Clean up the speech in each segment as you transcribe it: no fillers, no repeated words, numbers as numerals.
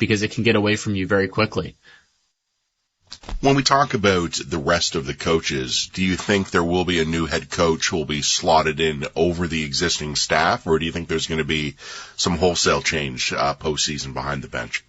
because it can get away from you very quickly. When we talk about the rest of the coaches, do you think there will be a new head coach who will be slotted in over the existing staff, or do you think there's going to be some wholesale change postseason behind the bench?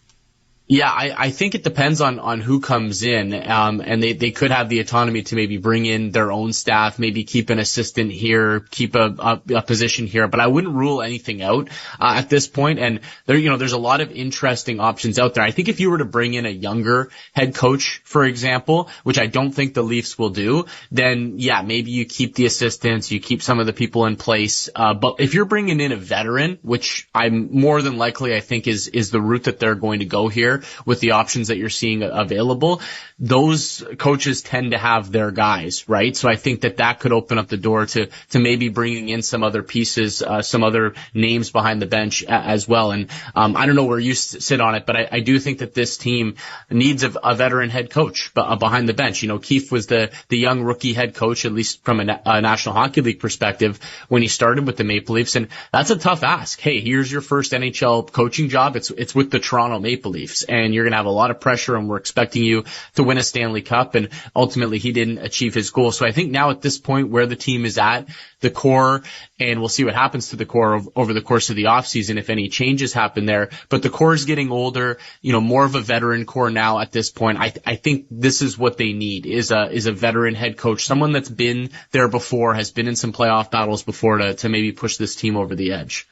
Yeah, I think it depends on who comes in, and they could have the autonomy to maybe bring in their own staff, maybe keep an assistant here, keep a position here, but I wouldn't rule anything out at this point. And there's a lot of interesting options out there. I think if you were to bring in a younger head coach, for example, which I don't think the Leafs will do, then yeah, maybe you keep the assistants, you keep some of the people in place. But if you're bringing in a veteran, which I'm more than likely I think is the route that they're going to go here, with the options that you're seeing available, those coaches tend to have their guys, right? So I think that could open up the door to maybe bringing in some other pieces, some other names behind the bench as well. And I don't know where you sit on it, but I do think that this team needs a veteran head coach behind the bench. Keefe was the young rookie head coach, at least from a National Hockey League perspective, when he started with the Maple Leafs. And that's a tough ask. Hey, here's your first NHL coaching job. It's with the Toronto Maple Leafs, and you're going to have a lot of pressure, and we're expecting you to win a Stanley Cup. And ultimately he didn't achieve his goal. So I think now at this point where the team is at, the core, and we'll see what happens to the core over the course of the offseason, if any changes happen there. But the core is getting older, more of a veteran core now at this point. I think this is what they need is a veteran head coach, someone that's been there before, has been in some playoff battles before to maybe push this team over the edge.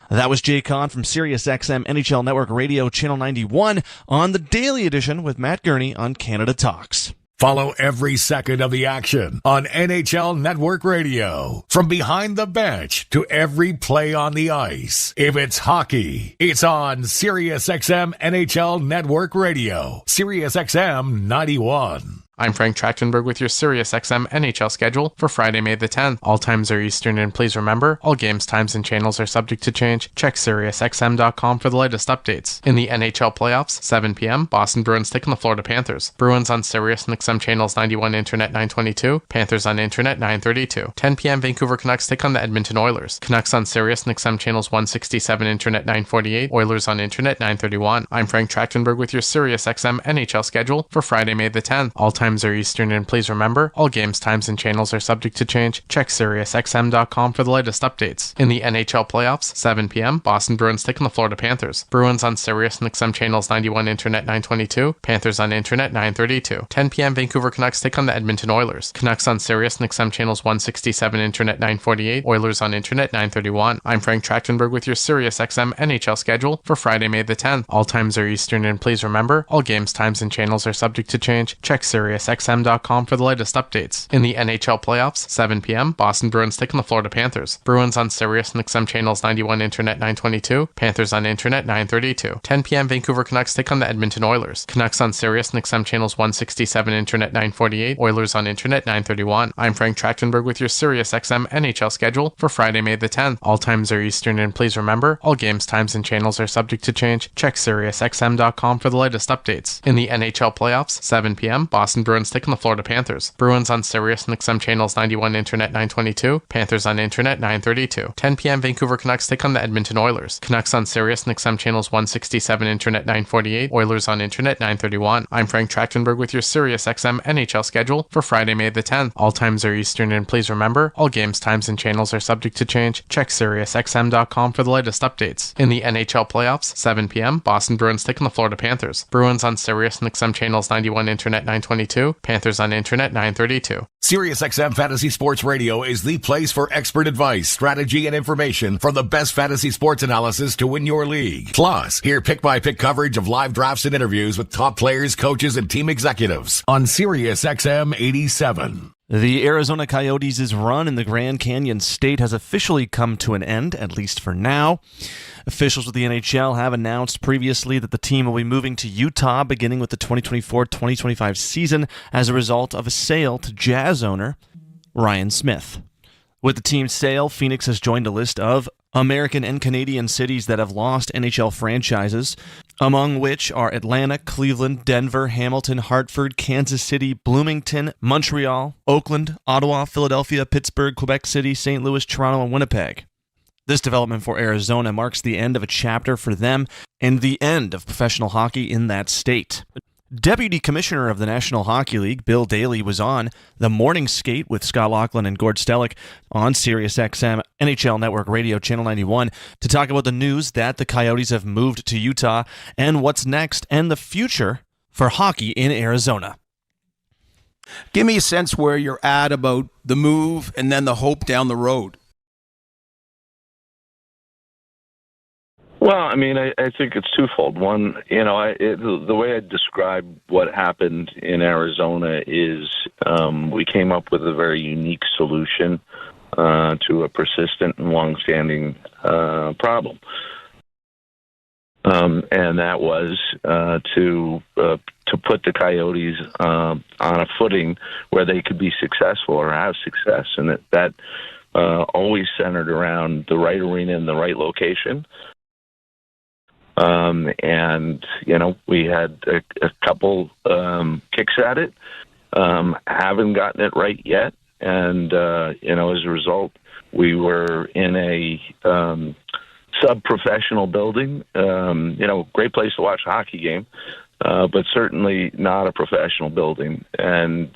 That was Jay Kahn from SiriusXM NHL Network Radio Channel 91 on the Daily Edition with Matt Gurney on Canada Talks. Follow every second of the action on NHL Network Radio. From behind the bench to every play on the ice. If it's hockey, it's on SiriusXM NHL Network Radio. SiriusXM 91. I'm Frank Trachtenberg with your SiriusXM NHL schedule for Friday, May the 10th. All times are Eastern, and please remember, all games, times, and channels are subject to change. Check SiriusXM.com for the latest updates. In the NHL playoffs, 7 p.m., Boston Bruins taking the Florida Panthers. Bruins on SiriusXM channels 91 Internet 922, Panthers on Internet 932. 10 p.m., Vancouver Canucks take on the Edmonton Oilers. Canucks on SiriusXM channels 167 Internet 948, Oilers on Internet 931. I'm Frank Trachtenberg with your SiriusXM NHL schedule for Friday, May the 10th. All times are Eastern, and please remember, all games, times, and channels are subject to change. Check SiriusXM.com for the latest updates. In the NHL playoffs, 7 p.m., Boston Bruins taking the Florida Panthers. Bruins on SiriusXM channels 91 Internet 922, Panthers on Internet 932. 10 p.m., Vancouver Canucks take on the Edmonton Oilers. Canucks on SiriusXM channels 167 Internet 948, Oilers on Internet 931. I'm Frank Trachtenberg with your SiriusXM NHL schedule for Friday, May the 10th. All times are Eastern, and please remember, all games, times, and channels are subject to change. Check SiriusXM.com for the latest updates. In the NHL playoffs, 7 p.m., Boston Bruins taking the Florida Panthers. Bruins on SiriusXM channels 91 Internet 922, Panthers on Internet 932. 10 p.m., Vancouver Canucks take on the Edmonton Oilers. Canucks on SiriusXM channels 167 Internet 948, Oilers on Internet 931. I'm Frank Trachtenberg with your SiriusXM NHL schedule for Friday, May the 10th. All times are Eastern, and please remember, all games, times, and channels are subject to change. Check SiriusXM.com for the latest updates. In the NHL playoffs, 7 p.m., Boston Bruins taking the Florida Panthers. Bruins on SiriusXM channels 91 Internet 922, Panthers on Internet 932. 10 p.m., Vancouver Canucks take on the Edmonton Oilers. Canucks on SiriusXM channels 167 Internet 948, Oilers on Internet 931. I'm Frank Trachtenberg with your SiriusXM NHL schedule for Friday, May the 10th. All times are Eastern, and please remember, all games, times, and channels are subject to change. Check SiriusXM.com for the latest updates. In the NHL playoffs, 7 p.m., Boston Bruins taking the Florida Panthers. Bruins on SiriusXM channels 91 Internet 922, Panthers on Internet 932. SiriusXM Fantasy Sports Radio is the place for expert advice, strategy, and information from the best fantasy sports analysis to win your league. Plus, hear pick-by-pick coverage of live drafts and interviews with top players, coaches, and team executives on SiriusXM 87. The Arizona Coyotes' run in the Grand Canyon State has officially come to an end, at least for now. Officials with the NHL have announced previously that the team will be moving to Utah beginning with the 2024-2025 season as a result of a sale to Jazz owner Ryan Smith. With the team's sale, Phoenix has joined a list of American and Canadian cities that have lost NHL franchises, among which are Atlanta, Cleveland, Denver, Hamilton, Hartford, Kansas City, Bloomington, Montreal, Oakland, Ottawa, Philadelphia, Pittsburgh, Quebec City, St. Louis, Toronto, and Winnipeg. This development for Arizona marks the end of a chapter for them and the end of professional hockey in that state. Deputy Commissioner of the National Hockey League, Bill Daly, was on the morning skate with Scott Laughlin and Gord Stellick on SiriusXM NHL Network Radio Channel 91 to talk about the news that the Coyotes have moved to Utah and what's next and the future for hockey in Arizona. Give me a sense where you're at about the move and then the hope down the road. Well, I mean, I think it's twofold. One, the way I describe what happened in Arizona is we came up with a very unique solution to a persistent and longstanding problem. And that was to put the Coyotes on a footing where they could be successful or have success, and that always centered around the right arena and the right location. And we had a couple kicks at it, haven't gotten it right yet, and as a result, we were in a sub-professional building. Great place to watch a hockey game, but certainly not a professional building. And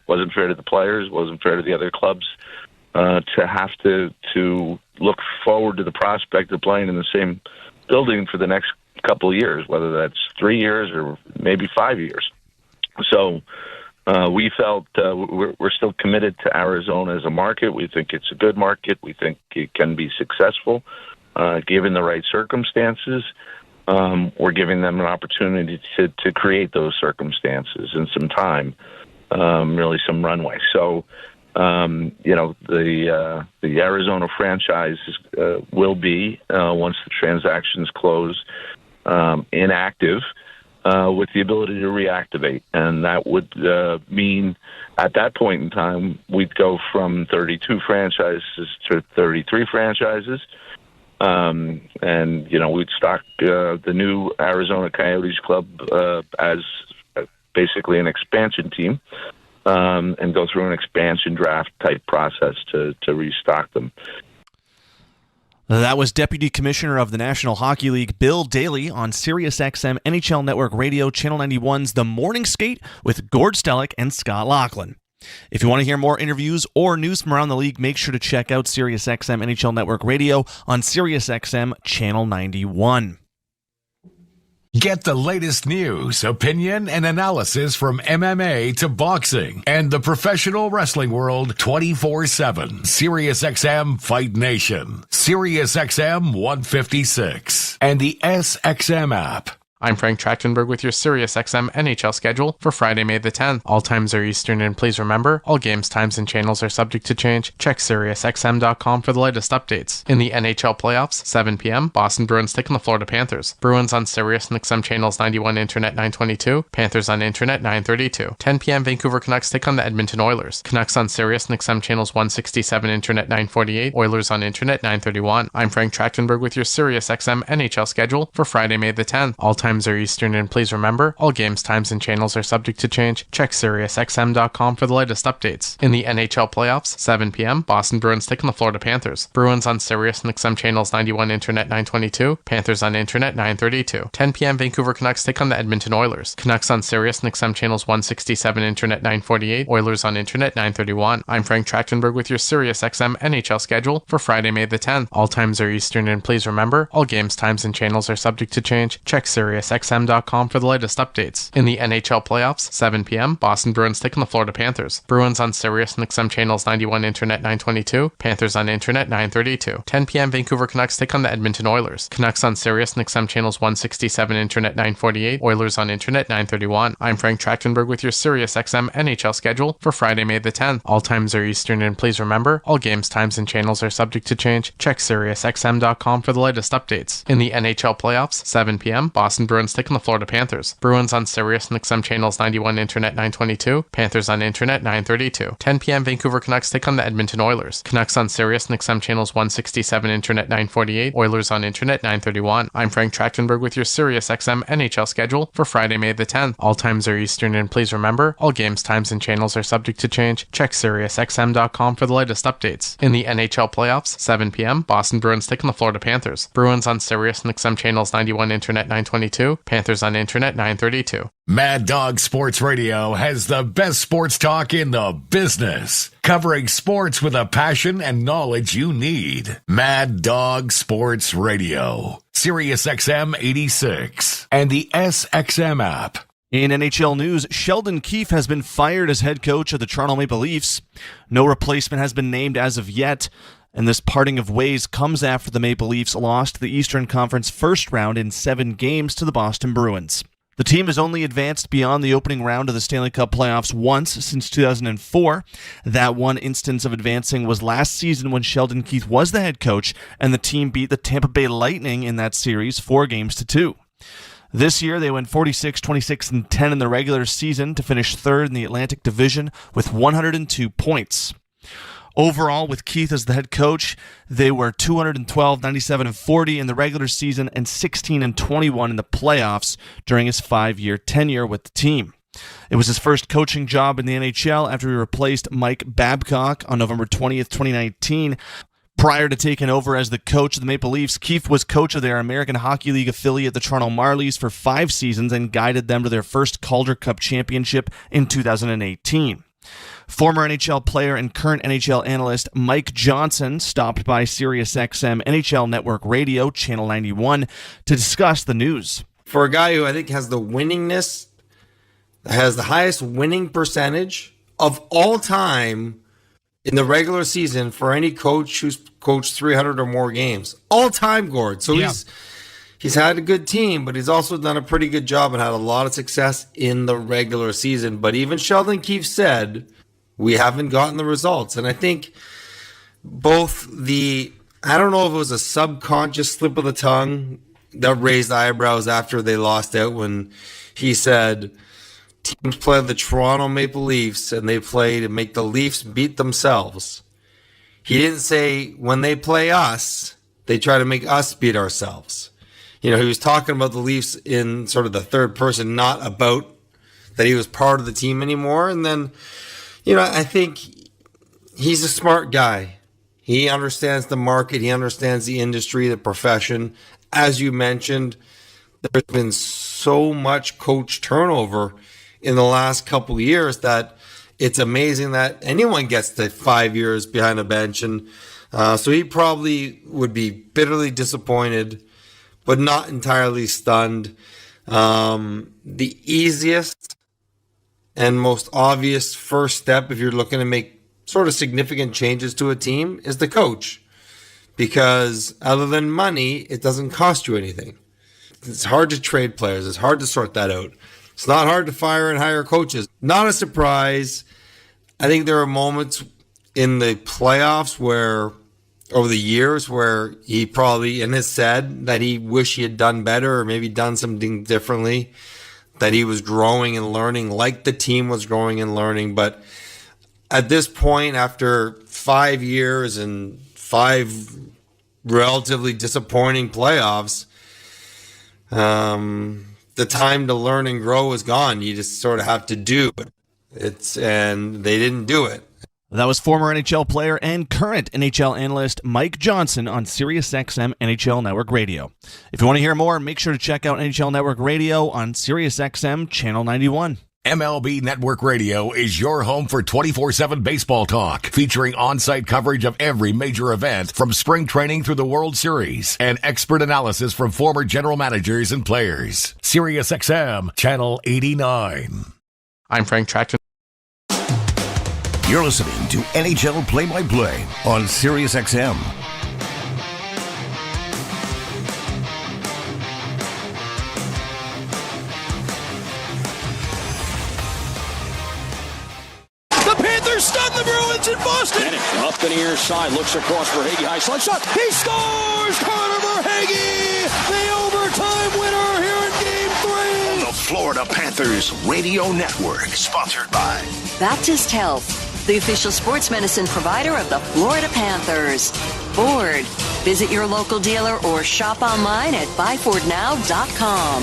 wasn't fair to the players, wasn't fair to the other clubs to have to look forward to the prospect of playing in the same building for the next couple of years, whether that's 3 years or maybe 5 years. So we felt we're still committed to Arizona as a market. We think it's a good market. We think it can be successful given the right circumstances. We're giving them an opportunity to create those circumstances in some time, really some runway. So the Arizona franchise will be, once the transactions close, inactive with the ability to reactivate. And that would mean at that point in time, we'd go from 32 franchises to 33 franchises. And we'd stock the new Arizona Coyotes club as basically an expansion team. And go through an expansion draft type process to restock them. That was Deputy Commissioner of the National Hockey League, Bill Daly, on SiriusXM NHL Network Radio Channel 91's The Morning Skate with Gord Stellick and Scott Laughlin. If you want to hear more interviews or news from around the league, make sure to check out SiriusXM NHL Network Radio on SiriusXM Channel 91. Get the latest news, opinion, and analysis from MMA to boxing and the professional wrestling world 24/7. SiriusXM Fight Nation, SiriusXM 156, and the SXM app. I'm Frank Trachtenberg with your SiriusXM NHL schedule for Friday, May the 10th. All times are Eastern, and please remember, all games, times, and channels are subject to change. Check SiriusXM.com for the latest updates. In the NHL playoffs, 7 p.m., Boston Bruins taking the Florida Panthers. Bruins on Sirius and XM channels 91 Internet 922, Panthers on Internet 932. 10 p.m., Vancouver Canucks take on the Edmonton Oilers. Canucks on Sirius and XM channels 167 Internet 948, Oilers on Internet 931. I'm Frank Trachtenberg with your SiriusXM NHL schedule for Friday, May the 10th. All times are Eastern, and please remember, all games, times, and channels are subject to change. Check SiriusXM.com for the latest updates. In the NHL playoffs, 7 p.m., Boston Bruins taking the Florida Panthers. Bruins on Sirius and XM channels 91 Internet 922, Panthers on Internet 932. 10 p.m., Vancouver Canucks take on the Edmonton Oilers. Canucks on Sirius and XM channels 167 Internet 948, Oilers on Internet 931. I'm Frank Trachtenberg with your SiriusXM NHL schedule for Friday, May the 10th. All times are Eastern, and please remember, all games, times, and channels are subject to change. Check SiriusXM.com for the latest updates. In the NHL playoffs, 7 p.m., Boston Bruins taking the Florida Panthers. Bruins on Sirius and XM channels 91 Internet 922, Panthers on Internet 932. 10 p.m., Vancouver Canucks take on the Edmonton Oilers. Canucks on Sirius and XM channels 167 Internet 948, Oilers on Internet 931. I'm Frank Trachtenberg with your SiriusXM NHL schedule for Friday, May the 10th. All times are Eastern, and please remember, all games, times, and channels are subject to change. Check SiriusXM.com for the latest updates. In the NHL playoffs, 7 p.m., Boston Bruins taking the Florida Panthers. Bruins on Sirius and XM channels 91, Internet 922. Panthers on Internet 932. 10 p.m. Vancouver Canucks take on the Edmonton Oilers. Canucks on Sirius and XM channels 167, Internet 948. Oilers on Internet 931. I'm Frank Trachtenberg with your Sirius XM NHL schedule for Friday, May the 10th. All times are Eastern, and please remember, all games, times, and channels are subject to change. Check SiriusXM.com for the latest updates. In the NHL playoffs, 7 p.m., Boston Bruins taking the Florida Panthers. Bruins on Sirius and XM channels 91, Internet 922. Panthers on Internet 932. Mad Dog Sports Radio has the best sports talk in the business, covering sports with a passion and knowledge you need. Mad Dog Sports Radio, Sirius XM 86, and the SXM app. In NHL news, Sheldon Keefe has been fired as head coach of the Toronto Maple Leafs. No replacement has been named as of yet, and this parting of ways comes after the Maple Leafs lost the Eastern Conference first round in 7 games to the Boston Bruins. The team has only advanced beyond the opening round of the Stanley Cup playoffs once since 2004. That one instance of advancing was last season when Sheldon Keefe was the head coach, and the team beat the Tampa Bay Lightning in that series 4-2. This year, they went 46, 26, and 10 in the regular season to finish third in the Atlantic Division with 102 points. Overall, with Keith as the head coach, they were 212, 97, and 40 in the regular season and 16 and 21 in the playoffs during his 5-year tenure with the team. It was his first coaching job in the NHL after he replaced Mike Babcock on November 20th, 2019. Prior to taking over as the coach of the Maple Leafs, Keefe was coach of their American Hockey League affiliate, the Toronto Marlies, for 5 seasons and guided them to their first Calder Cup championship in 2018. Former NHL player and current NHL analyst Mike Johnson stopped by SiriusXM NHL Network Radio, Channel 91, to discuss the news. For a guy who I think has the winningness, has the highest winning percentage of all time in the regular season for any coach who's coached 300 or more games. All time, Gord. So he's had a good team, but he's also done a pretty good job and had a lot of success in the regular season. But even Sheldon Keefe said, we haven't gotten the results. And I think I don't know if it was a subconscious slip of the tongue that raised eyebrows after they lost out when he said teams play the Toronto Maple Leafs and they play to make the Leafs beat themselves. He didn't say when they play us, they try to make us beat ourselves. He was talking about the Leafs in sort of the third person, not about that he was part of the team anymore. And then, I think he's a smart guy. He understands the market. He understands the industry, the profession. As you mentioned, there's been so much coach turnover in the last couple of years that it's amazing that anyone gets to 5 years behind a bench. And so he probably would be bitterly disappointed, but not entirely stunned. The easiest and most obvious first step, if you're looking to make sort of significant changes to a team, is the coach. Because other than money, it doesn't cost you anything. It's hard to trade players. It's hard to sort that out. It's not hard to fire and hire coaches. Not a surprise. I think there are moments in the playoffs where, over the years, where he probably and has said that he wished he had done better or maybe done something differently, that he was growing and learning like the team was growing and learning. But at this point, after 5 years and 5 relatively disappointing playoffs, the time to learn and grow is gone. You just sort of have to do it. And they didn't do it. That was former NHL player and current NHL analyst Mike Johnson on SiriusXM NHL Network Radio. If you want to hear more, make sure to check out NHL Network Radio on SiriusXM Channel 91. MLB Network Radio is your home for 24/7 baseball talk, featuring on-site coverage of every major event from spring training through the World Series and expert analysis from former general managers and players. SiriusXM Channel 89. I'm Frank Trachtenberg. You're listening to NHL Play-by-Play on SiriusXM. The Panthers stun the Bruins in Boston. Bennett up the near side, looks across for Hagee, high slide shot. He scores! Connor Verhage, the overtime winner here in Game Florida Panthers Radio Network. Sponsored by Baptist Health, the official sports medicine provider of the Florida Panthers. Ford. Visit your local dealer or shop online at buyfordnow.com.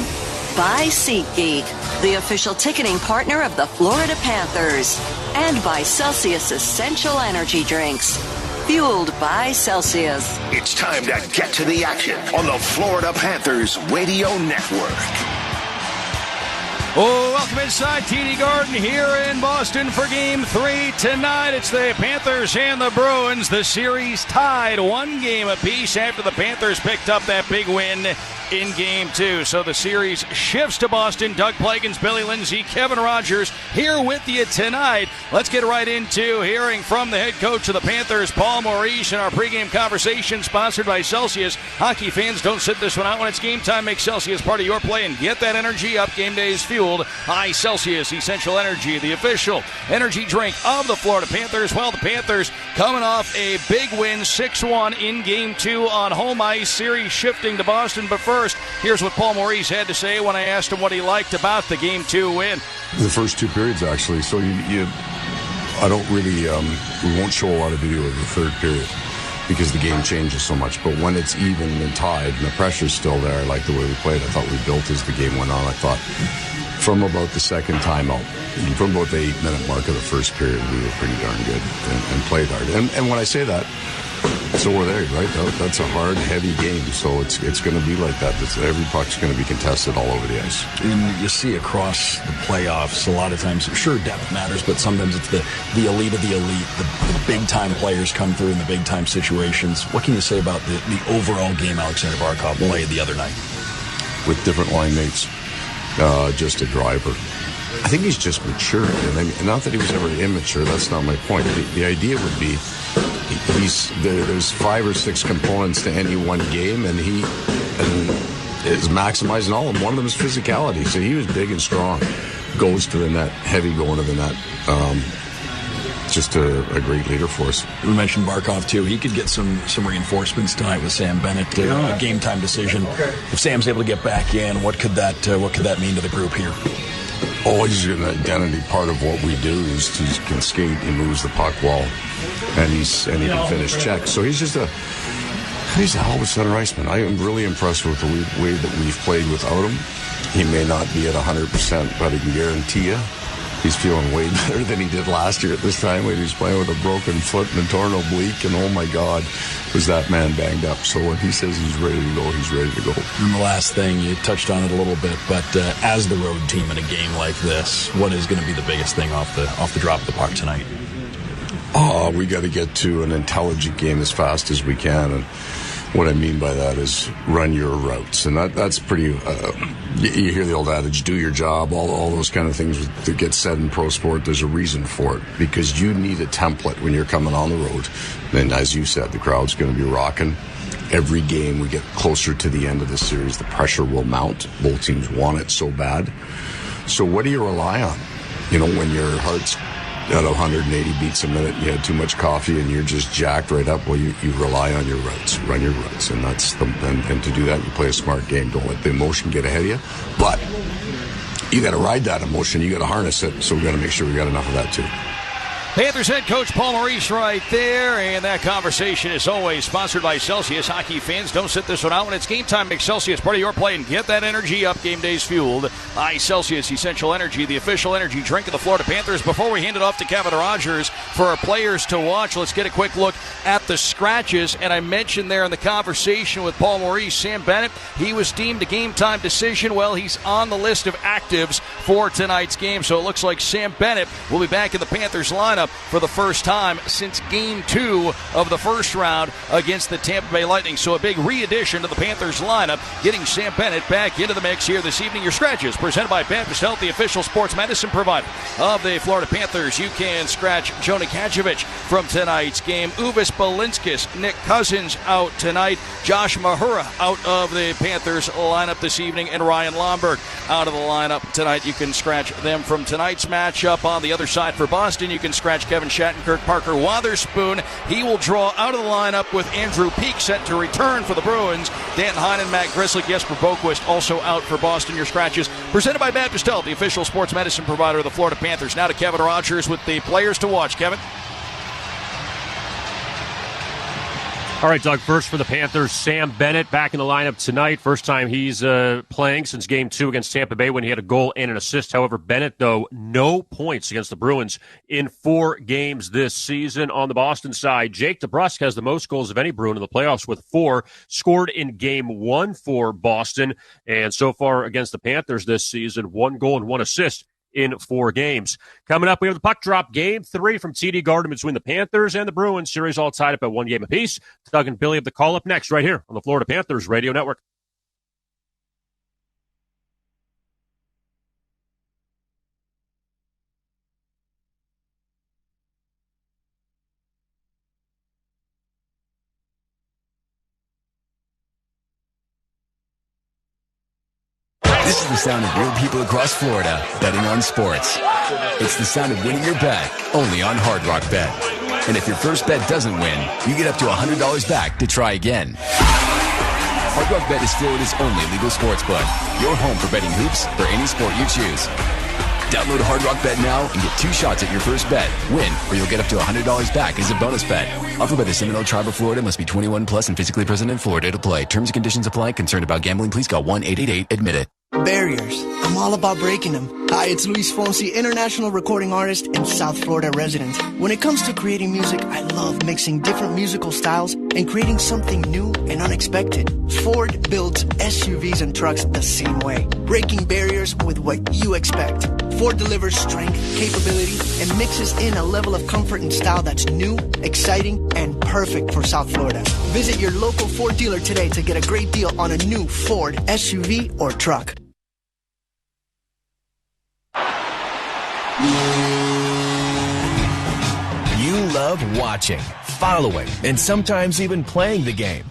By SeatGeek, the official ticketing partner of the Florida Panthers. And by Celsius Essential Energy Drinks. Fueled by Celsius. It's time to get to the action on the Florida Panthers Radio Network. Oh, welcome inside TD Garden here in Boston for Game 3 tonight. It's the Panthers and the Bruins. The series tied 1 game apiece after the Panthers picked up that big win in Game 2. So the series shifts to Boston. Doug Plagens, Billy Lindsay, Kevin Rogers here with you tonight. Let's get right into hearing from the head coach of the Panthers, Paul Maurice, in our pregame conversation sponsored by Celsius. Hockey fans, don't sit this one out when it's game time. Make Celsius part of your play and get that energy up. Game day is fueled by Celsius Essential Energy, the official energy drink of the Florida Panthers. Well, the Panthers coming off a big win, 6-1 in Game 2 on home ice. Series shifting to Boston, but first, here's what Paul Maurice had to say when I asked him what he liked about the Game 2 win. The first 2 periods, actually. So I don't really, we won't show a lot of video of the third period because the game changes so much. But when it's even and tied and the pressure's still there, I like the way we played. I thought we built as the game went on. I thought from about the second timeout, from about the 8-minute mark of the first period, we were pretty darn good and played hard. And when I say that, so we're there, right? That's a hard, heavy game, so it's going to be like that. Every puck's going to be contested all over the ice. And you see across the playoffs, a lot of times, sure, depth matters, but sometimes it's the elite of the elite, the big-time players come through in the big-time situations. What can you say about the overall game Alexander Barkov played the other night? With different line mates, just a driver. I think he's just mature. And not that he was ever immature, that's not my point. The idea would be there's 5 or 6 components to any one game, and he is maximizing all of them. One of them is physicality. So he was big and strong, goes to the net, heavy going to the net. Just a great leader for us. We mentioned Barkov too. He could get some reinforcements tonight with Sam Bennett. A game time decision. If Sam's able to get back in, what could that mean to the group here? Oh, he's an identity. Part of what we do is he can skate, he moves the puck well, and he can finish checks. So he's a hell of a center iceman. I am really impressed with the way that we've played without him. He may not be at 100%, but I can guarantee you he's feeling way better than he did last year at this time when he was playing with a broken foot and a torn oblique, and oh my God, was that man banged up. So when he says he's ready to go, he's ready to go. And the last thing, you touched on it a little bit, but as the road team in a game like this, what is going to be the biggest thing off the drop of the puck tonight? We got to get to an intelligent game as fast as we can, and what I mean by that is run your routes. And that's pretty, you hear the old adage, do your job, all those kind of things that get said in pro sport. There's a reason for it, because you need a template when you're coming on the road. And as you said, the crowd's going to be rocking. Every game we get closer to the end of the series, the pressure will mount. Both teams want it so bad. So what do you rely on? When your heart's at 180 beats a minute, you had too much coffee and you're just jacked right up, well, you rely on your routes, run your routes, and and to do that, you play a smart game. Don't let the emotion get ahead of you, but you got to ride that emotion, you got to harness it, so we got to make sure we got enough of that too. Panthers head coach Paul Maurice right there, and that conversation is always sponsored by Celsius. Hockey fans, don't sit this one out when it's game time. Make Celsius part of your play and get that energy up. Game day's fueled by Celsius Essential Energy, the official energy drink of the Florida Panthers. Before we hand it off to Kevin Rogers for our players to watch, let's get a quick look at the scratches. And I mentioned there in the conversation with Paul Maurice, Sam Bennett, he was deemed a game time decision. Well, he's on the list of actives for tonight's game, so it looks like Sam Bennett will be back in the Panthers lineup for the first time since Game 2 of the first round against the Tampa Bay Lightning. So a big re-addition to the Panthers lineup, getting Sam Bennett back into the mix here this evening. Your scratches presented by Baptist Health, the official sports medicine provider of the Florida Panthers. You can scratch Jonah Kajovic from tonight's game. Uvis Balinskis, Nick Cousins out tonight. Josh Mahura out of the Panthers lineup this evening, and Ryan Lomberg out of the lineup tonight. You can scratch them from tonight's matchup. On the other side for Boston, you can scratch scratch Kevin Shattenkirk. Parker Wotherspoon, he will draw out of the lineup with Andrew Peake set to return for the Bruins. Dan Heinen, Matt Grisslick, Jesper Boquist also out for Boston. Your scratches presented by Baptist Health, the official sports medicine provider of the Florida Panthers. Now to Kevin Rogers with the players to watch. Kevin? All right, Doug, first for the Panthers, Sam Bennett back in the lineup tonight. First time he's playing since Game 2 against Tampa Bay when he had a goal and an assist. However, Bennett, though, no points against the Bruins in 4 games this season. On the Boston side, Jake DeBrusk has the most goals of any Bruin in the playoffs with 4, scored in Game 1 for Boston. And so far against the Panthers this season, 1 goal and 1 assist in 4 games. Coming up, we have the puck drop Game 3 from TD Garden between the Panthers and the Bruins. Series all tied up at 1 game apiece. Doug and Billy have the call up next right here on the Florida Panthers Radio Network. This is the sound of real people across Florida betting on sports. It's the sound of winning your bet, only on Hard Rock Bet. And if your first bet doesn't win, you get up to $100 back to try again. Hard Rock Bet is Florida's only legal sports book. Your home for betting hoops for any sport you choose. Download Hard Rock Bet now and get 2 shots at your first bet. Win, or you'll get up to $100 back as a bonus bet. Offered by the Seminole Tribe of Florida. Must be 21 plus and physically present in Florida to play. Terms and conditions apply. Concerned about gambling? Please call 1-888-ADMIT-IT. Barriers. I'm all about breaking them. Hi, it's Luis Fonsi, international recording artist and South Florida resident. When it comes to creating music, I love mixing different musical styles and creating something new and unexpected. Ford builds SUVs and trucks the same way, breaking barriers with what you expect. Ford delivers strength, capability, and mixes in a level of comfort and style that's new, exciting, and perfect for South Florida. Visit your local Ford dealer today to get a great deal on a new Ford SUV or truck. You love watching, following, and sometimes even playing the game.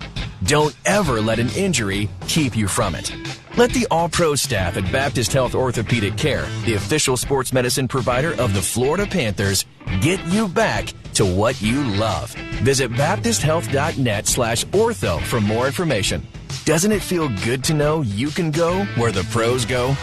Don't ever let an injury keep you from it. Let the all-pro staff at Baptist Health Orthopedic Care, the official sports medicine provider of the Florida Panthers, get you back to what you love. Visit baptisthealth.net/ortho for more information. Doesn't it feel good to know you can go where the pros go?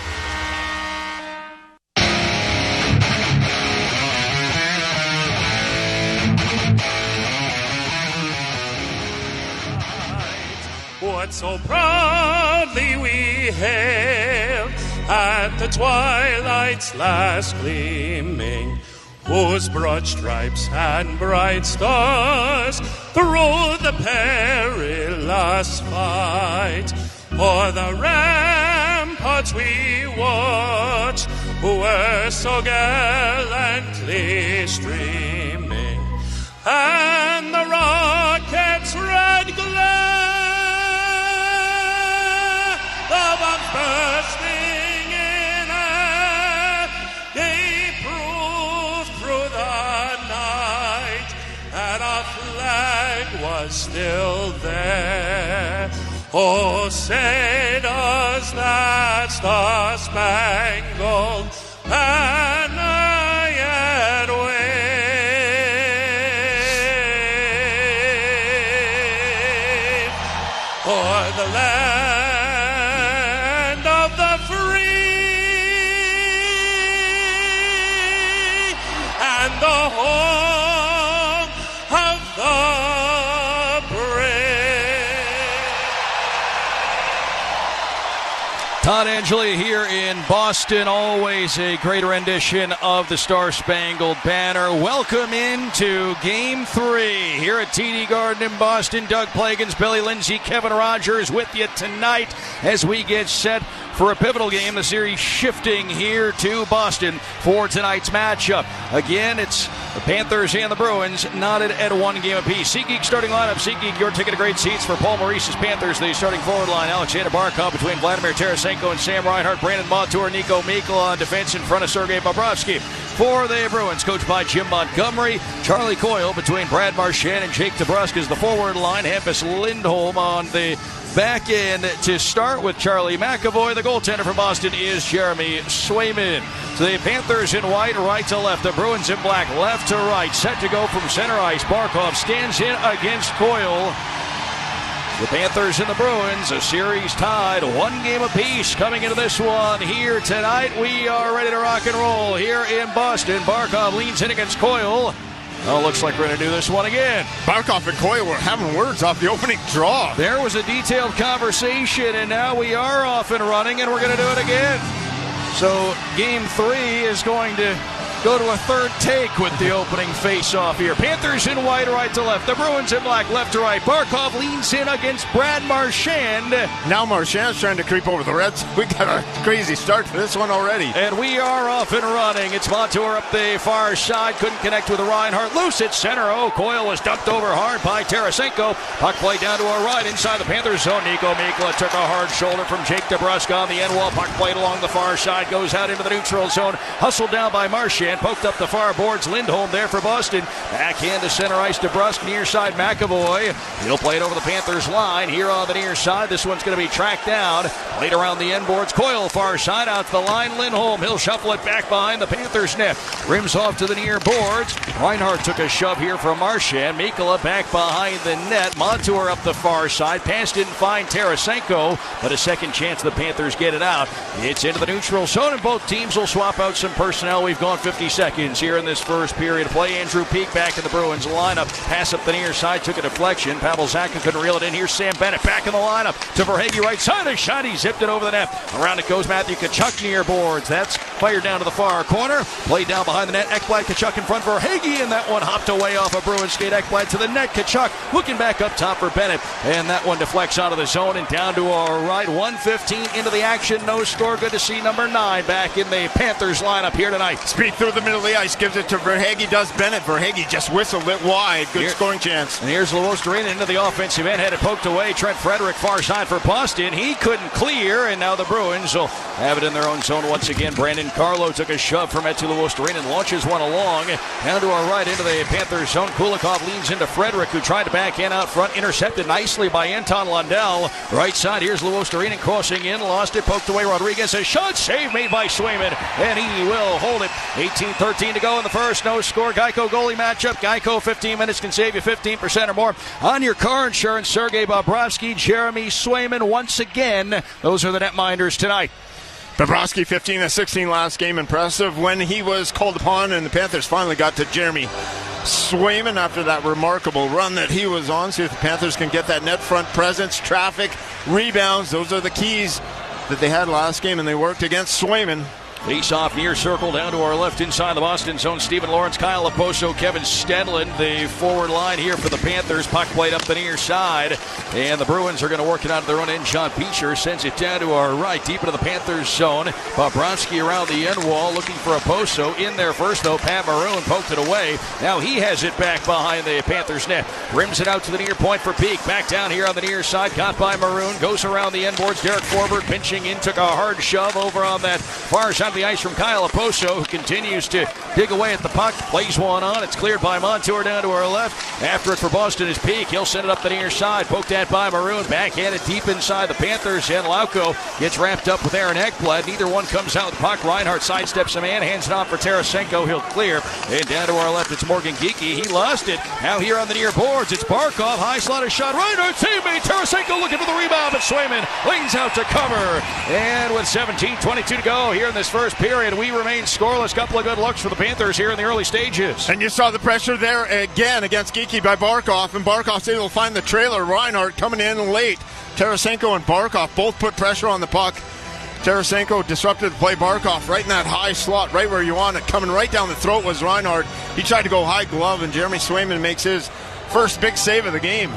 What so proudly we hailed at the twilight's last gleaming, whose broad stripes and bright stars through the perilous fight o'er the ramparts we watched, who were so gallantly streaming, and the rocket's red glare, the bombs bursting in air, gave proof through the night that our flag was still there. Oh, say does that star-spangled banner yet wave o'er the land of the free and the home of the Todd Angeli here in Boston. Always a great rendition of the Star-Spangled Banner. Welcome into Game 3 here at TD Garden in Boston. Doug Plagans, Billy Lindsay, Kevin Rogers with you tonight as we get set for a pivotal game. The series shifting here to Boston for tonight's matchup. Again, it's the Panthers and the Bruins knotted at 1 game apiece. SeatGeek starting lineup. SeatGeek, your ticket to great seats for Paul Maurice's Panthers. The starting forward line, Alexander Barkov between Vladimir Tarasenko and Sam Reinhart. Brandon Montour, Nico Mikkel on defense in front of Sergei Bobrovsky. For the Bruins, coached by Jim Montgomery. Charlie Coyle between Brad Marchand and Jake DeBrusk is the forward line. Hampus Lindholm on the back end to start with Charlie McAvoy. The goaltender for Boston is Jeremy Swayman. The Panthers in white, right to left. The Bruins in black, left to right. Set to go from center ice. Barkov stands in against Coyle. The Panthers and the Bruins, a series tied, 1 game apiece coming into this one here tonight. We are ready to rock and roll here in Boston. Barkov leans in against Coyle. Oh, looks like we're going to do this one again. Barkov and Coyle were having words off the opening draw. There was a detailed conversation, and now we are off and running, and we're going to do it again. So game 3 is going to go to a third take with the opening face-off here. Panthers in white, right to left. The Bruins in black, left to right. Barkov leans in against Brad Marchand. Now Marchand's trying to creep over the Reds. We got a crazy start for this one already. And we are off and running. It's Montour up the far side. Couldn't connect with the Reinhart. Loose at center. Oh, Coyle was dumped over hard by Tarasenko. Puck play down to our right inside the Panthers zone. Nico Mikla took a hard shoulder from Jake DeBrusk on the end wall. Puck played along the far side. Goes out into the neutral zone. Hustled down by Marchand. Poked up the far boards. Lindholm there for Boston. Backhand to center ice. DeBrusk near side. McAvoy. He'll play it over the Panthers line here on the near side. This one's going to be tracked down. Played around the end boards. Coyle far side out to the line. Lindholm. He'll shuffle it back behind the Panthers net. Rims off to the near boards. Reinhart took a shove here from Marchand. Mikula back behind the net. Montour up the far side. Pass didn't find Tarasenko, but a second chance the Panthers get it out. It's into the neutral zone, and both teams will swap out some personnel. We've gone 50 seconds here in this first period of play. Andrew Peak back in the Bruins lineup. Pass up the near side, took a deflection. Pavel Zacha couldn't reel it in. Here's Sam Bennett back in the lineup to Verhaeghe right side. A shot, he zipped it over the net. Around it goes Matthew Tkachuk near boards. That's fired down to the far corner. Played down behind the net. Ekblad, Tkachuk in front. Verhaeghe, and that one hopped away off a Bruins skate. Ekblad to the net. Tkachuk looking back up top for Bennett, and that one deflects out of the zone and down to our right. 1:15 into the action. No score. Good to see number 9 back in the Panthers lineup here tonight. Speed through the middle of the ice. Gives it to Verhaeghe. Does Bennett. Verhaeghe just whistled it wide. Good scoring chance. And here's Luostarinen into the offensive end. Had it poked away. Trent Frederick far side for Boston. He couldn't clear, and now the Bruins will have it in their own zone once again. Brandon Carlo took a shove from Eetu Luostarinen. Launches one along. Down to our right into the Panthers zone. Kulikov leans into Frederick, who tried to backhand out front. Intercepted nicely by Anton Lundell. Right side. Here's Luostarinen crossing in. Lost it. Poked away. Rodriguez. A shot. Save made by Swayman. And he will hold it. 18-13 to go in the first. No score. Geico goalie matchup. Geico 15 minutes can save you 15% or more on your car insurance. Sergei Bobrovsky, Jeremy Swayman once again. Those are the netminders tonight. Bobrovsky 15-16 last game. Impressive when he was called upon, and the Panthers finally got to Jeremy Swayman after that remarkable run that he was on. See if the Panthers can get that net front presence, traffic, rebounds. Those are the keys that they had last game, and they worked against Swayman. Face off near circle down to our left inside the Boston zone. Stephen Lawrence, Kyle Oposo, Kevin Stedlin, the forward line here for the Panthers. Puck played up the near side, and the Bruins are going to work it out of their own end. John Beecher sends it down to our right, deep into the Panthers zone. Bobrovsky around the end wall looking for Oposo. In there first, though, Pat Maroon poked it away. Now he has it back behind the Panthers net. Rims it out to the near point for Peak. Back down here on the near side, caught by Maroon. Goes around the end boards. Derek Forbert pinching in, took a hard shove over on that far side of the ice from Kyle Oposo, who continues to dig away at the puck. Plays one on. It's cleared by Montour down to our left. After it for Boston is Peak. He'll send it up the near side. Poked at by Maroon. Backhanded deep inside the Panthers. And Lauko gets wrapped up with Aaron Ekblad. Neither one comes out with the puck. Reinhart sidesteps a man. Hands it off for Tarasenko. He'll clear. And down to our left, it's Morgan Geekie. He lost it. Now here on the near boards, it's Barkov. High slotted shot. Reinhart teammate. Tarasenko looking for the rebound, but Swayman leans out to cover. And with 17:22 to go here in this first period, we remain scoreless. Couple of good looks for the Panthers here in the early stages. And you saw the pressure there again against Geekie by Barkov, and Barkov's able to find the trailer. Reinhart coming in late. Tarasenko and Barkov both put pressure on the puck. Tarasenko disrupted the play. Barkov right in that high slot, right where you want it. Coming right down the throat was Reinhart. He tried to go high glove, and Jeremy Swayman makes his first big save of the game.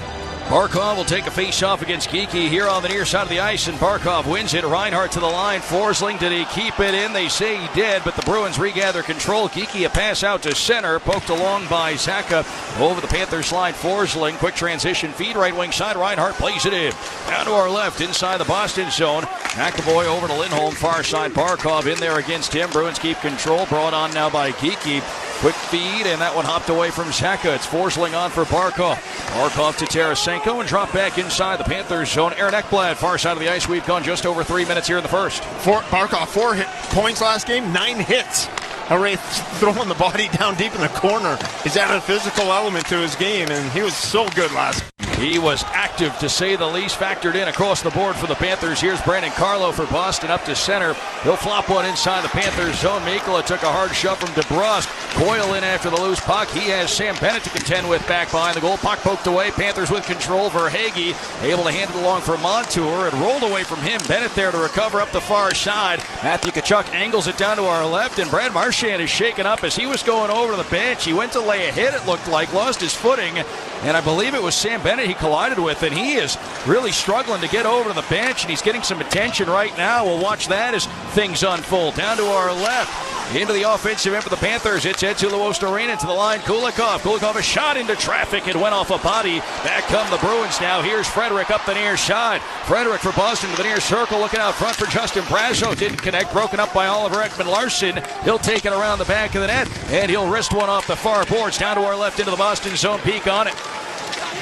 Barkov will take a face-off against Geekie here on the near side of the ice, and Barkov wins it. Reinhart to the line. Forsling, did he keep it in? They say he did, but the Bruins regather control. Geekie a pass out to center, poked along by Zacha over the Panthers line. Forsling, quick transition feed, right wing side. Reinhart plays it in. Down to our left, inside the Boston zone. McAvoy over to Lindholm, far side. Barkov in there against him. Bruins keep control, brought on now by Geekie. Quick feed, and that one hopped away from Zaka. It's Forsling on for Barkov. Barkov to Tarasenko and drop back inside the Panthers zone. Aaron Ekblad, far side of the ice. We've gone just over 3 minutes here in the first. Barkov, 4 points last game, 9 hits. Array throwing the body down deep in the corner. He's added a physical element to his game, and he was so good last game. He was active, to say the least, factored in across the board for the Panthers. Here's Brandon Carlo for Boston up to center. He'll flop one inside the Panthers zone. Mikkola took a hard shove from DeBrusque. Coyle in after the loose puck. He has Sam Bennett to contend with back behind the goal. Puck poked away. Panthers with control. Verhaeghe able to hand it along for Montour. It rolled away from him. Bennett there to recover up the far side. Matthew Tkachuk angles it down to our left, and Brad Marchand is shaken up as he was going over to the bench. He went to lay a hit, it looked like, lost his footing, and I believe it was Sam Bennett he collided with, and he is really struggling to get over to the bench, and he's getting some attention right now. We'll watch that as things unfold. Down to our left, into the offensive end for the Panthers. It's Ed Tulowosto-Rainen to the line. Kulikov a shot into traffic. It went off a body. Back come the Bruins now. Here's Frederick up the near side. Frederick for Boston to the near circle, looking out front for Justin Brazeau. Didn't connect, broken up by Oliver Ekman-Larsson. He'll take it around the back of the net, and he'll wrist one off the far boards. Down to our left into the Boston zone. Peek on it.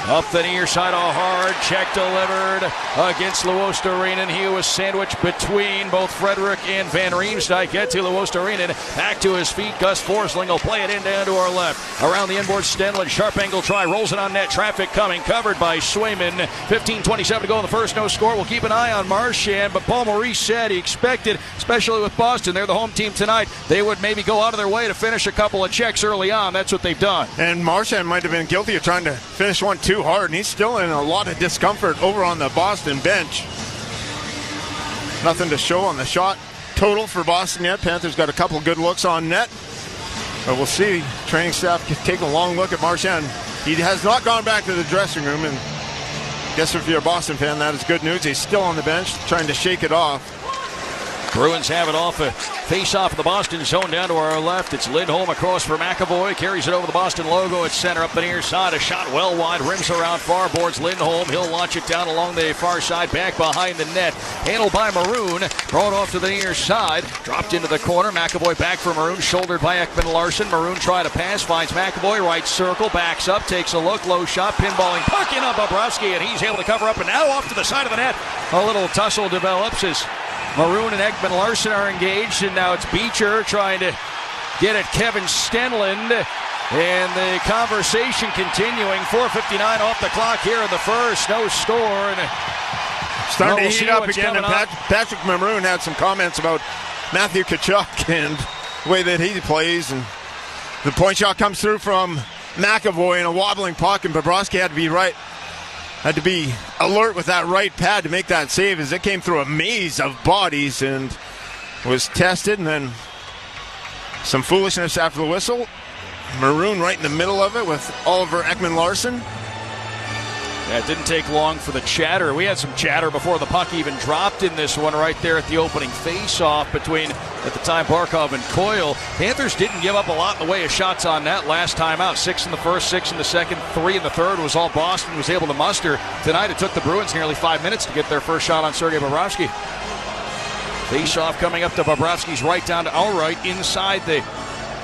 Up the near side, a hard check delivered against Luostarinen. He was sandwiched between both Frederick and Van Riemsdyk. Get to Luostarinen. Back to his feet. Gus Forsling will play it in down to our left. Around the inboard, Stenlund. Sharp angle try. Rolls it on net. Traffic coming. Covered by Swayman. 15:27 to go in the first. No score. We'll keep an eye on Marchand. But Paul Maurice said he expected, especially with Boston, they're the home team tonight, they would maybe go out of their way to finish a couple of checks early on. That's what they've done. And Marchand might have been guilty of trying to finish one too hard, and he's still in a lot of discomfort over on the Boston bench. Nothing to show on the shot total for Boston yet. Panthers got a couple good looks on net, but we'll see. Training staff taking a long look at Marchand. He has not gone back to the dressing room, and I guess if you're a Boston fan, that is good news. He's still on the bench trying to shake it off. Bruins have it off a face-off of the Boston zone down to our left. It's Lindholm across for McAvoy. Carries it over the Boston logo at center up the near side. A shot well wide. Rims around far boards. Lindholm. He'll launch it down along the far side. Back behind the net. Handled by Maroon. Brought off to the near side. Dropped into the corner. McAvoy back for Maroon. Shouldered by Ekman-Larsson. Maroon try to pass. Finds McAvoy. Right circle. Backs up. Takes a look. Low shot. Pinballing. Puck in on Bobrovsky. And he's able to cover up. And now off to the side of the net. A little tussle develops as Maroon and Ekman-Larsson are engaged, and now it's Beecher trying to get at Kevin Stenlund, and the conversation continuing. 4:59 off the clock here in the first. No score, and starting to heat up again. And Patrick Maroon had some comments about Matthew Tkachuk and the way that he plays, and the point shot comes through from McAvoy and a wobbling puck, and Bobrovsky had to be alert with that right pad to make that save as it came through a maze of bodies and was tested, and then some foolishness after the whistle. Maroon right in the middle of it with Oliver Ekman-Larsson. Yeah, it didn't take long for the chatter. We had some chatter before the puck even dropped in this one right there at the opening face-off between, at the time, Barkov and Coyle. Panthers didn't give up a lot in the way of shots on net last time out. 6 in the first, 6 in the second, 3 in the third was all Boston was able to muster. Tonight it took the Bruins nearly 5 minutes to get their first shot on Sergei Bobrovsky. Face-off coming up to Bobrovsky's right, down to our right, inside the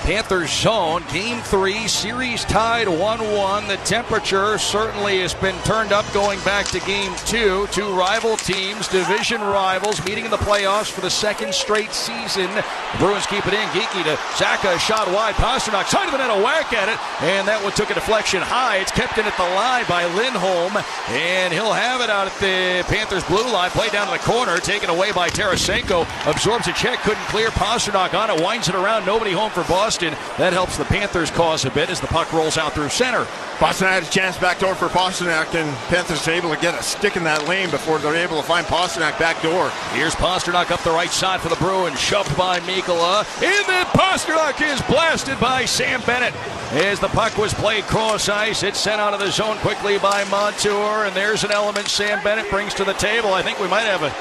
Panthers zone. Game 3, series tied 1-1. The temperature certainly has been turned up going back to Game 2. Two rival teams, division rivals, meeting in the playoffs for the second straight season. The Bruins keep it in. Geekie to Zaka, a shot wide. Pasternak, side of the net, a whack at it. And that one took a deflection high. It's kept in at the line by Lindholm. And he'll have it out at the Panthers blue line. Play down to the corner, taken away by Tarasenko. Absorbs a check, couldn't clear. Pasternak on it, winds it around. Nobody home for Boston. That helps the Panthers cause a bit as the puck rolls out through center. Boston had a chance backdoor for Pasternak, and Panthers are able to get a stick in that lane before they're able to find Pasternak backdoor. Here's Pasternak up the right side for the Bruins, shoved by Mikkola, and then Pasternak is blasted by Sam Bennett. As the puck was played cross ice, it's sent out of the zone quickly by Montour, and there's an element Sam Bennett brings to the table. I think we might have a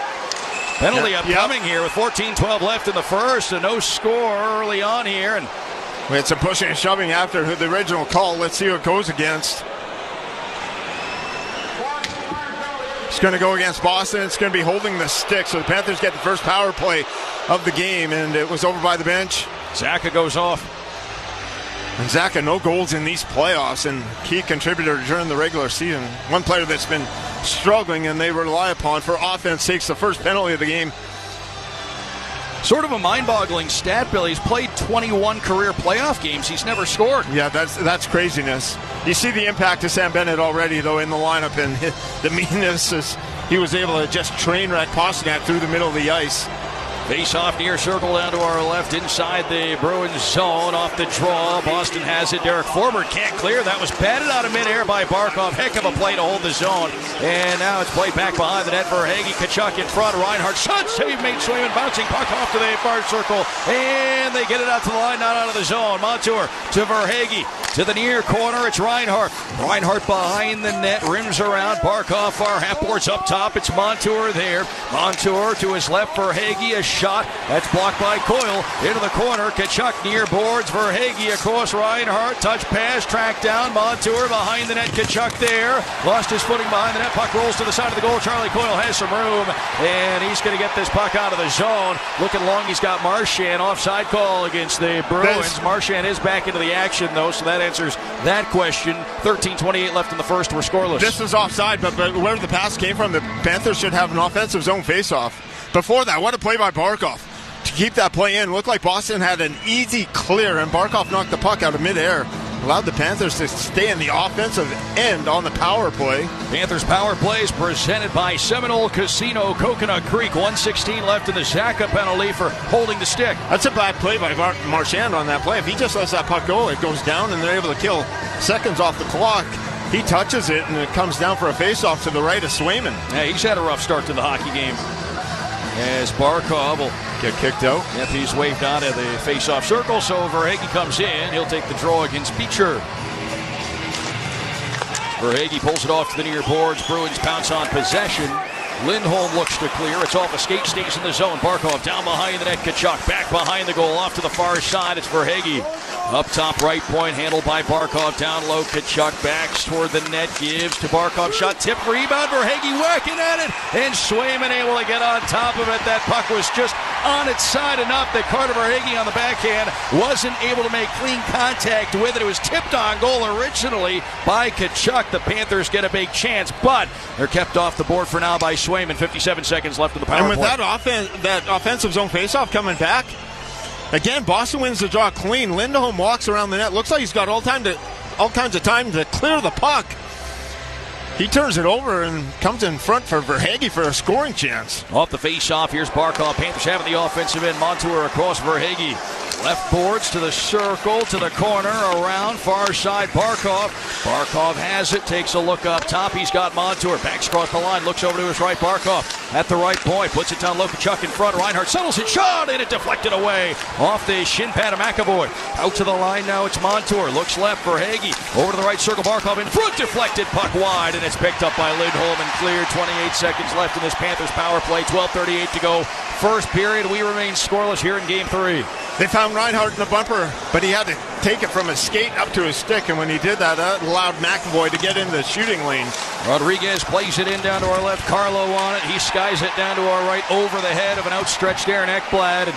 penalty upcoming here with 14:12 left in the first, and no score early on here. And we had some pushing and shoving after the original call. Let's see who it goes against. It's going to go against Boston. It's going to be holding the stick. So the Panthers get the first power play of the game, and it was over by the bench. Zaka goes off. And Zaka, no goals in these playoffs, and key contributor during the regular season. One player that's been struggling and they rely upon for offense takes the first penalty of the game. Sort of a mind-boggling stat, Bill. He's played 21 career playoff games. He's never scored. Yeah, that's craziness. You see the impact of Sam Bennett already, though, in the lineup, and the meanness is he was able to just train wreck Pasternak through the middle of the ice. Face-off near circle down to our left inside the Bruins zone. Off the draw. Boston has it. Derek Forbort can't clear. That was batted out of midair by Barkov. Heck of a play to hold the zone. And now it's played back behind the net for Hagee. Kachuk in front. Reinhart shot save made Swayman. Bouncing puck off to the far circle. And they get it out to the line, not out of the zone. Montour to Verhaeghe. To the near corner, it's Reinhart. Reinhart behind the net. Rims around. Barkov far half boards up top. It's Montour there. Montour to his left for Hagee. A shot. That's blocked by Coyle. Into the corner. Kachuk near boards. Verhaeghe across Reinhart. Touch pass. Track down. Montour behind the net. Kachuk there. Lost his footing behind the net. Puck rolls to the side of the goal. Charlie Coyle has some room. And he's going to get this puck out of the zone. Looking long. He's got Marchand. Offside call against the Bruins. Marchand is back into the action, though, so that answers that question. 13:28 left in the first. We're scoreless. This was offside, but where the pass came from, the Panthers should have an offensive zone faceoff. Before that, what a play by Barkov to keep that play in. Looked like Boston had an easy clear, and Barkov knocked the puck out of midair. Allowed the Panthers to stay in the offensive end on the power play. Panthers power plays presented by Seminole Casino, Coconut Creek. 1:16 left in the Zaka penalty for holding the stick. That's a bad play by Marchand on that play. If he just lets that puck go, it goes down, and they're able to kill seconds off the clock. He touches it, and it comes down for a faceoff to the right of Swayman. Yeah, he's had a rough start to the hockey game. As Barkov will get kicked out. Yep, he's waved out of the face-off circle, so Verhaeghe comes in. He'll take the draw against Beecher. Verhaeghe pulls it off to the near boards. Bruins pounce on possession. Lindholm looks to clear. It's off a skate, stays in the zone. Barkov down behind the net. Kachuk back behind the goal. Off to the far side. It's Verhaeghe. Up top right point, handled by Barkov. Down low, Kachuk backs toward the net. Gives to Barkov. Shot, tip, rebound. Verhaeghe whacking at it. And Swayman able to get on top of it. That puck was just on its side enough that Carter Verhaeghe on the backhand wasn't able to make clean contact with it. It was tipped on goal originally by Kachuk. The Panthers get a big chance, but they're kept off the board for now by Swayman. 57 seconds left in the power play. And with that offensive zone faceoff coming back, again, Boston wins the draw clean. Lindholm walks around the net. Looks like he's got all kinds of time to clear the puck. He turns it over and comes in front for Verhaeghe for a scoring chance. Off the face-off, here's Barkov. Panthers having the offensive end. Montour across Verhaeghe. Left boards to the circle, to the corner, around, far side, Barkov. Barkov has it, takes a look up top. He's got Montour, backs across the line, looks over to his right, Barkov at the right point, puts it down low, Kachuk in front, Reinhart settles it, shot, and it deflected away off the shin pad of McAvoy. Out to the line now, it's Montour, looks left for Hagee, over to the right circle, Barkov in front, deflected, puck wide, and it's picked up by Lindholm and cleared. 28 seconds left in this Panthers power play, 12:38 to go. First period, we remain scoreless here in Game 3. They found Reinhart in the bumper, but he had to take it from his skate up to his stick, and when he did that, that allowed McAvoy to get into the shooting lane. Rodriguez plays it in down to our left, Carlo on it. He skies it down to our right over the head of an outstretched Aaron Ekblad.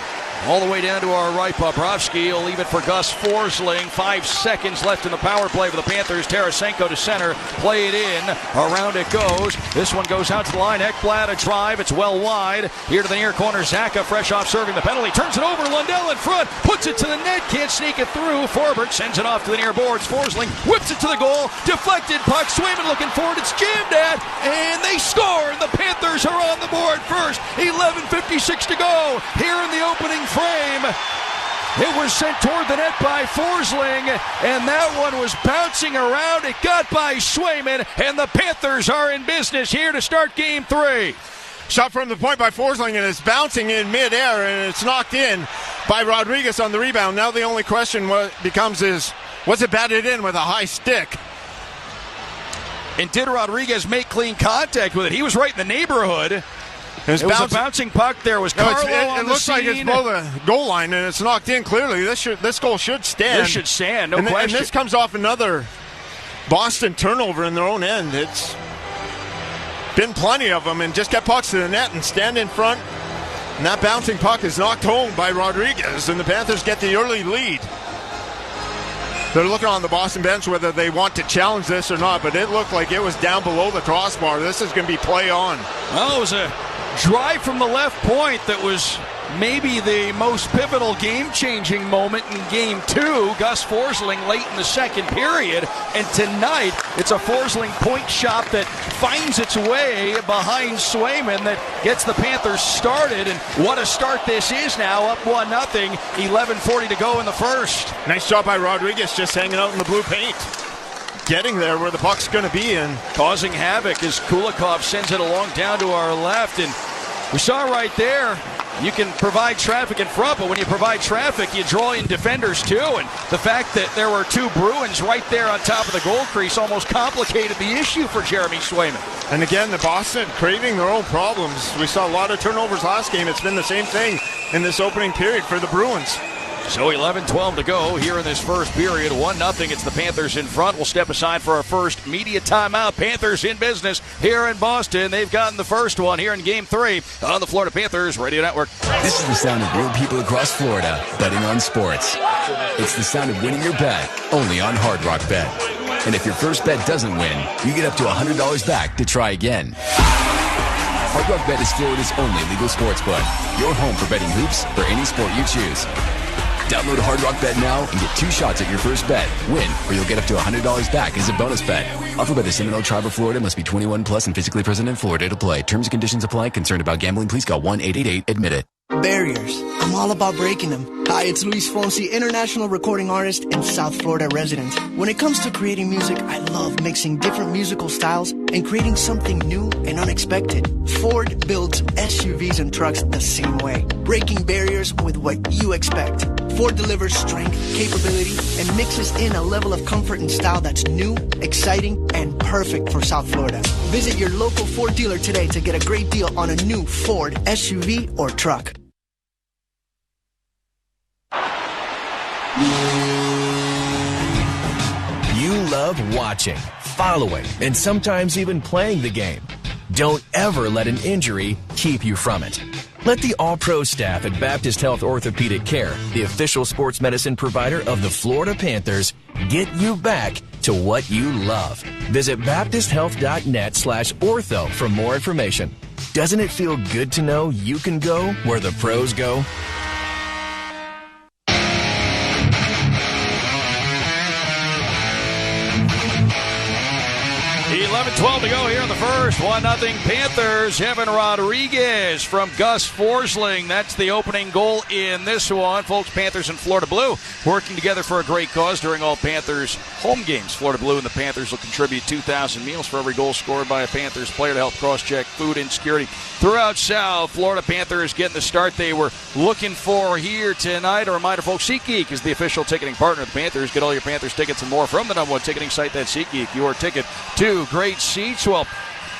All the way down to our right, Bobrovsky will leave it for Gus Forsling. 5 seconds left in the power play for the Panthers. Tarasenko to center, play it in, around it goes. This one goes out to the line, Ekblad a drive, it's well wide. Here to the near corner, Zaka fresh off serving the penalty, turns it over, Lundell in front, puts it to the net, can't sneak it through. Forbort sends it off to the near boards, Forsling whips it to the goal, deflected puck, Swayman looking forward, it's jammed at, and they score, and the Panthers are on the board first. 11:56 to go here in the opening frame. It was sent toward the net by Forsling, and that one was bouncing around. It got by Swayman, and the Panthers are in business here to start Game 3. Shot from the point by Forsling, and it's bouncing in midair, and it's knocked in by Rodriguez on the rebound. Now the only question becomes is, was it batted in with a high stick? And did Rodriguez make clean contact with it? He was right in the neighborhood. It was a bouncing puck. There was Carlo on the scene. It looks like it's below the goal line, and it's knocked in clearly. This goal should stand. This should stand, no question. And this comes off another Boston turnover in their own end. It's been plenty of them, and just get pucks to the net and stand in front. And that bouncing puck is knocked home by Rodriguez, and the Panthers get the early lead. They're looking on the Boston bench whether they want to challenge this or not, but it looked like it was down below the crossbar. This is going to be play on. Well, it was a drive from the left point that was maybe the most pivotal game-changing moment in Game 2. Gus Forsling late in the second period. And tonight, it's a Forsling point shot that finds its way behind Swayman that gets the Panthers started. And what a start this is now, up 1-0, 11:40 to go in the first. Nice job by Rodriguez, just hanging out in the blue paint. Getting there where the puck's going to be and causing havoc as Kulikov sends it along down to our left. And we saw right there, you can provide traffic in front, but when you provide traffic, you draw in defenders too. And the fact that there were two Bruins right there on top of the goal crease almost complicated the issue for Jeremy Swayman. And again, the Boston creating their own problems. We saw a lot of turnovers last game. It's been the same thing in this opening period for the Bruins. So 11-12 to go here in this first period. 1-0. It's the Panthers in front. We'll step aside for our first media timeout. Panthers in business here in Boston. They've gotten the first one here in Game 3 on the Florida Panthers Radio Network. This is the sound of real people across Florida betting on sports. It's the sound of winning your bet only on Hard Rock Bet. And if your first bet doesn't win, you get up to $100 back to try again. Hard Rock Bet is Florida's only legal sportsbook. Your home for betting hoops for any sport you choose. Download Hard Rock Bet now and get 2 shots at your first bet. Win, or you'll get up to $100 back as a bonus bet. Offered by the Seminole Tribe of Florida. Must be 21 plus and physically present in Florida to play. Terms and conditions apply. Concerned about gambling? Please call 1-888-ADMIT-IT. Barriers. I'm all about breaking them. Hi, it's Luis Fonsi, international recording artist and South Florida resident. When it comes to creating music, I love mixing different musical styles and creating something new and unexpected. Ford builds SUVs and trucks the same way, breaking barriers with what you expect. Ford delivers strength, capability, and mixes in a level of comfort and style that's new, exciting, and perfect for South Florida. Visit your local Ford dealer today to get a great deal on a new Ford SUV or truck. You love watching, following, and sometimes even playing the game. Don't ever let an injury keep you from it. Let the all-pro staff at Baptist Health Orthopedic Care, the official sports medicine provider of the Florida Panthers, get you back to what you love. Visit baptisthealth.net/ortho for more information. Doesn't it feel good to know you can go where the pros go? 11-12 to go here in the first. 1-0 Panthers. Evan Rodriguez from Gus Forsling. That's the opening goal in this one. Folks, Panthers and Florida Blue working together for a great cause during all Panthers home games. Florida Blue and the Panthers will contribute 2,000 meals for every goal scored by a Panthers player to help cross-check food insecurity throughout South Florida. Panthers getting the start they were looking for here tonight. A reminder, folks, SeatGeek is the official ticketing partner of the Panthers. Get all your Panthers tickets and more from the #1 ticketing site, that's SeatGeek. Your ticket to great seats. Well,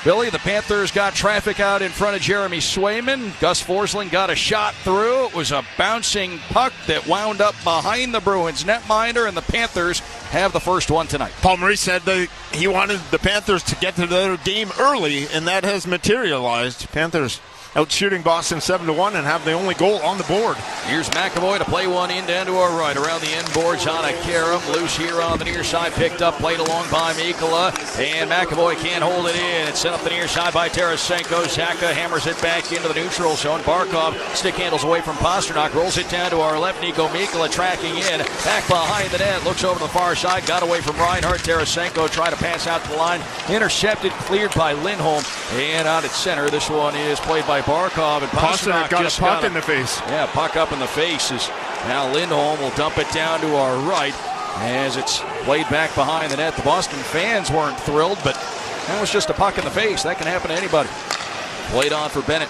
Billy, the Panthers got traffic out in front of Jeremy Swayman. Gus Forsling got a shot through. It was a bouncing puck that wound up behind the Bruins netminder, and the Panthers have the first one tonight. Paul Maurice said that he wanted the Panthers to get to their game early, and that has materialized. Panthers out shooting Boston 7-1 and have the only goal on the board. Here's McAvoy to play one in down to our right. Around the end boards on a Karam. Loose here on the near side. Picked up, played along by Mikkola. And McAvoy can't hold it in. It's sent up the near side by Tarasenko. Zaka hammers it back into the neutral zone. Barkov stick handles away from Pasternak. Rolls it down to our left. Nico Mikkola tracking in. Back behind the net. Looks over to the far side. Got away from Reinhart. Tarasenko tried to pass out the line. Intercepted. Cleared by Lindholm. And out at center. This one is played by Barkov, and Pasternak got just a puck in the face. Yeah, puck up in the face. Now Lindholm will dump it down to our right as it's played back behind the net. The Boston fans weren't thrilled, but that was just a puck in the face. That can happen to anybody. Played on for Bennett.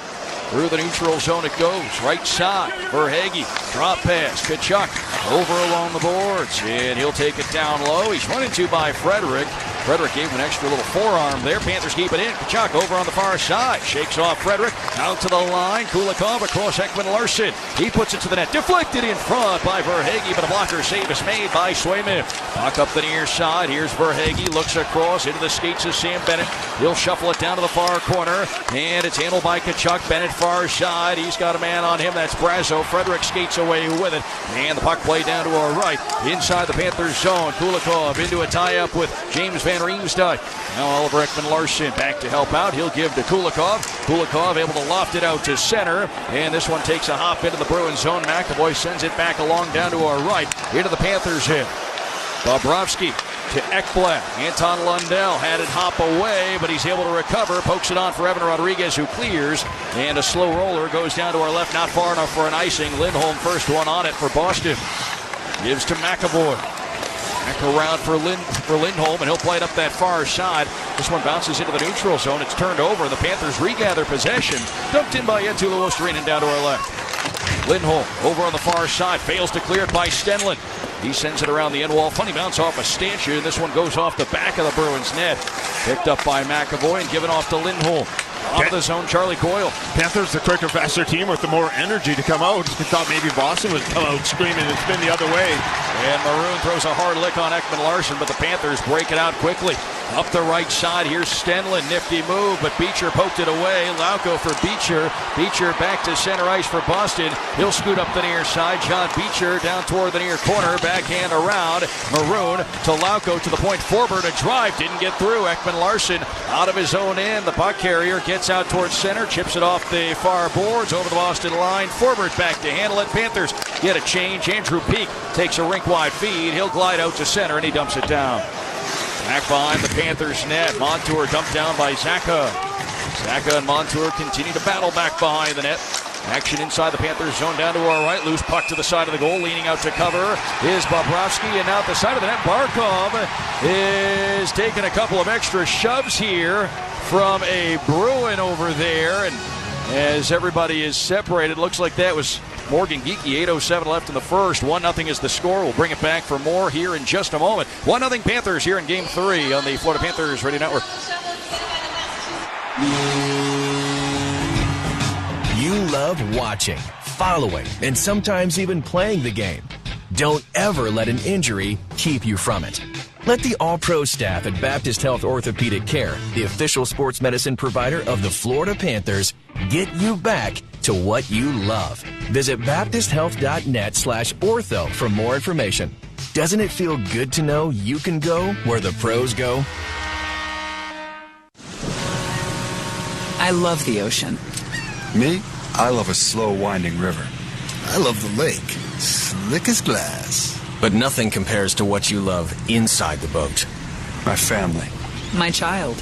Through the neutral zone it goes. Right side for Hagee. Drop pass. Kachuk over along the boards. And he'll take it down low. He's run into by Frederick. Frederick gave him an extra little forearm there. Panthers keep it in. Tkachuk over on the far side. Shakes off Frederick. Out to the line. Kulikov across Ekman Larson. He puts it to the net. Deflected in front by Verhaeghe, but a blocker save is made by Swayman. Back up the near side. Here's Verhaeghe. Looks across into the skates of Sam Bennett. He'll shuffle it down to the far corner. And it's handled by Tkachuk. Bennett far side. He's got a man on him. That's Brazo. Frederick skates away with it. And the puck play down to our right. Inside the Panthers zone. Kulikov into a tie-up with James Van Riemsdyk. Now Oliver Ekman-Larsson back to help out. He'll give to Kulikov. Kulikov able to loft it out to center. And this one takes a hop into the Bruins zone. McAvoy sends it back along down to our right. Into the Panthers hit. Bobrovsky to Ekblad. Anton Lundell had it hop away, but he's able to recover. Pokes it on for Evan Rodriguez, who clears. And a slow roller goes down to our left, not far enough for an icing. Lindholm first one on it for Boston. Gives to McAvoy. Back around for Lindholm, and he'll play it up that far side. This one bounces into the neutral zone. It's turned over. The Panthers regather possession. Dumped in by Eetu Luostarinen down to our left. Lindholm over on the far side. Fails to clear it by Stenlund. He sends it around the end wall. Funny bounce off a stanchion. This one goes off the back of the Bruins net. Picked up by McAvoy and given off to Lindholm. Off the zone, Charlie Coyle. Panthers, the quicker, faster team with the more energy to come out. We thought maybe Boston would come out screaming and spin the other way. And Maroon throws a hard lick on Ekman-Larsson, but the Panthers break it out quickly. Up the right side, here's Stenlund. Nifty move, but Beecher poked it away. Lauko for Beecher. Beecher back to center ice for Boston. He'll scoot up the near side. John Beecher down toward the near corner. Backhand around. Maroon to Lauko to the point forward. A drive didn't get through. Ekman-Larsson out of his own end. The puck carrier gets out towards center. Chips it off the far boards over the Boston line. Forward back to handle it. Panthers get a change. Andrew Peak takes a rink-wide feed. He'll glide out to center, and he dumps it down. Back behind the Panthers net. Montour dumped down by Zaka. Zaka and Montour continue to battle back behind the net. Action inside the Panthers zone down to our right. Loose puck to the side of the goal. Leaning out to cover is Bobrovsky. And now at the side of the net, Barkov is taking a couple of extra shoves here from a Bruin over there. And as everybody is separated, looks like that was Morgan Geekie. 8:07 left in the first. 1-0 is the score. We'll bring it back for more here in just a moment. 1-0 Panthers here in Game 3 on the Florida Panthers Radio Network. You love watching, following, and sometimes even playing the game. Don't ever let an injury keep you from it. Let the All-Pro staff at Baptist Health Orthopedic Care, the official sports medicine provider of the Florida Panthers, get you back to what you love. Visit baptisthealth.net/ortho for more information. Doesn't it feel good to know you can go where the pros go? I love the ocean. Me? I love a slow winding river. I love the lake. Slick as glass. But nothing compares to what you love inside the boat. My family. My child.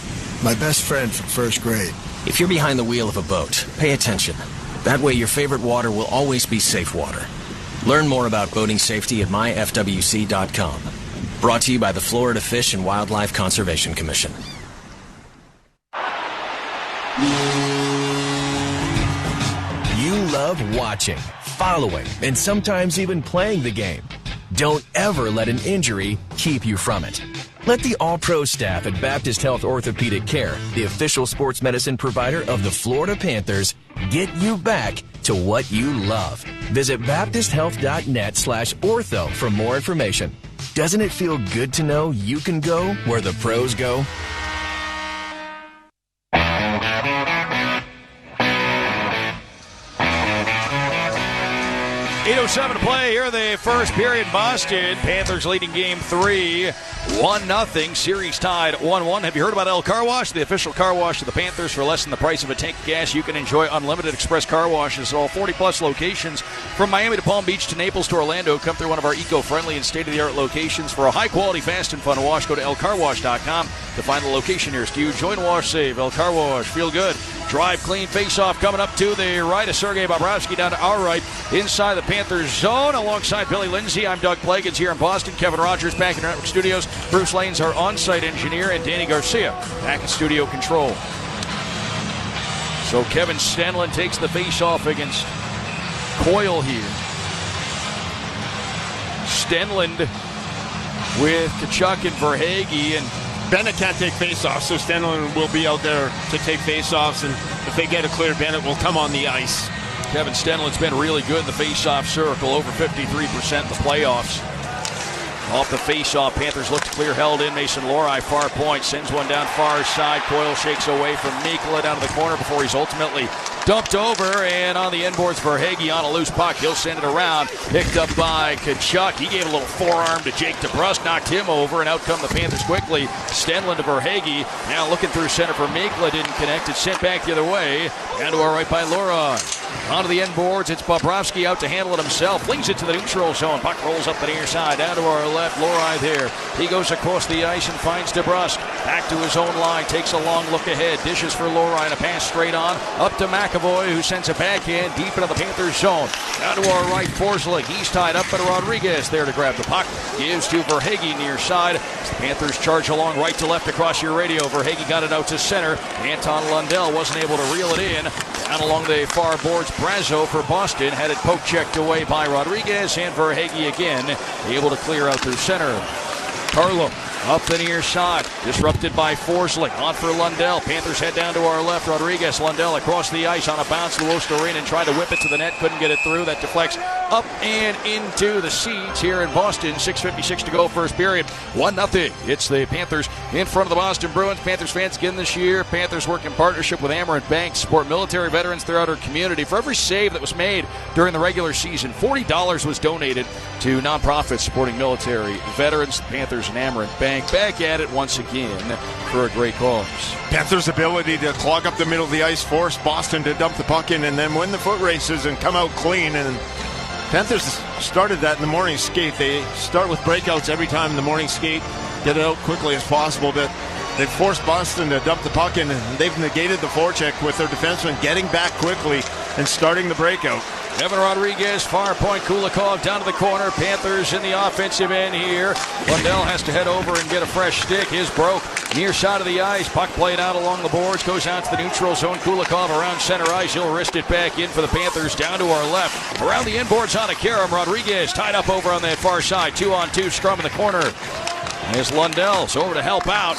My best friend from first grade. If you're behind the wheel of a boat, pay attention. That way your favorite water will always be safe water. Learn more about boating safety at myfwc.com. Brought to you by the Florida Fish and Wildlife Conservation Commission. You love watching, following, and sometimes even playing the game. Don't ever let an injury keep you from it. Let the All-Pro staff at Baptist Health Orthopedic Care, the official sports medicine provider of the Florida Panthers, get you back to what you love. Visit baptisthealth.net/ortho for more information. Doesn't it feel good to know you can go where the pros go? 8:07 to play here in the first period. Boston Panthers leading Game 3, 1-0. Series tied 1-1. Have you heard about El Car Wash, the official car wash of the Panthers? For less than the price of a tank of gas, you can enjoy unlimited express car washes at all 40-plus locations. From Miami to Palm Beach to Naples to Orlando, come through one of our eco-friendly and state-of-the-art locations. For a high-quality, fast, and fun wash, go to elcarwash.com to find the location nearest you. Join Wash Save. El Car Wash. Feel good. Drive clean. Face-off coming up to the right of Sergei Bobrovsky down to our right. Inside the Panthers zone alongside Billy Lindsay. I'm Doug Plagans here in Boston. Kevin Rogers back in our network studios. Bruce Lane's our on-site engineer, and Danny Garcia back in studio control. So Kevin Stenlund takes the face-off against Coyle here. Stenlund with Tkachuk and Verhaeghe, and Bennett can't take faceoffs, so Stenlund will be out there to take faceoffs, and if they get a clear, Bennett will come on the ice. Kevin Stenlund's been really good in the faceoff circle, over 53% in the playoffs. Off the faceoff, Panthers look to clear, held in. Mason Lohrei, far point, sends one down far side. Coyle shakes away from Mikkola down to the corner before he's ultimately dumped over. And on the inboards, Verhaeghe on a loose puck. He'll send it around. Picked up by Tkachuk. He gave a little forearm to Jake DeBrusk, knocked him over, and out come the Panthers quickly. Stenlund to Verhaeghe. Now looking through center for Mikkola. Didn't connect. It's sent back the other way. Down to our right by Lohrei. Onto the end boards, it's Bobrovsky out to handle it himself. Flings it to the neutral zone. Puck rolls up the near side. Down to our left, Lohrei there. He goes across the ice and finds DeBrusk. Back to his own line. Takes a long look ahead. Dishes for Lohrei and a pass straight on. Up to McAvoy, who sends a backhand deep into the Panthers zone. Down to our right, Forsling. He's tied up, but Rodriguez there to grab the puck. Gives to Verhaeghe near side. The Panthers charge along right to left across your radio. Verhaeghe got it out to center. Anton Lundell wasn't able to reel it in. Down along the far boards, Brazo for Boston. Had it poke checked away by Rodriguez, and Verhaeghe again able to clear out through center. Carlo up the near side, disrupted by Forsling. On for Lundell. Panthers head down to our left. Rodriguez, Lundell across the ice on a bounce. Luostarinen tried to whip it to the net, couldn't get it through. That deflects up and into the seats here in Boston. 6:56 to go, first period. 1-0. It's the Panthers in front of the Boston Bruins. Panthers fans again this year. Panthers work in partnership with Amerant Bank to support military veterans throughout our community. For every save that was made during the regular season, $40 was donated to nonprofits supporting military veterans. Panthers and Amerant Bank back at it once again for a great cause. Panthers' ability to clog up the middle of the ice, force Boston to dump the puck in, and then win the foot races and come out clean. And Panthers started that in the morning skate. They start with breakouts every time in the morning skate, get it out quickly as possible, but they've forced Boston to dump the puck in, and they've negated the forecheck with their defensemen getting back quickly and starting the breakout. Evan Rodriguez, far point, Kulikov down to the corner. Panthers in the offensive end here. Lundell has to head over and get a fresh stick. His broke near side of the ice. Puck played out along the boards, goes out to the neutral zone. Kulikov around center ice. He'll wrist it back in for the Panthers down to our left. Around the inboards on a Karam. Rodriguez tied up over on that far side. 2-on-2 scrum in the corner. As Lundell's over to help out.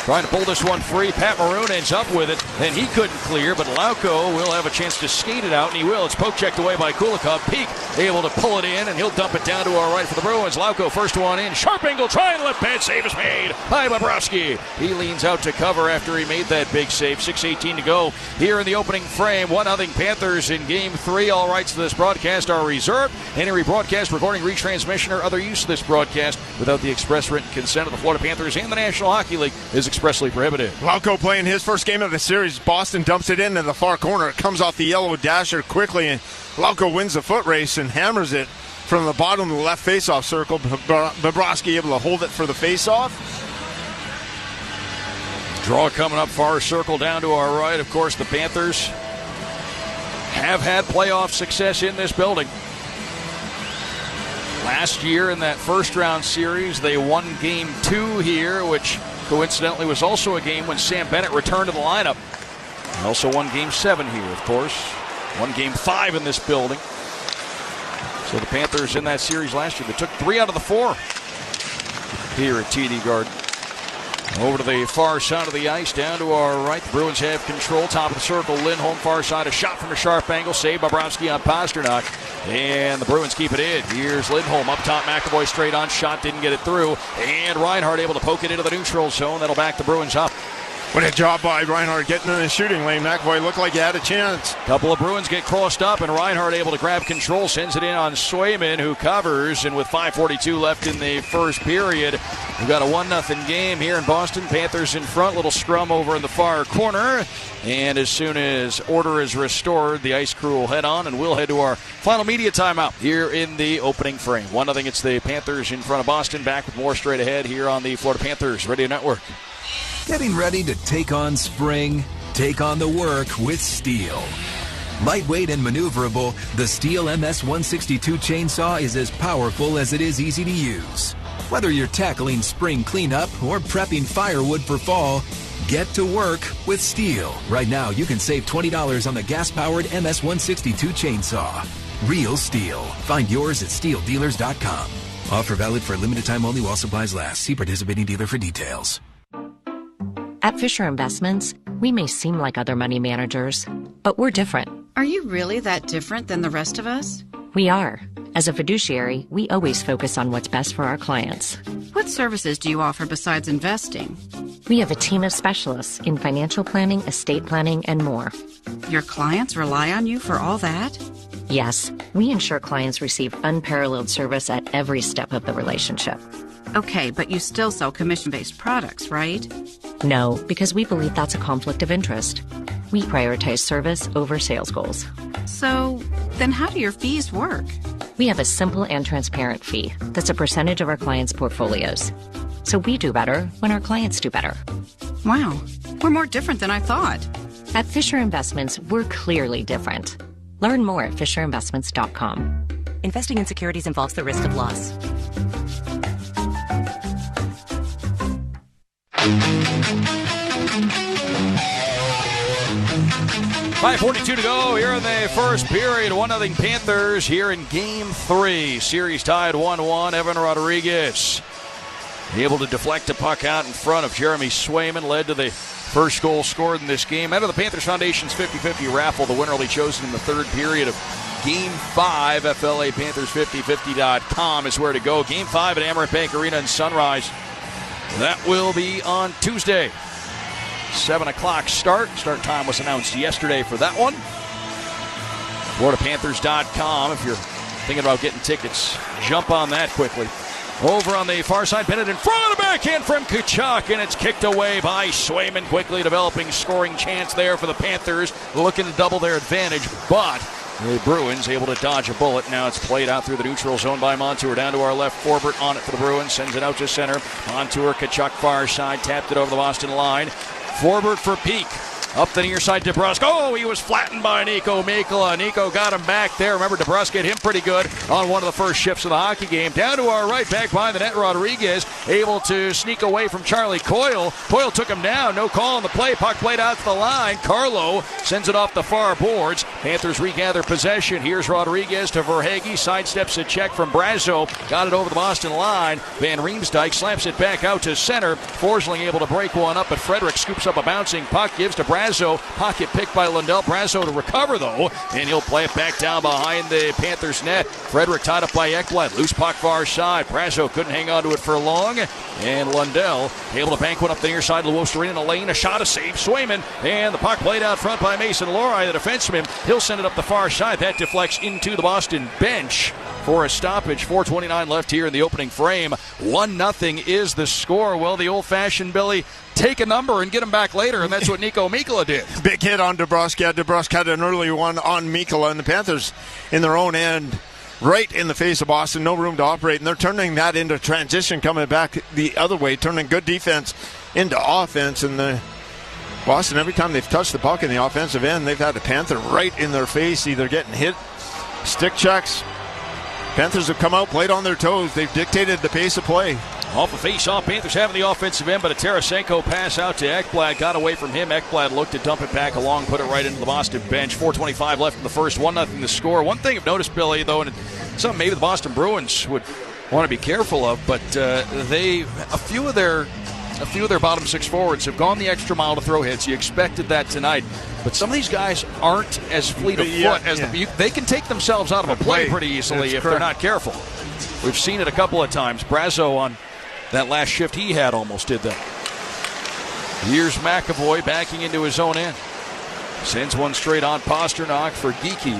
Trying to pull this one free. Pat Maroon ends up with it, and he couldn't clear, but Lauko will have a chance to skate it out, and he will. It's poke checked away by Kulikov. Peak able to pull it in, and he'll dump it down to our right for the Bruins. Lauko first one in. Sharp angle, try and lift pad. Save is made by Bobrovsky. He leans out to cover after he made that big save. 6:18 to go here in the opening frame. 1-0 Panthers in Game 3. All rights to this broadcast are reserved. Any rebroadcast, recording, retransmission, or other use of this broadcast without the express written consent of the Florida Panthers and the National Hockey League is expressly prohibited. Lauko playing his first game of the series. Boston dumps it into the far corner. It comes off the yellow dasher quickly, and Lauko wins the foot race and hammers it from the bottom of the left faceoff circle. Bobrovsky able to hold it for the faceoff. Draw coming up far circle down to our right. Of course, the Panthers have had playoff success in this building. Last year in that first round series, they won Game 2 here, which coincidentally was also a game when Sam Bennett returned to the lineup. They also won Game 7 here, of course. Won Game 5 in this building. So the Panthers in that series last year, they took 3 out of the 4 here at TD Garden. Over to the far side of the ice, down to our right. The Bruins have control. Top of the circle, Lindholm far side. A shot from a sharp angle. Saved by Bobrovsky on Pasternak. And the Bruins keep it in. Here's Lindholm up top. McAvoy straight on. Shot didn't get it through. And Reinhart able to poke it into the neutral zone. That'll back the Bruins up. What a job by Reinhart getting in the shooting lane. McAvoy looked like he had a chance. Couple of Bruins get crossed up, and Reinhart able to grab control. Sends it in on Swayman, who covers. And with 5:42 left in the first period, we've got a 1-0 game here in Boston. Panthers in front. Little scrum over in the far corner. And as soon as order is restored, the ice crew will head on, and we'll head to our final media timeout here in the opening frame. 1-0. It's the Panthers in front of Boston. Back with more straight ahead here on the Florida Panthers Radio Network. Getting ready to take on spring? Take on the work with Steel. Lightweight and maneuverable, the Steel MS-162 chainsaw is as powerful as it is easy to use. Whether you're tackling spring cleanup or prepping firewood for fall, get to work with Steel. Right now, you can save $20 on the gas-powered MS-162 chainsaw. Real Steel. Find yours at SteelDealers.com. Offer valid for a limited time only while supplies last. See participating dealer for details. At Fisher Investments, we may seem like other money managers, but we're different. Are you really that different than the rest of us? We are. As a fiduciary, we always focus on what's best for our clients. What services do you offer besides investing? We have a team of specialists in financial planning, estate planning, and more. Your clients rely on you for all that? Yes, we ensure clients receive unparalleled service at every step of the relationship. Okay, but you still sell commission-based products, right? No, because we believe that's a conflict of interest. We prioritize service over sales goals. So, then how do your fees work? We have a simple and transparent fee that's a percentage of our clients' portfolios. So we do better when our clients do better. Wow, we're more different than I thought. At Fisher Investments, we're clearly different. Learn more at FisherInvestments.com. Investing in securities involves the risk of loss. 5:42 to go here in the first period. 1-0 Panthers here in Game 3. Series tied 1-1. Evan Rodriguez able to deflect a puck out in front of Jeremy Swayman. Led to the first goal scored in this game. Out of the Panthers Foundation's 50-50 raffle, the winner will be chosen in the third period of Game 5. FLAPanthers5050.com is where to go. Game 5 at Amaret Bank Arena in Sunrise. That will be on Tuesday. 7 o'clock start. Start time was announced yesterday for that one. FloridaPanthers.com. If you're thinking about getting tickets, jump on that quickly. Over on the far side, Bennett in front of the backhand from Tkachuk, and it's kicked away by Swayman. Quickly developing scoring chance there for the Panthers, looking to double their advantage, but the Bruins able to dodge a bullet. Now it's played out through the neutral zone by Montour. Down to our left, Forbert on it for the Bruins, sends it out to center. Montour, Tkachuk far side, tapped it over the Boston line. Forbert for Peak. Up the near side, DeBrusk. Oh, he was flattened by Nico Mikkola. Nico got him back there. Remember, DeBrusk hit him pretty good on one of the first shifts of the hockey game. Down to our right, back behind the net, Rodriguez able to sneak away from Charlie Coyle. Coyle took him down. No call on the play. Puck played out to the line. Carlo sends it off the far boards. Panthers regather possession. Here's Rodriguez to Verhaeghe. Sidesteps a check from Brazo. Got it over the Boston line. Van Riemsdyk slaps it back out to center. Forsling able to break one up, but Frederick scoops up a bouncing puck. Gives to Brazo. Pocket picked by Lundell. Brazo to recover, though, and he'll play it back down behind the Panthers net. Frederick tied up by Ekblad. Loose puck far side. Brazo couldn't hang on to it for long, and Lundell able to bank one up the near side. Luostarina in a lane. A shot, a save. Swayman, and the puck played out front by Mason Lohrei, the defenseman. He'll send it up the far side. That deflects into the Boston bench for a stoppage. 4:29 left here in the opening frame. 1-0 is the score. Well, the old-fashioned Billy, take a number and get him back later, and that's what Nico Mikkola did. Big hit on DeBrusk. Yeah, DeBrusk had an early one on Mikkola, and the Panthers in their own end, right in the face of Boston, no room to operate, and they're turning that into transition, coming back the other way, turning good defense into offense, and the Boston, every time they've touched the puck in the offensive end, they've had the Panther right in their face, either getting hit, stick checks. Panthers have come out, played on their toes. They've dictated the pace of play. Off the face-off, Panthers having the offensive end, but a Tarasenko pass out to Ekblad. Got away from him. Ekblad looked to dump it back along, put it right into the Boston bench. 4:25 left in the first, 1-0 the score. One thing I've noticed, Billy, though, and something maybe the Boston Bruins would want to be careful of, but a few of their bottom six forwards have gone the extra mile to throw hits. You expected that tonight. But some of these guys aren't as fleet of foot as they can take themselves out of a play pretty easily if they're not careful. We've seen it a couple of times. Brazo on that last shift he had almost did that. Here's McAvoy backing into his own end. Sends one straight on Pasternak for Geekie.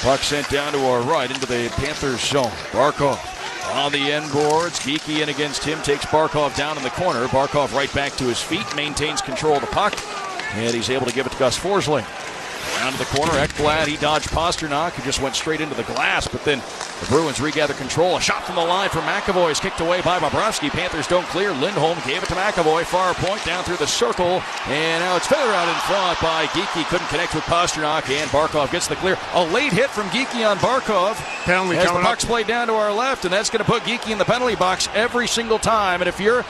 Puck sent down to our right into the Panthers zone. Barkov on the end boards. Geekie in against him, takes Barkov down in the corner. Barkov right back to his feet, maintains control of the puck, and he's able to give it to Gus Forsling. Down to the corner, Ekblad, he dodged Pasternak, who just went straight into the glass, but then the Bruins regather control. A shot from the line from McAvoy is kicked away by Bobrovsky. Panthers don't clear. Lindholm gave it to McAvoy, far point down through the circle, and now it's feathered out in front by Geekie. Couldn't connect with Pasternak, and Barkov gets the clear. A late hit from Geekie on Barkov. Penalty as the coming puck's played down to our left, and that's going to put Geekie in the penalty box every single time. And if you're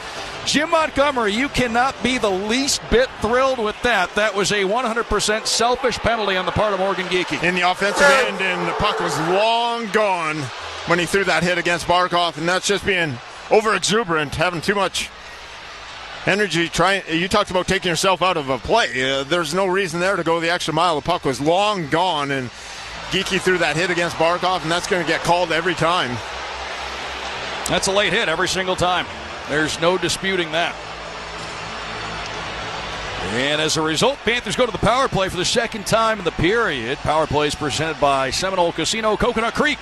Jim Montgomery, you cannot be the least bit thrilled with that. That was a 100% selfish penalty on the part of Morgan Geekie. In the offensive end, and the puck was long gone when he threw that hit against Barkov, and that's just being over-exuberant, having too much energy. You talked about taking yourself out of a play. There's no reason there to go the extra mile. The puck was long gone, and Geekie threw that hit against Barkov, and that's going to get called every time. That's a late hit every single time. There's no disputing that. And as a result, Panthers go to the power play for the second time in the period. Power play is presented by Seminole Casino, Coconut Creek.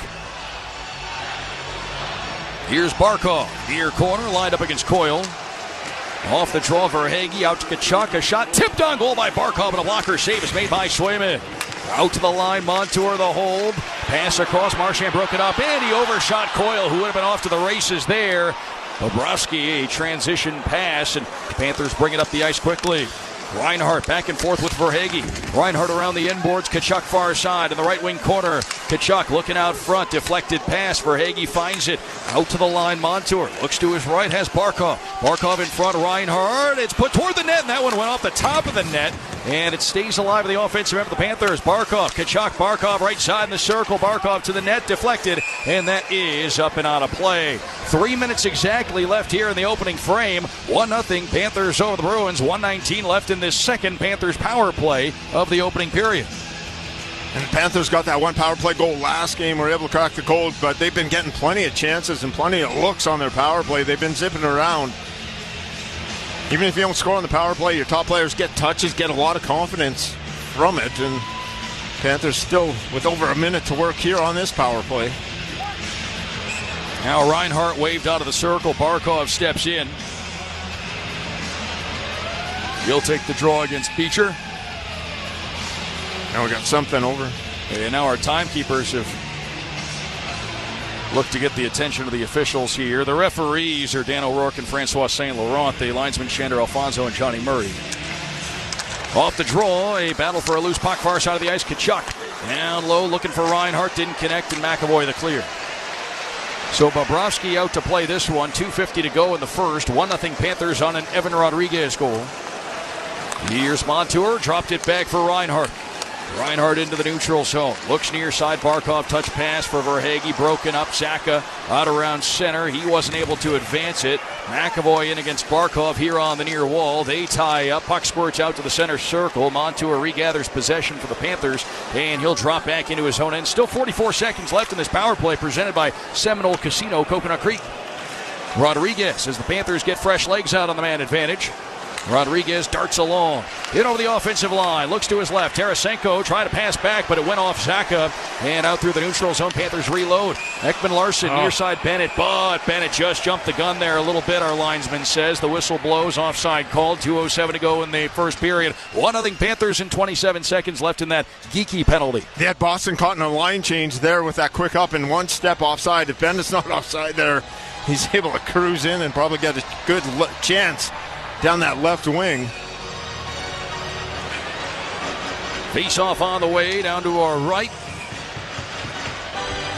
Here's Barkov, near corner, lined up against Coyle. Off the draw, Verhaeghe out to Tkachuk. A shot tipped on goal by Barkov, and a blocker save is made by Swayman. Out to the line, Montour the hold. Pass across, Marchand broke it up, and he overshot Coyle, who would have been off to the races there. Bobrovsky, a transition pass, and the Panthers bring it up the ice quickly. Reinhart back and forth with Verhaeghe. Reinhart around the inboards. Tkachuk far side in the right wing corner. Tkachuk looking out front. Deflected pass. Verhaeghe finds it. Out to the line. Montour looks to his right. Has Barkov. Barkov in front. Reinhart. It's put toward the net. And that one went off the top of the net. And it stays alive in the offensive end of the Panthers. Barkov. Tkachuk. Barkov right side in the circle. Barkov to the net. Deflected. And that is up and out of play. 3 minutes exactly left here in the opening frame. 1-0 Panthers over the Bruins. 1:19 left in this second Panthers power play of the opening period. And the Panthers got that one power play goal last game. Were able to crack the code, but they've been getting plenty of chances and plenty of looks on their power play. They've been zipping around. Even if you don't score on the power play, your top players get touches, get a lot of confidence from it. And Panthers still with over a minute to work here on this power play. Now Reinhart waved out of the circle. Barkov steps in. He'll take the draw against Beecher. Now we got something over. And now our timekeepers have looked to get the attention of the officials here. The referees are Dan O'Rourke and Francois St. Laurent. The linesmen Shander Alfonso and Johnny Murray. Off the draw, a battle for a loose puck far side of the ice. Tkachuk down low looking for Reinhart. Didn't connect, and McAvoy the clear. So Bobrovsky out to play this one. 2:50 to go in the first. 1-0 Panthers on an Evan Rodriguez goal. Here's Montour, dropped it back for Reinhart. Reinhart into the neutral zone. Looks near side. Barkov touch pass for Verhaeghe. Broken up. Zaka out around center. He wasn't able to advance it. McAvoy in against Barkov here on the near wall. They tie up. Puck squirts out to the center circle. Montour regathers possession for the Panthers, and he'll drop back into his own end. Still 44 seconds left in this power play presented by Seminole Casino, Coconut Creek. Rodriguez as the Panthers get fresh legs out on the man advantage. Rodriguez darts along. In over the offensive line. Looks to his left. Tarasenko tried to pass back, but it went off Zaka. And out through the neutral zone. Panthers reload. Ekman-Larsson near side Bennett. But Bennett just jumped the gun there a little bit, our linesman says. The whistle blows. Offside called. 2:07 to go in the first period. 1-0 Panthers in 27 seconds left in that Geekie penalty. They had Boston caught in a line change there with that quick up and one step offside. If Bennett's not offside there, he's able to cruise in and probably get a good chance down that left wing. Face off on the way down to our right.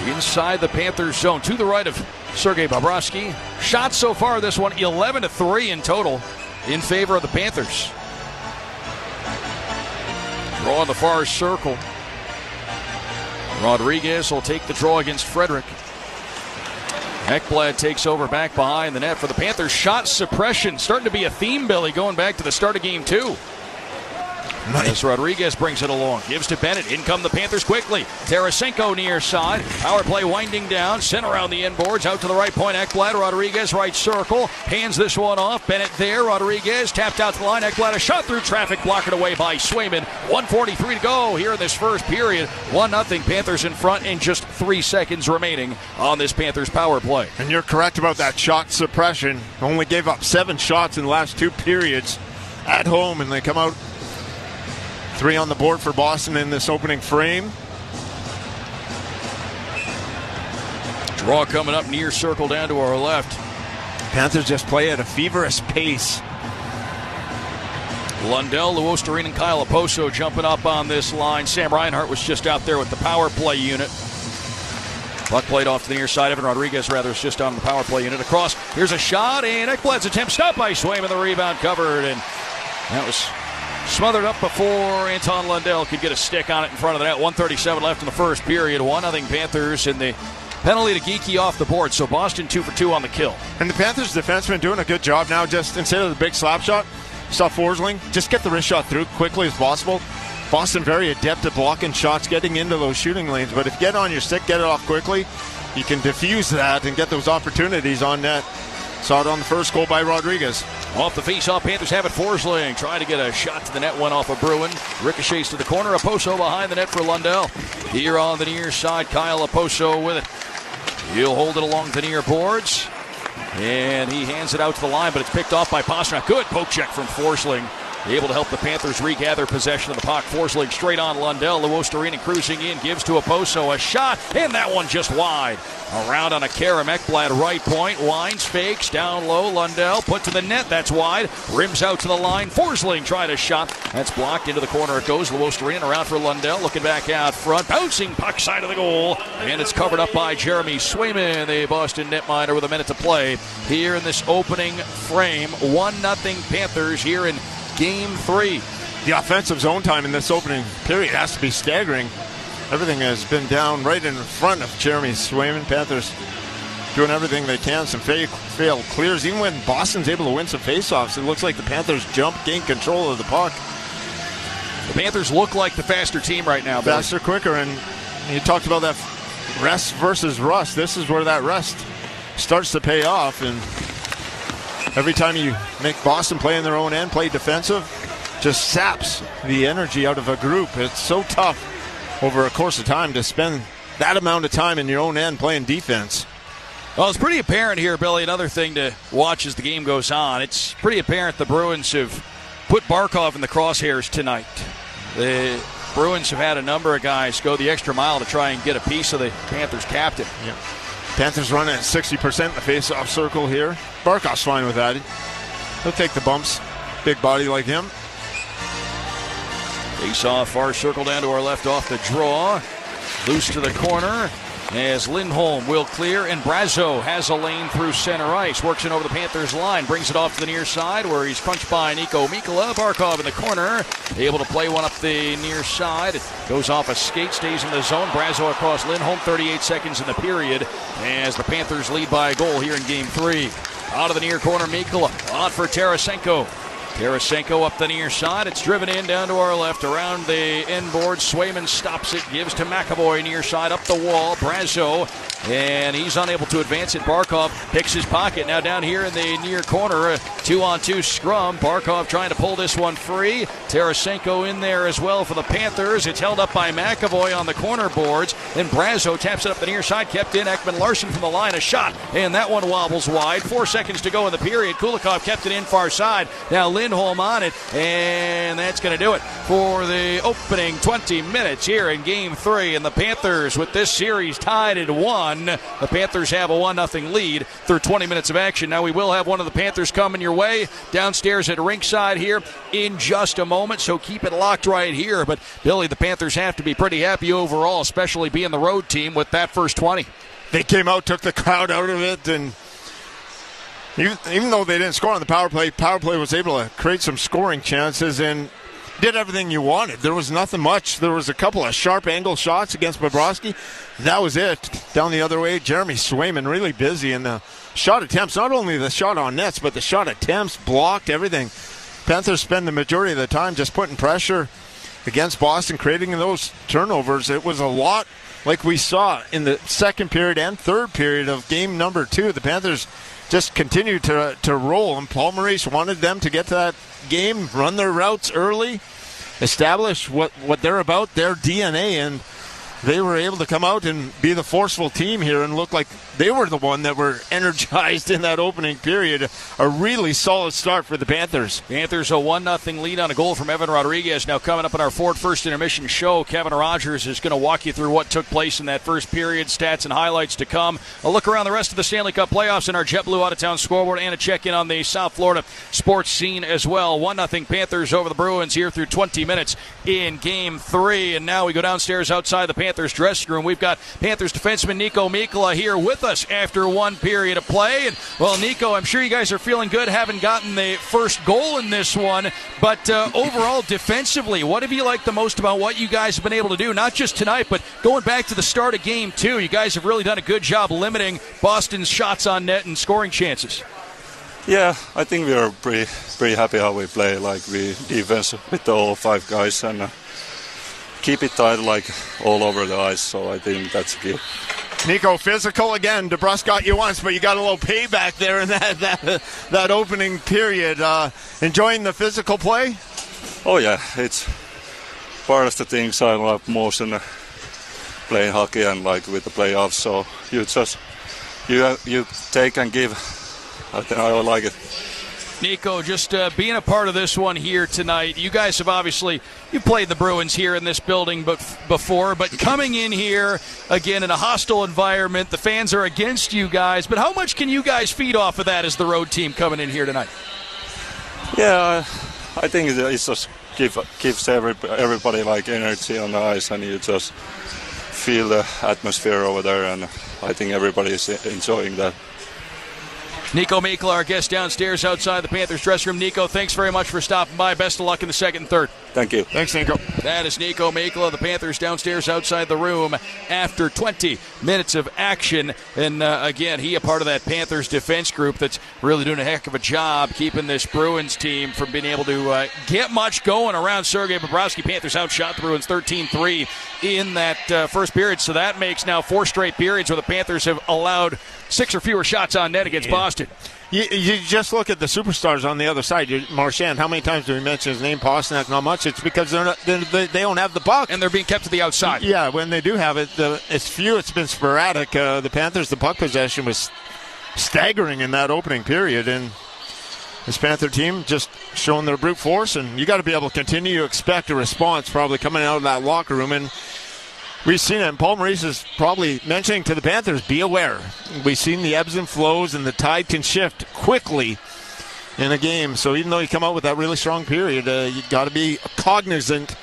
Inside the Panthers zone to the right of Sergei Bobrovsky. Shots so far this one 11-3 in total in favor of the Panthers. Draw in the far circle. Rodriguez will take the draw against Frederick. Ekblad takes over back behind the net for the Panthers. Shot suppression starting to be a theme, Billy, going back to the start of game 2. Nice. As Rodriguez brings it along. Gives to Bennett. In come the Panthers quickly. Tarasenko near side. Power play winding down. Sent around the inboards. Out to the right point. Ekblad. Rodriguez right circle. Hands this one off. Bennett there. Rodriguez tapped out to the line. Ekblad a shot through traffic. Blocked away by Swayman. 1:43 to go here in this first period. 1-0 Panthers in front in just 3 seconds remaining on this Panthers power play. And you're correct about that shot suppression. Only gave up 7 shots in the last 2 periods at home, and they come out 3 on the board for Boston in this opening frame. Draw coming up near circle down to our left. Panthers just play at a feverish pace. Lundell, Luostarine, and Kyle Oposo jumping up on this line. Sam Reinhart was just out there with the power play unit. Puck played off to the near side. Evan Rodriguez, rather, is just on the power play unit. Across, here's a shot, and Ekblad's attempt stopped by Swayman. The rebound covered, and that was smothered up before Anton Lundell could get a stick on it in front of the net. 1:37 left in the first period. 1-0 Panthers in the Penalty to Geekie off the board, so Boston 2 for 2 on the kill. And the Panthers defenseman doing a good job now, just instead of the big slap shot, saw Forsling, just get the wrist shot through quickly as possible. Boston very adept at blocking shots, getting into those shooting lanes, but if you get on your stick, get it off quickly, you can diffuse that and get those opportunities on net. Saw it on the first goal by Rodriguez. Off the face-off, Panthers have it. Forsling trying to get a shot to the net, went off a Bruin. Ricochets to the corner. Oposo behind the net for Lundell. Here on the near side, Kyle Oposo with it. He'll hold it along the near boards. And he hands it out to the line, but it's picked off by Pastrnak. Good poke check from Forsling. Able to help the Panthers regather possession of the puck. Forsling straight on Lundell. Luostarinen cruising in, gives to Oposo a shot, and that one just wide. Around on a Karam Ekblad right point. Winds, fakes, down low. Lundell put to the net. That's wide. Rims out to the line. Forsling tried a shot. That's blocked. Into the corner it goes. Luostarinen around for Lundell. Looking back out front. Bouncing puck side of the goal. And it's covered up by Jeremy Swayman, the Boston netminder, with a minute to play here in this opening frame. 1-0 Panthers here in Game 3. The offensive zone time in this opening period has to be staggering. Everything has been down right in front of Jeremy Swayman. Panthers doing everything they can. Some failed clears. Even when Boston's able to win some faceoffs, it looks like the Panthers gain control of the puck. The Panthers look like the faster team right now. Faster, quicker, and you talked about that rest versus rust. This is where that rest starts to pay off, and every time you make Boston play in their own end, play defensive, just saps the energy out of a group. It's so tough over a course of time to spend that amount of time in your own end playing defense. Well, it's pretty apparent here, Billy. Another thing to watch as the game goes on. It's pretty apparent the Bruins have put Barkov in the crosshairs tonight. The Bruins have had a number of guys go the extra mile to try and get a piece of the Panthers captain. Yeah. Panthers running at 60% in the face-off circle here. Barkov's fine with that. He'll take the bumps. Big body like him. Face-off, far circle down to our left off the draw. Loose to the corner as Lindholm will clear, and Brazo has a lane through center ice. Works in over the Panthers line, brings it off to the near side where he's crunched by Nico Mikkola. Barkov in the corner, able to play one up the near side. Goes off a skate, stays in the zone. Brazo across Lindholm, 38 seconds in the period as the Panthers lead by a goal here in Game 3. Out of the near corner, Mikkola on for Tarasenko. Tarasenko up the near side. It's driven in down to our left around the end board. Swayman stops it, gives to McAvoy near side up the wall. Brazo, and he's unable to advance it. Barkov picks his pocket. Now down here in the near corner, a 2-on-2 scrum. Barkov trying to pull this one free. Tarasenko in there as well for the Panthers. It's held up by McAvoy on the corner boards. Then Brazo taps it up the near side. Kept in. Ekman Larson from the line. A shot, and that one wobbles wide. 4 seconds to go in the period. Kulikov kept it in far side. Now Lindholm on it, and that's going to do it for the opening 20 minutes here in Game 3. And the Panthers, with this series tied at 1, the Panthers have a 1-0 lead through 20 minutes of action. Now we will have one of the Panthers coming your way downstairs at ringside here in just a moment, so keep it locked right here. But Billy, the Panthers have to be pretty happy overall, especially being the road team with that first 20. They came out, took the crowd out of it, and even though they didn't score on the power play was able to create some scoring chances and did everything you wanted. There was nothing much. There was a couple of sharp angle shots against Bobrovsky. That was it. Down the other way, Jeremy Swayman really busy in the shot attempts. Not only the shot on nets, but the shot attempts, blocked, everything. Panthers spend the majority of the time just putting pressure against Boston, creating those turnovers. It was a lot like we saw in the second period and third period of game number 2. The Panthers just continued to roll, and Paul Maurice wanted them to get to that game, run their routes early, establish what they're about, their DNA, and they were able to come out and be the forceful team here and look like they were the one that were energized in that opening period. A really solid start for the Panthers. Panthers a 1-0 lead on a goal from Evan Rodriguez. Now coming up in our Ford First Intermission show, Kevin Rogers is going to walk you through what took place in that first period, stats and highlights to come. A look around the rest of the Stanley Cup playoffs in our JetBlue out-of-town scoreboard, and a check-in on the South Florida sports scene as well. 1-0 Panthers over the Bruins here through 20 minutes in Game 3. And now we go downstairs outside the Panthers dressing room. We've got Panthers defenseman Nico Mikkola here with with us after one period of play. And, well, Nico, I'm sure you guys are feeling good having gotten the first goal in this one. But overall, defensively, what have you liked the most about what you guys have been able to do? Not just tonight, but going back to the start of Game 2. You guys have really done a good job limiting Boston's shots on net and scoring chances. Yeah, I think we are pretty happy how we play. Like, we defense with all 5 guys and keep it tight, like, all over the ice. So I think that's key. Nico, physical again. DeBrusque got you once, but you got a little payback there in that opening period. Enjoying the physical play? Oh yeah, it's part of the things I love most in playing hockey and like with the playoffs. So you take and give. I like it. Nico, just being a part of this one here tonight, you guys have obviously, you played the Bruins here in this building before, but coming in here, again, in a hostile environment, the fans are against you guys, but how much can you guys feed off of that as the road team coming in here tonight? Yeah, I think it just gives everybody like energy on the ice, and you just feel the atmosphere over there, and I think everybody is enjoying that. Nico Mikla, our guest downstairs outside the Panthers dressing room. Nico, thanks very much for stopping by. Best of luck in the second and third. Thank you. Thanks, Nico. That is Nico Mikla, the Panthers downstairs outside the room after 20 minutes of action. And again, he a part of that Panthers defense group that's really doing a heck of a job keeping this Bruins team from being able to get much going around Sergei Bobrovsky. Panthers outshot the Bruins 13-3 in that first period. So that makes now 4 straight periods where the Panthers have allowed 6 or fewer shots on net against Boston. You just look at the superstars on the other side. Marchand, how many times do we mention his name? Pasternak, not much. It's because they don't have the puck. And they're being kept to the outside. Yeah, when they do have it, it's few. It's been sporadic. The Panthers, the puck possession was staggering in that opening period. And this Panther team just showing their brute force. And you got to be able to continue to expect a response probably coming out of that locker room. And we've seen it, and Paul Maurice is probably mentioning to the Panthers, be aware. We've seen the ebbs and flows, and the tide can shift quickly in a game. So even though you come out with that really strong period, you've got to be cognizant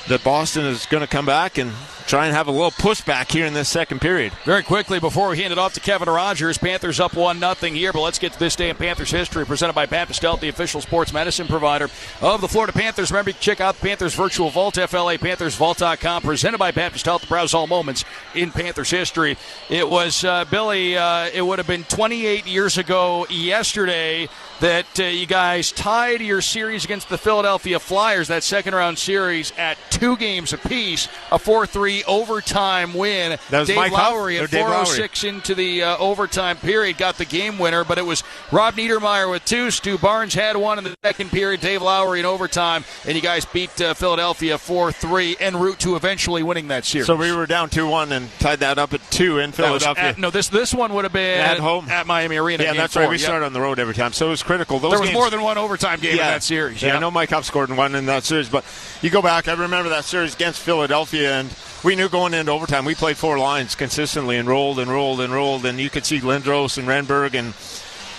that Boston is going to come back and try and have a little pushback here in this second period. Very quickly, before we hand it off to Kevin Rogers, Panthers up 1-0 here, but let's get to this day in Panthers history, presented by Baptist Health, the official sports medicine provider of the Florida Panthers. Remember, you can check out the Panthers Virtual Vault, FLAPanthersVault.com, presented by Baptist Health, to browse all moments in Panthers history. It was, Billy, it would have been 28 years ago yesterday that you guys tied your series against the Philadelphia Flyers, that second-round series, at 2 games apiece, a 4-3 overtime win. That was Dave Mike Lowry Huff, at 4:06 into the overtime period got the game winner, but it was Rob Niedermeyer with 2. Stu Barnes had 1 in the second period. Dave Lowry in overtime, and you guys beat Philadelphia 4-3 en route to eventually winning that series. So we were down 2-1 and tied that up at 2 in Philadelphia. This one would have been at home at Miami Arena. Yeah, that's 4. Right. We started on the road every time, so it was critical. There was more than one overtime game in that series. Yeah, I know Mike Huff scored in 1 in that series, but you go back, I remember that series against Philadelphia, and we knew going into overtime we played 4 lines consistently and rolled, and you could see Lindros and Renberg and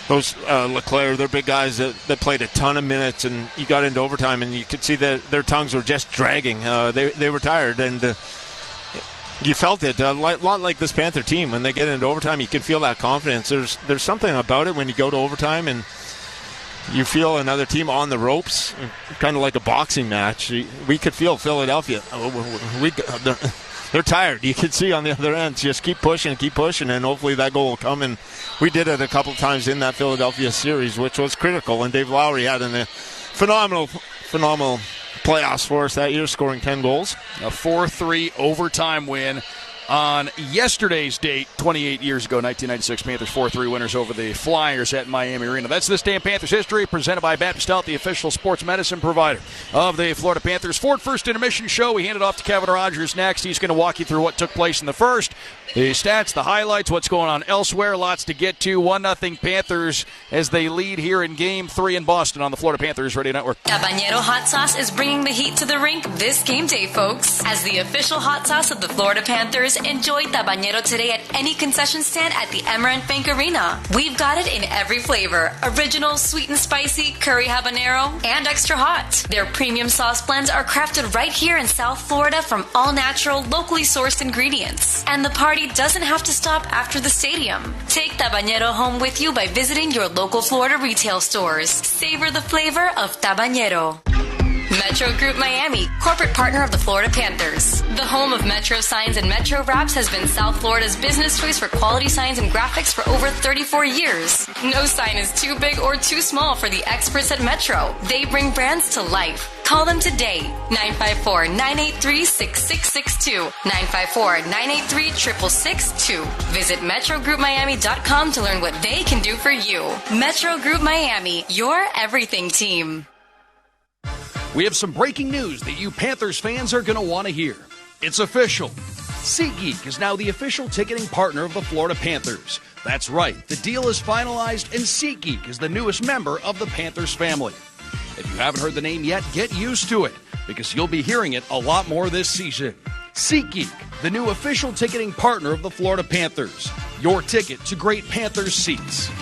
those Leclerc, they're big guys that played a ton of minutes, and you got into overtime and you could see that their tongues were just dragging. They were tired, and you felt it. A lot like this Panther team, when they get into overtime, you can feel that confidence. There's something about it when you go to overtime and you feel another team on the ropes, kind of like a boxing match. We could feel Philadelphia. They're tired. You could see on the other end, just keep pushing, and hopefully that goal will come. And we did it a couple times in that Philadelphia series, which was critical. And Dave Lowry had a phenomenal playoffs for us that year, scoring 10 goals. A 4-3 overtime win on yesterday's date, 28 years ago, 1996, Panthers 4-3 winners over the Flyers at Miami Arena. That's This Day in Panthers history, presented by Baptist Health, the official sports medicine provider of the Florida Panthers. Ford First Intermission Show. We hand it off to Kevin Rogers next. He's going to walk you through what took place in the first, the stats, the highlights, what's going on elsewhere. Lots to get to. 1-0 Panthers as they lead here in Game 3 in Boston on the Florida Panthers Radio Network. Habanero Hot Sauce is bringing the heat to the rink this game day, folks. As the official hot sauce of the Florida Panthers enjoy tabañero today at any concession stand at the Emirates Bank Arena. We've got it in every flavor: original, sweet and spicy, curry habanero, and extra hot. Their premium sauce blends are crafted right here in South Florida from all-natural, locally sourced ingredients. And the party doesn't have to stop after the stadium. Take tabañero home with you by visiting your local Florida retail stores. Savor the flavor of tabañero. Metro Group Miami, corporate partner of the Florida Panthers. The home of Metro Signs and Metro Wraps has been South Florida's business choice for quality signs and graphics for over 34 years. No sign is too big or too small for the experts at Metro. They bring brands to life. Call them today, 954-983-6662, 954-983-6662. Visit MetroGroupMiami.com to learn what they can do for you. Metro Group Miami, your everything team. We have some breaking news that you Panthers fans are going to want to hear. It's official. SeatGeek is now the official ticketing partner of the Florida Panthers. That's right, the deal is finalized and SeatGeek is the newest member of the Panthers family. If you haven't heard the name yet, get used to it, because you'll be hearing it a lot more this season. SeatGeek, the new official ticketing partner of the Florida Panthers. Your ticket to great Panthers seats.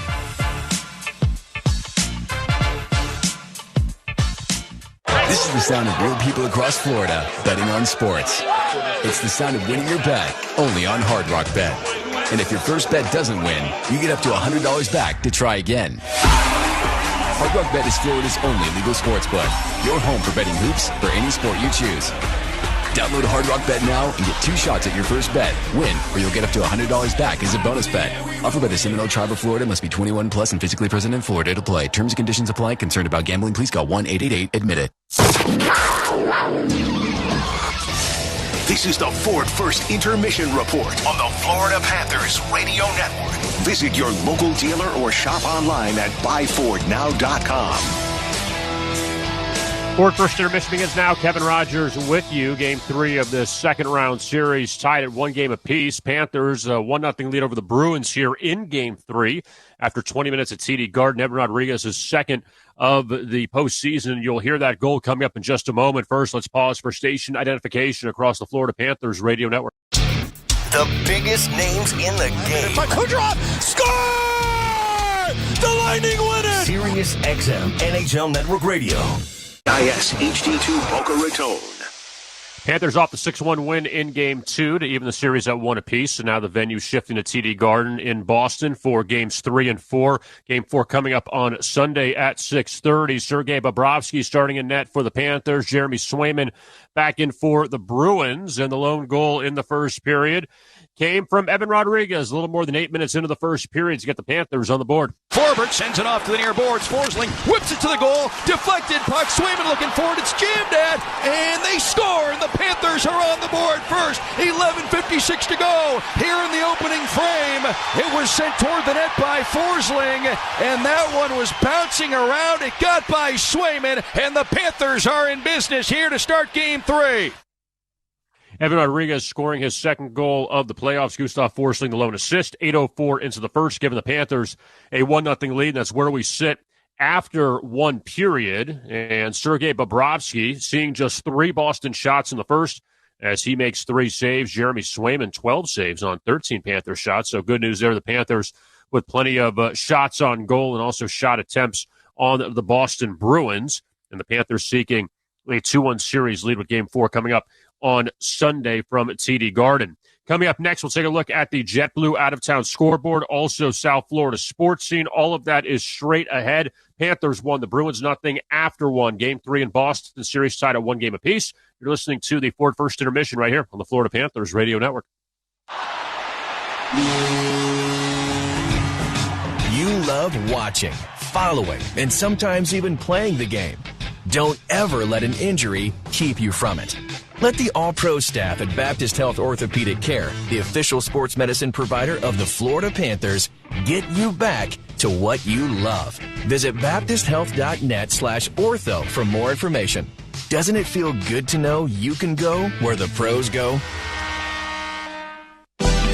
This is the sound of real people across Florida betting on sports. It's the sound of winning your bet, only on Hard Rock Bet. And if your first bet doesn't win, you get up to $100 back to try again. Hard Rock Bet is Florida's only legal sports book. Your home for betting hoops for any sport you choose. Download Hard Rock Bet now and get 2 shots at your first bet. Win, or you'll get up to $100 back as a bonus bet. Offered by the Seminole Tribe of Florida. Must be 21 plus and physically present in Florida to play. Terms and conditions apply. Concerned about gambling? Please call 1-888-ADMIT-IT. This is the Ford First Intermission Report on the Florida Panthers Radio Network. Visit your local dealer or shop online at buyfordnow.com. Ford First Intermission begins now. Kevin Rogers with you. Game 3 of the second round series tied at 1 game apiece. Panthers 1-0 lead over the Bruins here in Game 3 after 20 minutes at TD Garden. Evan Rodriguez is second of the postseason. You'll hear that goal coming up in just a moment. First, let's pause for station identification across the Florida Panthers Radio Network. The biggest names in the game. By Kucherov, score! The Lightning win it! Sirius XM NHL Network Radio. IS HD2 Boca Raton. Panthers off the 6-1 win in Game 2 to even the series at 1 apiece. So now the venue shifting to TD Garden in Boston for Games 3 and 4. Game 4 coming up on Sunday at 6:30. Sergei Bobrovsky starting in net for the Panthers. Jeremy Swayman back in for the Bruins. And the lone goal in the first period came from Evan Rodriguez a little more than 8 minutes into the first period to get the Panthers on the board. Forbert sends it off to the near boards. Forsling whips it to the goal. Deflected puck. Swayman looking for it. It's jammed at. And they score. And the Panthers are on the board first. 11:56 to go. Here in the opening frame. It was sent toward the net by Forsling. And that one was bouncing around. It got by Swayman. And the Panthers are in business here to start Game 3. Evan Rodriguez scoring his second goal of the playoffs. Gustav Forsling, the lone assist. 8:04 into the first, giving the Panthers a 1-0 lead. And that's where we sit after one period. And Sergei Bobrovsky seeing just 3 Boston shots in the first as he makes 3 saves. Jeremy Swayman, 12 saves on 13 Panther shots. So good news there. The Panthers with plenty of shots on goal and also shot attempts on the Boston Bruins. And the Panthers seeking a 2-1 series lead with Game 4 coming up on Sunday from TD Garden. Coming up next, we'll take a look at the JetBlue out-of-town scoreboard, also South Florida sports scene. All of that is straight ahead. Panthers won, the Bruins nothing after 1. Game 3 in Boston, series tied at 1 game apiece. You're listening to the Ford First Intermission right here on the Florida Panthers Radio Network. You love watching, following, and sometimes even playing the game. Don't ever let an injury keep you from it. Let the all-pro staff at Baptist Health Orthopedic Care, the official sports medicine provider of the Florida Panthers, get you back to what you love. Visit baptisthealth.net/ortho for more information. Doesn't it feel good to know you can go where the pros go?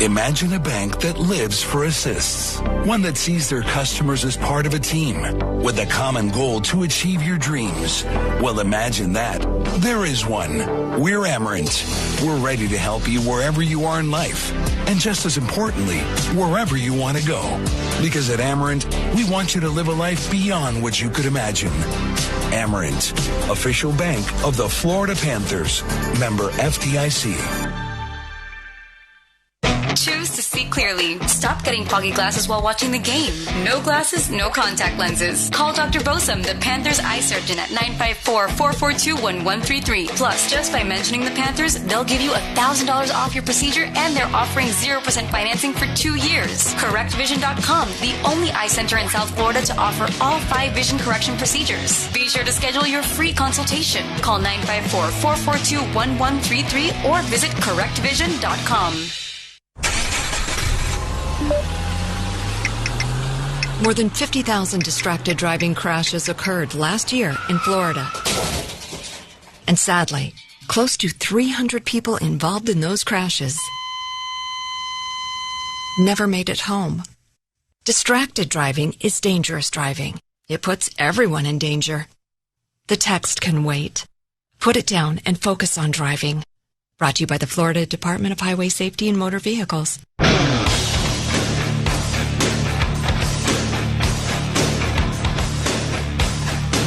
Imagine a bank that lives for assists. One that sees their customers as part of a team with a common goal to achieve your dreams. Well, imagine that. There is one. We're Amerant. We're ready to help you wherever you are in life. And just as importantly, wherever you want to go. Because at Amerant, we want you to live a life beyond what you could imagine. Amerant, official bank of the Florida Panthers. Member FDIC. Choose to see clearly. Stop getting foggy glasses while watching the game. No glasses, no contact lenses. Call Dr. Bosom, the Panthers eye surgeon at 954-442-1133. Plus, just by mentioning the Panthers, they'll give you $1,000 off your procedure, and they're offering 0% financing for 2 years. CorrectVision.com, the only eye center in South Florida to offer all 5 vision correction procedures. Be sure to schedule your free consultation. Call 954-442-1133 or visit CorrectVision.com. More than 50,000 distracted driving crashes occurred last year in Florida. And sadly, close to 300 people involved in those crashes never made it home. Distracted driving is dangerous driving. It puts everyone in danger. The text can wait. Put it down and focus on driving. Brought to you by the Florida Department of Highway Safety and Motor Vehicles.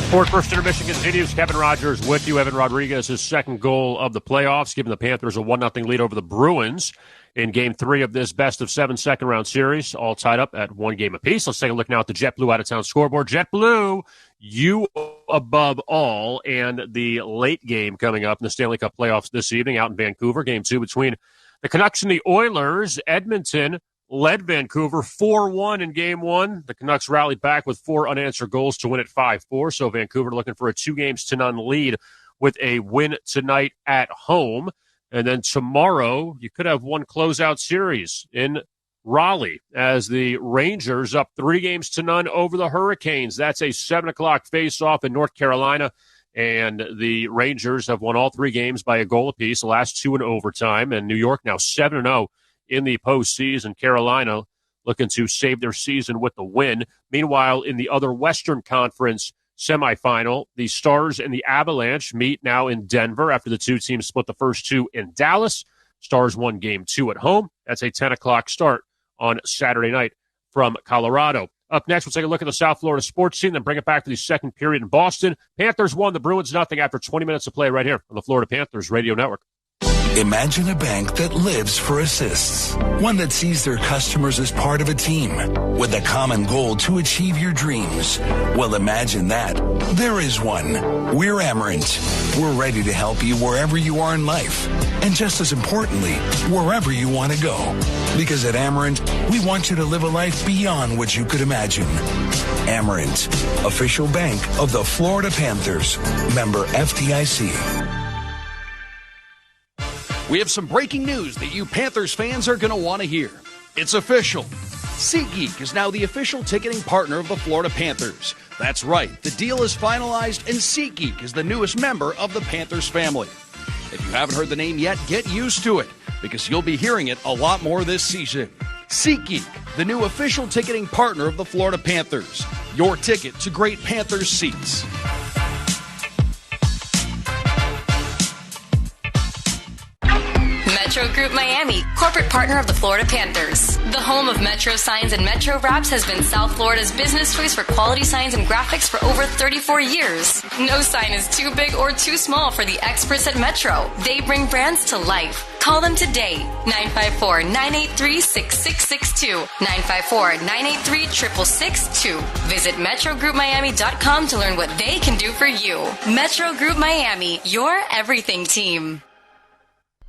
Ford First Intermission continues. Kevin Rogers with you. Evan Rodriguez, his second goal of the playoffs, giving the Panthers a 1-0 lead over the Bruins in Game 3 of this best-of-7 second-round series, all tied up at 1 game apiece. Let's take a look now at the JetBlue out-of-town scoreboard. JetBlue, you above all, and the late game coming up in the Stanley Cup playoffs this evening out in Vancouver. Game 2 between the Canucks and the Oilers. Edmonton led Vancouver 4-1 in Game 1. The Canucks rallied back with 4 unanswered goals to win it 5-4. So Vancouver looking for a 2-0 lead with a win tonight at home. And then tomorrow, you could have one closeout series in Raleigh as the Rangers up 3-0 over the Hurricanes. That's a 7 o'clock face-off in North Carolina. And the Rangers have won all 3 games by a goal apiece, the last 2 in overtime. And New York now 7-0. In the postseason. Carolina looking to save their season with the win. Meanwhile, in the other Western Conference semifinal, the Stars and the Avalanche meet now in Denver after the 2 teams split the first 2 in Dallas. Stars won Game 2 at home. That's a 10 o'clock start on Saturday night from Colorado. Up next, we'll take a look at the South Florida sports scene, then bring it back to the second period in Boston. Panthers won, the Bruins nothing after 20 minutes of play right here on the Florida Panthers Radio Network. Imagine a bank that lives for assists. One that sees their customers as part of a team with a common goal to achieve your dreams. Well, imagine that. There is one. We're Amerant. We're ready to help you wherever you are in life. And just as importantly, wherever you want to go. Because at Amerant, we want you to live a life beyond what you could imagine. Amerant, official bank of the Florida Panthers. Member FDIC. We have some breaking news that you Panthers fans are going to want to hear. It's official. SeatGeek is now the official ticketing partner of the Florida Panthers. That's right. The deal is finalized, and SeatGeek is the newest member of the Panthers family. If you haven't heard the name yet, get used to it, because you'll be hearing it a lot more this season. SeatGeek, the new official ticketing partner of the Florida Panthers. Your ticket to great Panthers seats. Metro Group Miami, corporate partner of the Florida Panthers. The home of Metro Signs and Metro Wraps has been South Florida's business choice for quality signs and graphics for over 34 years. No sign is too big or too small for the experts at Metro. They bring brands to life. Call them today, 954-983-6662, 954-983-6662. Visit MetroGroupMiami.com to learn what they can do for you. Metro Group Miami, your everything team.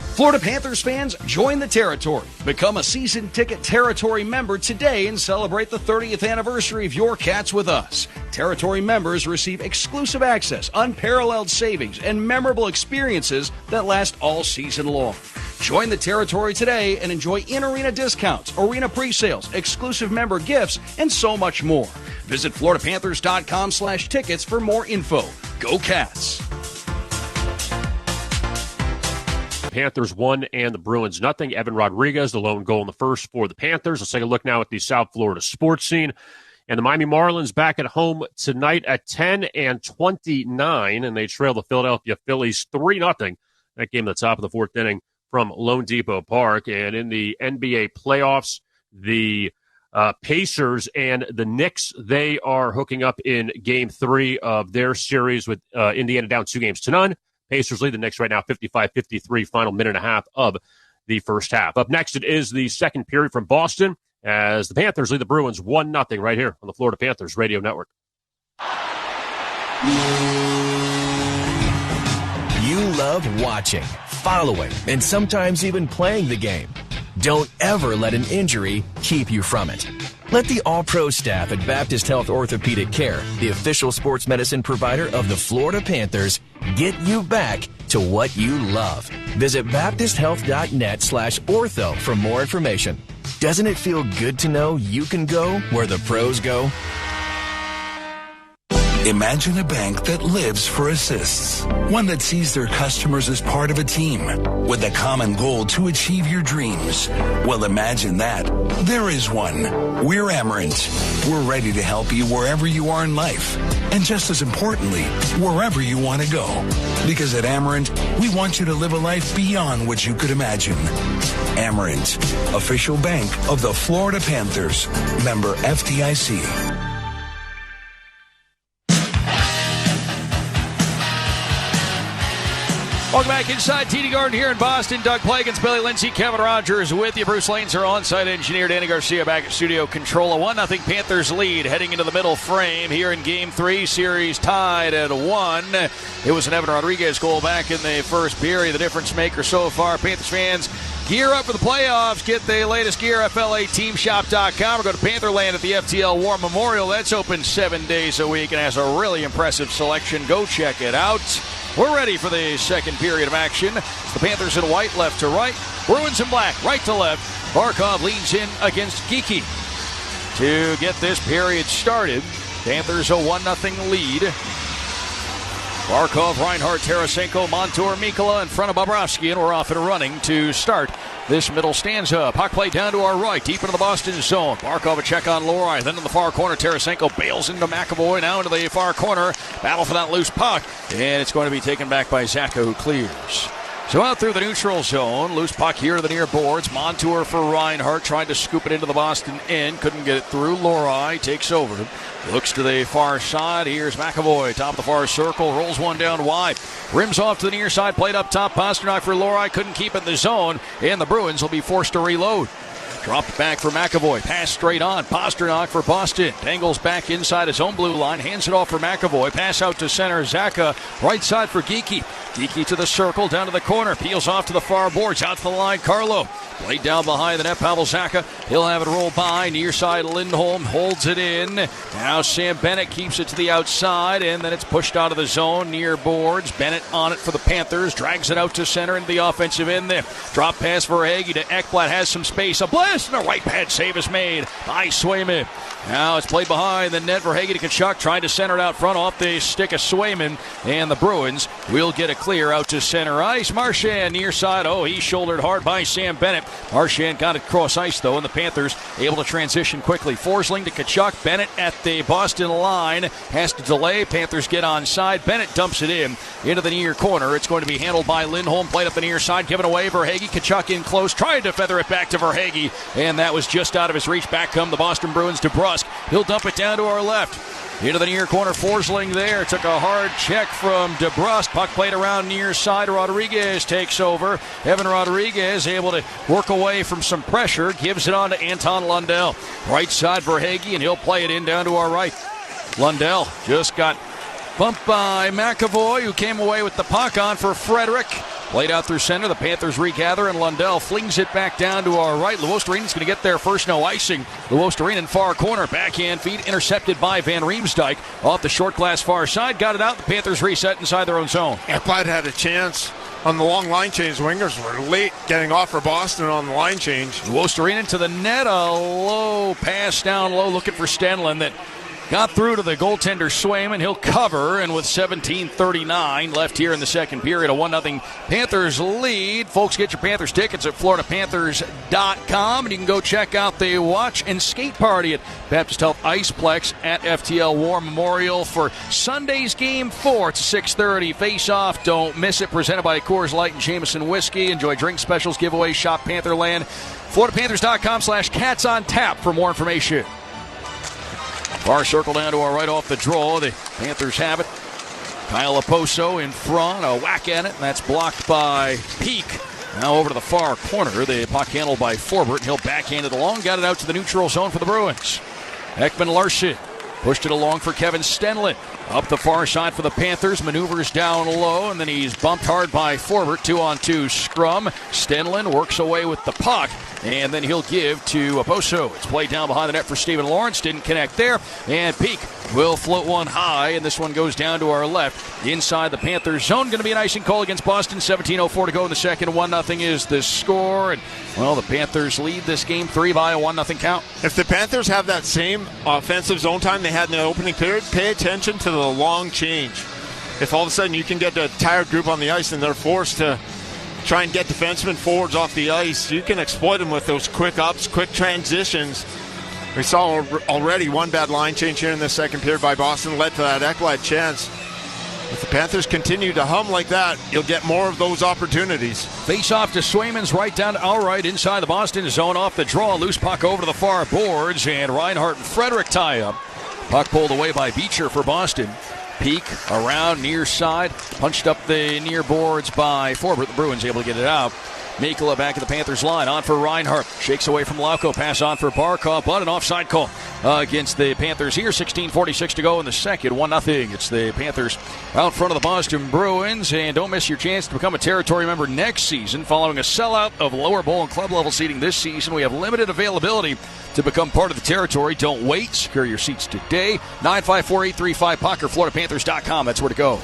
Florida Panthers fans, join the territory. Become a season ticket territory member today and celebrate the 30th anniversary of your Cats with us. Territory members receive exclusive access, unparalleled savings, and memorable experiences that last all season long. Join the territory today and enjoy in-arena discounts, arena pre-sales, exclusive member gifts, and so much more. Visit FloridaPanthers.com/tickets for more info. Go Cats! Panthers 1 and the Bruins 0. Evan Rodriguez, the lone goal in the first for the Panthers. Let's take a look now at the South Florida sports scene. And the Miami Marlins back at home tonight at 10-29, and they trail the Philadelphia Phillies 3-0. That game at the top of the fourth inning from Lone Depot Park. And in the NBA playoffs, the Pacers and the Knicks, they are hooking up in Game 3 of their series with Indiana down 2-0. Pacers lead the Knicks right now 55-53, final minute and a half of the first half. Up next, it is the second period from Boston as the Panthers lead the Bruins 1-0 right here on the Florida Panthers Radio Network. You love watching, following, and sometimes even playing the game. Don't ever let an injury keep you from it. Let the All-Pro staff at Baptist Health Orthopedic Care, the official sports medicine provider of the Florida Panthers, get you back to what you love. Visit baptisthealth.net/ortho for more information. Doesn't it feel good to know you can go where the pros go? Imagine a bank that lives for assists. One that sees their customers as part of a team with a common goal to achieve your dreams. Well, imagine that. There is one. We're Amerant. We're ready to help you wherever you are in life. And just as importantly, wherever you want to go. Because at Amerant, we want you to live a life beyond what you could imagine. Amerant, official bank of the Florida Panthers. Member FDIC. Welcome back inside TD Garden here in Boston. Doug Plagans, Billy Lindsay, Kevin Rogers with you. Bruce Lanes, our on-site engineer. Danny Garcia back at studio control. A 1-0 Panthers lead heading into the middle frame here in Game 3. Series tied at 1. It was an Evan Rodriguez goal back in the first period. The difference maker so far. Panthers fans, gear up for the playoffs. Get the latest gear, FLAteamshop.com. Or go to Pantherland at the FTL War Memorial. That's open 7 days a week and has a really impressive selection. Go check it out. We're ready for the second period of action. It's the Panthers in white, left to right. Bruins in black, right to left. Barkov leans in against Geekie to get this period started. Panthers a 1-0 lead. Barkov, Reinhart, Tarasenko, Montour, Mikkola in front of Bobrovsky, and we're off and running to start this middle stanza. Puck play down to our right, deep into the Boston zone. Barkov a check on Lohrei, then in the far corner, Tarasenko bails into McAvoy, now into the far corner. Battle for that loose puck, and it's going to be taken back by Zaka, who clears. So out through the neutral zone, loose puck here to the near boards. Montour for Reinhart, tried to scoop it into the Boston end, couldn't get it through. Lohrei takes over, looks to the far side. Here's McAvoy, top of the far circle, rolls one down wide. Rims off to the near side, played up top. Pasternak for Lohrei, couldn't keep it in the zone, and the Bruins will be forced to reload. Dropped back for McAvoy. Pass straight on. Pasternak for Boston. Dangles back inside his own blue line. Hands it off for McAvoy. Pass out to center. Zaka. Right side for Geekie. Geekie to the circle. Down to the corner. Peels off to the far boards. Out to the line. Carlo. Played down behind the net. Pavel Zaka. He'll have it roll by. Near side Lindholm holds it in. Now Sam Bennett keeps it to the outside. And then it's pushed out of the zone. Near boards. Bennett on it for the Panthers. Drags it out to center into the offensive end there. Drop pass for Hagee to Ekblad. Has some space. A blast. And a right pad save is made by Swayman. Now it's played behind the net for Hagee to Tkachuk, trying to center it out front off the stick of Swayman, and the Bruins will get a clear out to center ice. Marchand near side. Oh, he's shouldered hard by Sam Bennett. Marchand got it cross ice though, and the Panthers able to transition quickly. Forsling to Tkachuk. Bennett at the Boston line has to delay. Panthers get onside. Bennett dumps it in into the near corner. It's going to be handled by Lindholm. Played up the near side, given away. Verhaeghe. Tkachuk in close, trying to feather it back to Verhaeghe, and that was just out of his reach. Back come the Boston Bruins to Brusk. He'll dump it down to our left. Into the near corner, Forsling there. Took a hard check from DeBrusque. Puck played around near side. Rodriguez takes over. Evan Rodriguez able to work away from some pressure. Gives it on to Anton Lundell. Right side Verhaeghe, and he'll play it in down to our right. Lundell just got bumped by McAvoy, who came away with the puck on for Frederick. Played out through center. The Panthers regather, and Lundell flings it back down to our right. Luostarinen going to get there first. No icing. Luostarinen far corner. Backhand feed intercepted by Van Riemsdyk. Off the short glass far side. Got it out. The Panthers reset inside their own zone. Ekblad had a chance on the long line change. Wingers were late getting off for Boston on the line change. Luostarinen to the net. A low pass down low looking for Stenlund that Got through to the goaltender Swayman. He'll cover, and with 17:39 left here in the second period, a 1-0 Panthers lead. Folks, get your Panthers tickets at FloridaPanthers.com, and you can go check out the watch and skate party at Baptist Health Iceplex at FTL War Memorial for Sunday's Game 4. It's 6:30 face-off. Don't miss it. Presented by Coors Light and Jameson Whiskey. Enjoy drink specials, giveaways, shop Pantherland. FloridaPanthers.com/CatsOnTap for more information. Far circle down to our right off the draw. The Panthers have it. Kyle Oposo in front. A whack at it, and that's blocked by Peak. Now over to the far corner. The puck handled by Forbert. He'll backhand it along. Got it out to the neutral zone for the Bruins. Ekman Larson pushed it along for Kevin Stenlund. Up the far side for the Panthers. Maneuvers down low, and then he's bumped hard by Forbert. 2-on-2 scrum. Stenlund works away with the puck, and then he'll give to Oposo. It's played down behind the net for Stephen Lawrence. Didn't connect there, and Peak will float one high, and this one goes down to our left inside the Panthers zone. Going to be an icing call against Boston. 17:04 to go in the second. 1-0 is the score, and well, the Panthers lead this game 3 by a 1-0 count. If the Panthers have that same offensive zone time they had in the opening period, pay attention to the long change. If all of a sudden you can get a tired group on the ice and they're forced to try and get defensemen forwards off the ice, you can exploit them with those quick ups, quick transitions. We saw already one bad line change here in the second period by Boston, led to that Ekblad chance. If the Panthers continue to hum like that, you'll get more of those opportunities. Face off to Swayman's right down to our right inside the Boston zone. Off the draw, loose puck over to the far boards, and Reinhart and Frederick tie up. Puck pulled away by Beecher for Boston. Peak around near side, punched up the near boards by Forbert. The Bruins able to get it out. Mikula back at the Panthers line, on for Reinhart. Shakes away from Lauko, pass on for Barkov, but an offside call against the Panthers here. 16:46 to go in the second, 1-0. It's the Panthers out front of the Boston Bruins, and don't miss your chance to become a territory member next season. Following a sellout of lower bowl and club level seating this season, we have limited availability to become part of the territory. Don't wait. Secure your seats today. 954-835-PUCK or FloridaPanthers.com. That's where to go.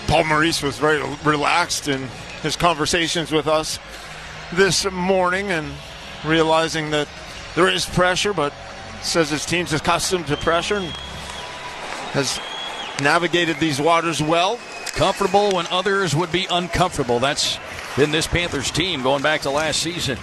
Paul Maurice was very relaxed in his conversations with us this morning and realizing that there is pressure, but says his team's accustomed to pressure and has navigated these waters well. Comfortable when others would be uncomfortable. That's been this Panthers team going back to last season.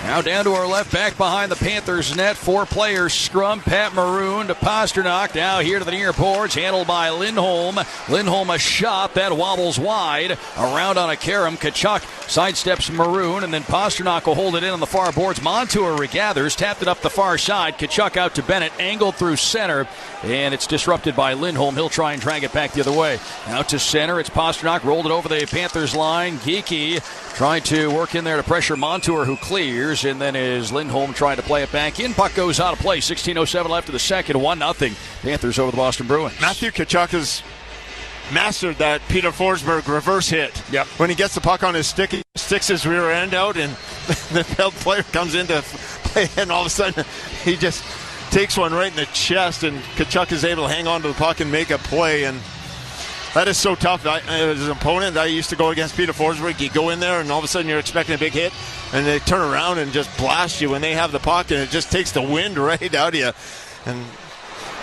Now down to our left, back behind the Panthers net. 4 players scrum. Pat Maroon to Pasternak. Now here to the near boards, handled by Lindholm. Lindholm a shot that wobbles wide. Around on a carom. Kachuk sidesteps Maroon, and then Pasternak will hold it in on the far boards. Montour regathers, tapped it up the far side. Kachuk out to Bennett, angled through center, and it's disrupted by Lindholm. He'll try and drag it back the other way. Out to center, it's Pasternak, rolled it over the Panthers line. Geeky trying to work in there to pressure Montour, who clears, and then is Lindholm trying to play it back in. Puck goes out of play. 16:07 left of the second. 1-0. Panthers over the Boston Bruins. Matthew Kachuk has mastered that Peter Forsberg reverse hit. Yep. When he gets the puck on his stick, he sticks his rear end out, and the held player comes in to play, and all of a sudden he just takes one right in the chest, and Kachuk is able to hang on to the puck and make a play. And that is so tough. As an opponent, I used to go against Peter Forsberg. You go in there, and all of a sudden you're expecting a big hit, and they turn around and just blast you when they have the puck, and it just takes the wind right out of you. And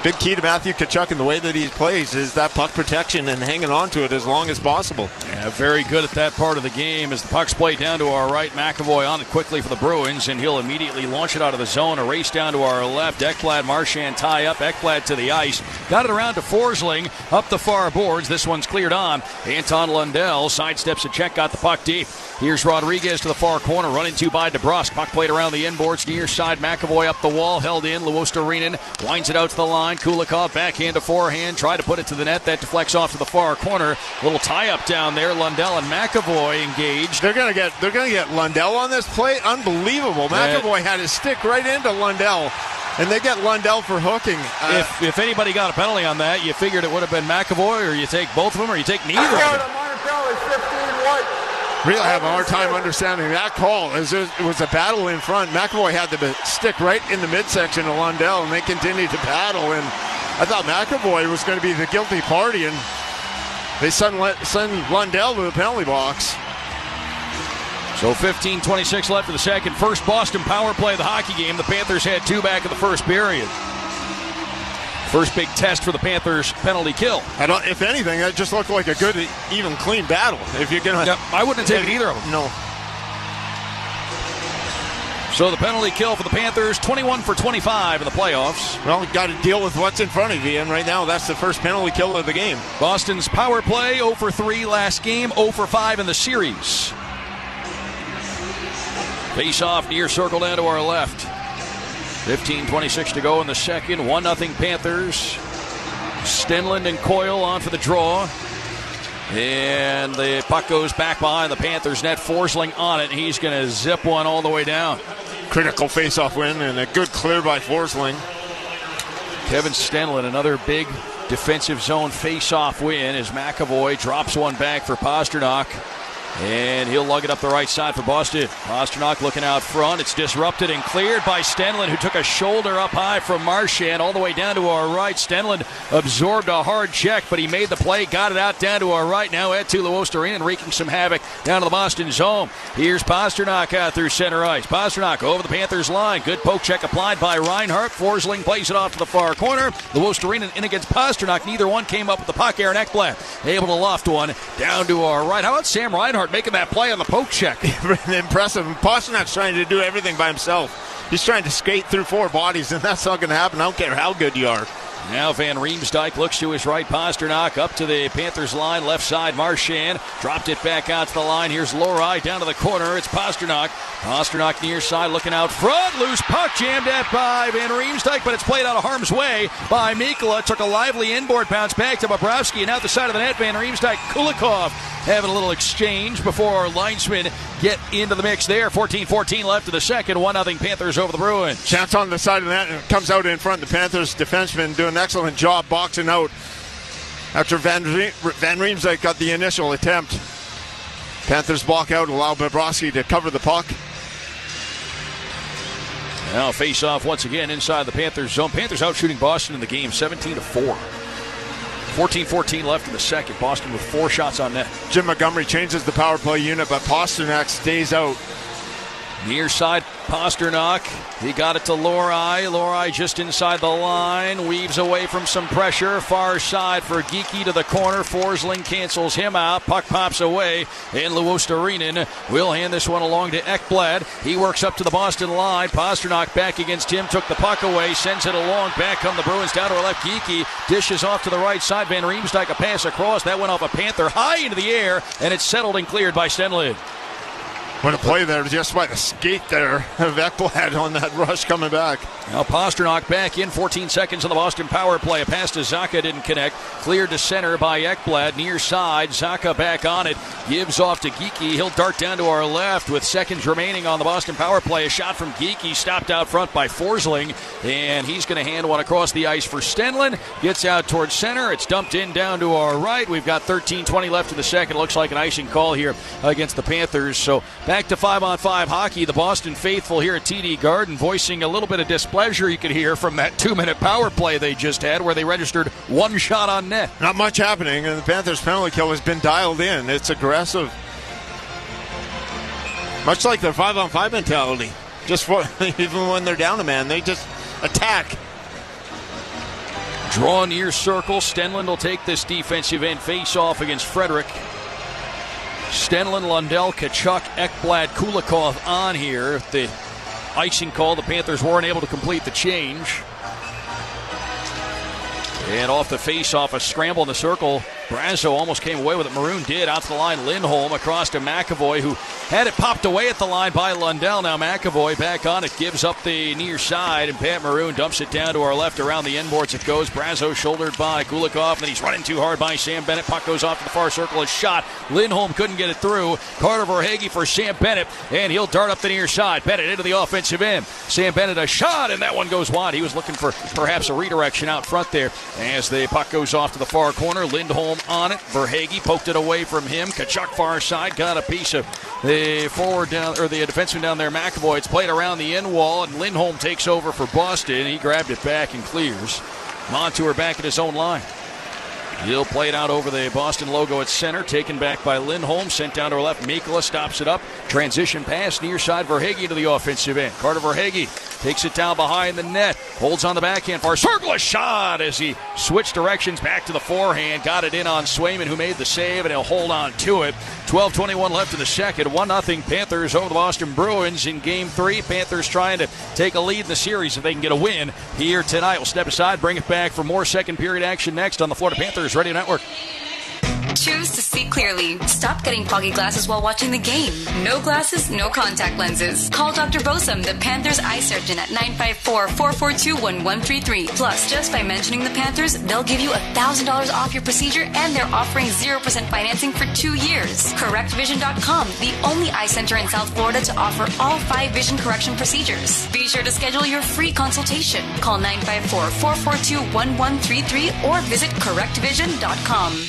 big key to Matthew Kachuk and the way that he plays is that puck protection and hanging on to it as long as possible. Yeah, very good at that part of the game. As the puck's played down to our right, McAvoy on it quickly for the Bruins, and he'll immediately launch it out of the zone. A race down to our left. Ekblad, Marchand tie up. Ekblad to the ice. Got it around to Forsling. Up the far boards. This one's cleared on. Anton Lundell sidesteps a check, got the puck deep. Here's Rodriguez to the far corner, running to by DeBrusque. Puck played around the inboards, near side. McAvoy up the wall, held in. Luostarinen winds it out to the line. Kulikov backhand to forehand, tried to put it to the net. That deflects off to the far corner. Little tie-up down there. Lundell and McAvoy engaged. They're gonna get Lundell on this play. Unbelievable. McAvoy had his stick right into Lundell, and they get Lundell for hooking. If anybody got a penalty on that, you figured it would have been McAvoy, or you take both of them, or you take neither of them. Really have a hard time understanding that call. It was a battle in front. McAvoy had the stick right in the midsection of Lundell, and they continued to battle. And I thought McAvoy was going to be the guilty party, and they send Lundell to the penalty box. So 15:26 left of the second. First Boston power play of the hockey game. The Panthers had 2 back in the first period. First big test for the Panthers penalty kill. If anything, that just looked like a good, even, clean battle. If you're gonna, I wouldn't have taken either of them. No. So the penalty kill for the Panthers, 21 for 25 in the playoffs. Well, you got to deal with what's in front of you, and right now that's the first penalty kill of the game. Boston's power play, 0 for 3 last game, 0 for 5 in the series. Face off near circle down to our left. 15:26 to go in the second. 1-0 Panthers. Stenlund and Coyle on for the draw. And the puck goes back behind the Panthers net. Forsling on it. He's going to zip one all the way down. Critical face-off win and a good clear by Forsling. Kevin Stenlund, another big defensive zone face-off win as McAvoy drops one back for Pasternak. And he'll lug it up the right side for Boston. Pasternak looking out front. It's disrupted and cleared by Stenlund, who took a shoulder up high from Marchand all the way down to our right. Stenlund absorbed a hard check, but he made the play, got it out down to our right. Now Eetu Luostarinen wreaking some havoc down to the Boston zone. Here's Pasternak out through center ice. Pasternak over the Panthers line. Good poke check applied by Reinhart. Forsling plays it off to the far corner. Luostarinen in against Pasternak. Neither one came up with the puck. Aaron Ekblad able to loft one down to our right. How about Sam Reinhart making that play on the poke check? Impressive. And Pasternak's trying to do everything by himself. He's trying to skate through 4 bodies, and that's not going to happen. I don't care how good you are. Now Van Riemsdyk looks to his right. Pasternak up to the Panthers line. Left side, Marchand dropped it back out to the line. Here's Lohrei down to the corner. It's Pasternak. Pasternak near side looking out front. Loose puck jammed at by Van Riemsdyk, but it's played out of harm's way by Mikkola. Took a lively inboard bounce back to Bobrovsky, and out the side of the net, Van Riemsdyk, Kulikov having a little exchange before our linesmen get into the mix there. 14-14 left in the second. 1-0 Panthers over the Bruins. Chance on the side of the net, and it comes out in front. The Panthers defenseman doing an excellent job boxing out after Van Riemsdyk got the initial attempt. Panthers block out, allow Bobrovsky to cover the puck. Now face off once again inside the Panthers zone. Panthers out shooting Boston in the game 17-4. 14-14 left in the second. Boston with 4 shots on net. Jim Montgomery changes the power play unit, but Pasternak stays out. Near side, Pasternak. He got it to Lohrei. Lohrei just inside the line. Weaves away from some pressure. Far side for Geekie to the corner. Forsling cancels him out. Puck pops away. And Luostarinen will hand this one along to Ekblad. He works up to the Boston line. Pasternak back against him. Took the puck away. Sends it along. Back come the Bruins down to our left. Geekie dishes off to the right side. Van Riemsdyk a pass across. That went off a Panther high into the air. And it's settled and cleared by Stenlund. What a play there, just by the skate there of Ekblad on that rush coming back. Now Pasternak back in, 14 seconds on the Boston power play. A pass to Zacha didn't connect. Cleared to center by Ekblad. Near side, Zacha back on it. Gives off to Geekie. He'll dart down to our left with seconds remaining on the Boston power play. A shot from Geekie, stopped out front by Forsling. And he's going to hand one across the ice for Stenlund. Gets out towards center. It's dumped in down to our right. We've got 13:20 left in the second. Looks like an icing call here against the Panthers. So back to 5-on-5 hockey. The Boston faithful here at TD Garden voicing a little bit of displeasure you could hear from that 2-minute power play they just had where they registered 1 shot on net. Not much happening, and the Panthers penalty kill has been dialed in. It's aggressive. Much like their 5-on-5 mentality. Just for, even when they're down a man, they just attack. Draw near circle. Stenlund will take this defensive end face-off against Frederick. Stenlund, Lundell, Tkachuk, Ekblad, Kulikov on here. The icing call, the Panthers weren't able to complete the change. And off the face-off, a scramble in the circle. Brazo almost came away with it. Maroon did. Out to the line, Lindholm across to McAvoy, who had it popped away at the line by Lundell. Now McAvoy back on it, gives up the near side, and Pat Maroon dumps it down to our left around the end boards. It goes. Brazo shouldered by Kulikov, and then he's running too hard by Sam Bennett. Puck goes off to the far circle. A shot. Lindholm couldn't get it through. Carter Verhaeghe for Sam Bennett, and he'll dart up the near side. Bennett into the offensive end. Sam Bennett a shot, and that one goes wide. He was looking for perhaps a redirection out front there. As the puck goes off to the far corner, Lindholm on it. Verhaeghe poked it away from him. Tkachuk far side got a piece of the forward down, or the defenseman down there, McAvoy. It's played around the end wall, and Lindholm takes over for Boston. He grabbed it back and clears. Montour back at his own line. He'll play it out over the Boston logo at center. Taken back by Lindholm. Sent down to our left. Mikkola stops it up. Transition pass near side. Verhaeghe to the offensive end. Carter Verhaeghe takes it down behind the net, holds on the backhand for a circle shot as he switched directions back to the forehand, got it in on Swayman, who made the save, and he'll hold on to it. 12:21 left in the second. 1-0 Panthers over the Boston Bruins in Game 3. Panthers trying to take a lead in the series if they can get a win here tonight. We'll step aside, bring it back for more second period action next on the Florida Panthers Radio Network. Choose to see clearly. Stop getting foggy glasses while watching the game. No glasses, no contact lenses. Call Dr. Bosom, the Panthers eye surgeon, at 954-442-1133. Plus, just by mentioning the Panthers, they'll give you $1,000 off your procedure, and they're offering 0% financing for 2 years. CorrectVision.com, the only eye center in South Florida to offer all 5 vision correction procedures. Be sure to schedule your free consultation. Call 954-442-1133 or visit CorrectVision.com.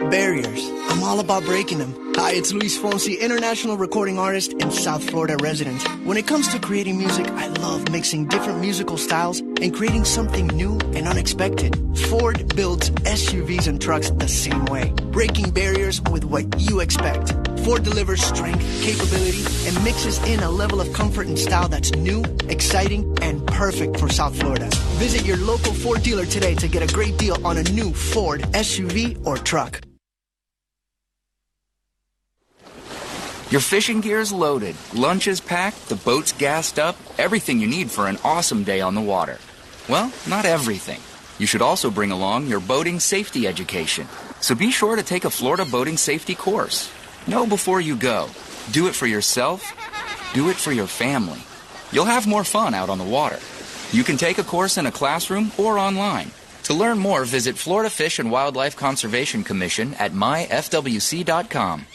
Barriers. I'm all about breaking them. Hi, it's Luis Fonsi, international recording artist and South Florida resident. When it comes to creating music, I love mixing different musical styles and creating something new and unexpected. Ford builds SUVs and trucks the same way, breaking barriers with what you expect. Ford delivers strength, capability, and mixes in a level of comfort and style that's new, exciting, and perfect for South Florida. Visit your local Ford dealer today to get a great deal on a new Ford SUV or truck. Your fishing gear is loaded, lunch is packed, the boat's gassed up, everything you need for an awesome day on the water. Well, not everything. You should also bring along your boating safety education. So be sure to take a Florida boating safety course. Know before you go. Do it for yourself. Do it for your family. You'll have more fun out on the water. You can take a course in a classroom or online. To learn more, visit Florida Fish and Wildlife Conservation Commission at myfwc.com.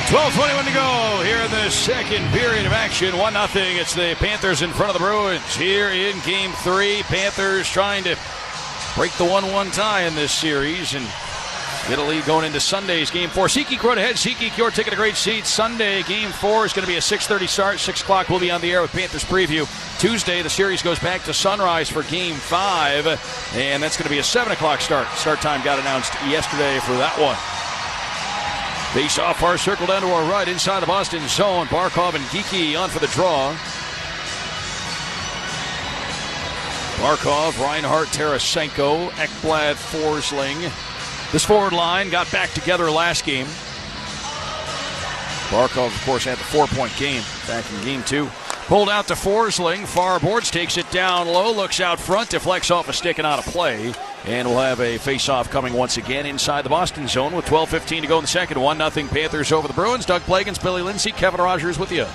12:21 to go here in the second period of action. 1-0. It's the Panthers in front of the Bruins here in Game 3. Panthers trying to break the 1-1 tie in this series and get a lead going into Sunday's Game 4. SeatGeek road ahead. SeatGeek, your ticket to great seats. Sunday, Game 4 is going to be a 6:30 start. 6 o'clock we'll be on the air with Panthers preview. Tuesday, the series goes back to sunrise for Game 5, and that's going to be a 7 o'clock start. Start time got announced yesterday for that one. Face off far circle down to our right inside the Boston zone. Barkov and Geeky on for the draw. Barkov, Reinhart, Tarasenko, Ekblad, Forsling. This forward line got back together last game. Barkov, of course, had the 4-point game back in Game 2. Pulled out to Forsling. Far boards, takes it down low, looks out front, deflects off a stick and out of play. And we'll have a face-off coming once again inside the Boston zone with 12:15 to go in the second. 1-0 Panthers over the Bruins. Doug Plagans, Billy Lindsay, Kevin Rogers with you.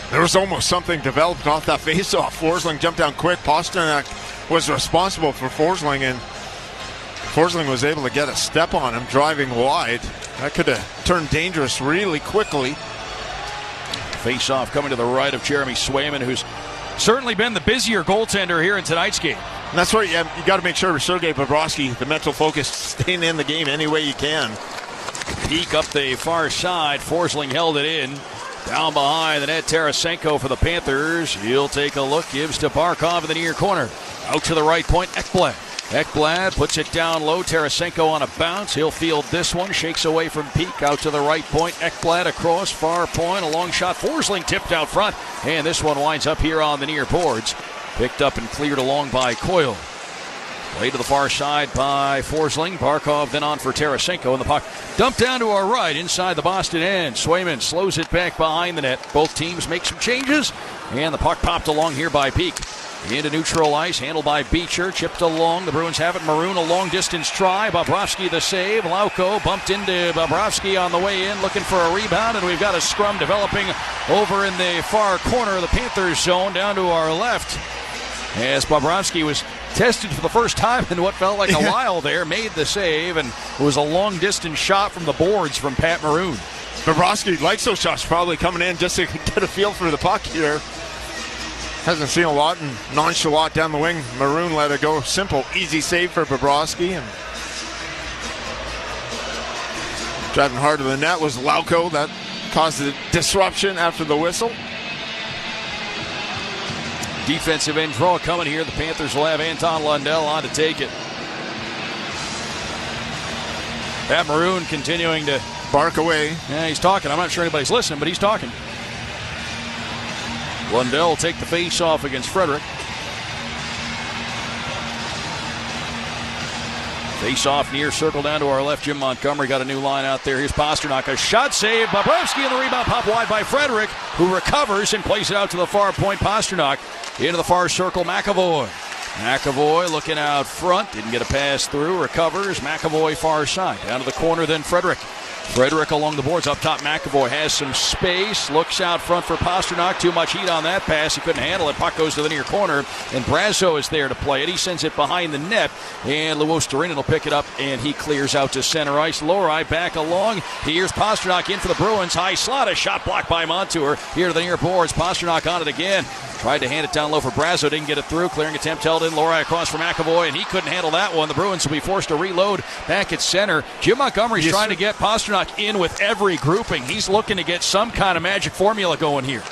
There was almost something developed off that face-off. Forsling jumped down quick. Pasternak was responsible for Forsling, and Forsling was able to get a step on him driving wide. That could have turned dangerous really quickly. Face-off coming to the right of Jeremy Swayman, who's certainly been the busier goaltender here in tonight's game. And that's where you got to make sure Sergei Bobrovsky, the mental focus, staying in the game any way you can. Peek up the far side. Forsling held it in. Down behind the net, Tarasenko for the Panthers. He'll take a look, gives to Barkov in the near corner. Out to the right point, Ekblad. Ekblad puts it down low. Tarasenko on a bounce. He'll field this one. Shakes away from Peek. Out to the right point. Ekblad across far point. A long shot. Forsling tipped out front. And this one winds up here on the near boards. Picked up and cleared along by Coyle. Played to the far side by Forsling. Barkov then on for Tarasenko. And the puck dumped down to our right inside the Boston end. Swayman slows it back behind the net. Both teams make some changes. And the puck popped along here by Peek. Into neutral ice, handled by Beecher, chipped along. The Bruins have it. Maroon, a long-distance try. Bobrovsky the save. Lauko bumped into Bobrovsky on the way in, looking for a rebound, and we've got a scrum developing over in the far corner of the Panthers zone, down to our left. As Bobrovsky was tested for the first time in what felt like a while there, made the save, and it was a long-distance shot from the boards from Pat Maroon. Bobrovsky likes those shots, probably coming in just to get a feel for the puck here. Hasn't seen a lot, and nonchalant down the wing. Maroon let it go. Simple, easy save for Bobrovsky. And driving hard to the net was Lauko. That caused a disruption after the whistle. Defensive end draw coming here. The Panthers will have Anton Lundell on to take it. Pat Maroon continuing to Bark away. Yeah, he's talking. I'm not sure anybody's listening, but he's talking. Lundell will take the face-off against Frederick. Face-off near circle down to our left. Jim Montgomery got a new line out there. Here's Pasternak. A shot save. Bobrovsky in the rebound. Pop wide by Frederick, who recovers and plays it out to the far point. Pasternak into the far circle. McAvoy looking out front. Didn't get a pass through. Recovers. McAvoy far side. Down to the corner then Frederick. Frederick along the boards. Up top, McAvoy has some space. Looks out front for Pasternak. Too much heat on that pass. He couldn't handle it. Puck goes to the near corner, and Brazo is there to play it. He sends it behind the net, and Luostarinen will pick it up, and he clears out to center ice. Lohrei back along. Here's Pasternak in for the Bruins. High slot. A shot blocked by Montour. Here to the near boards. Pasternak on it again. Tried to hand it down low for Brazo. Didn't get it through. Clearing attempt held in. Lohrei across for McAvoy, and he couldn't handle that one. The Bruins will be forced to reload back at center. Jim Montgomery's trying to get Pasternak in with every grouping. He's looking to get some kind of magic formula going here.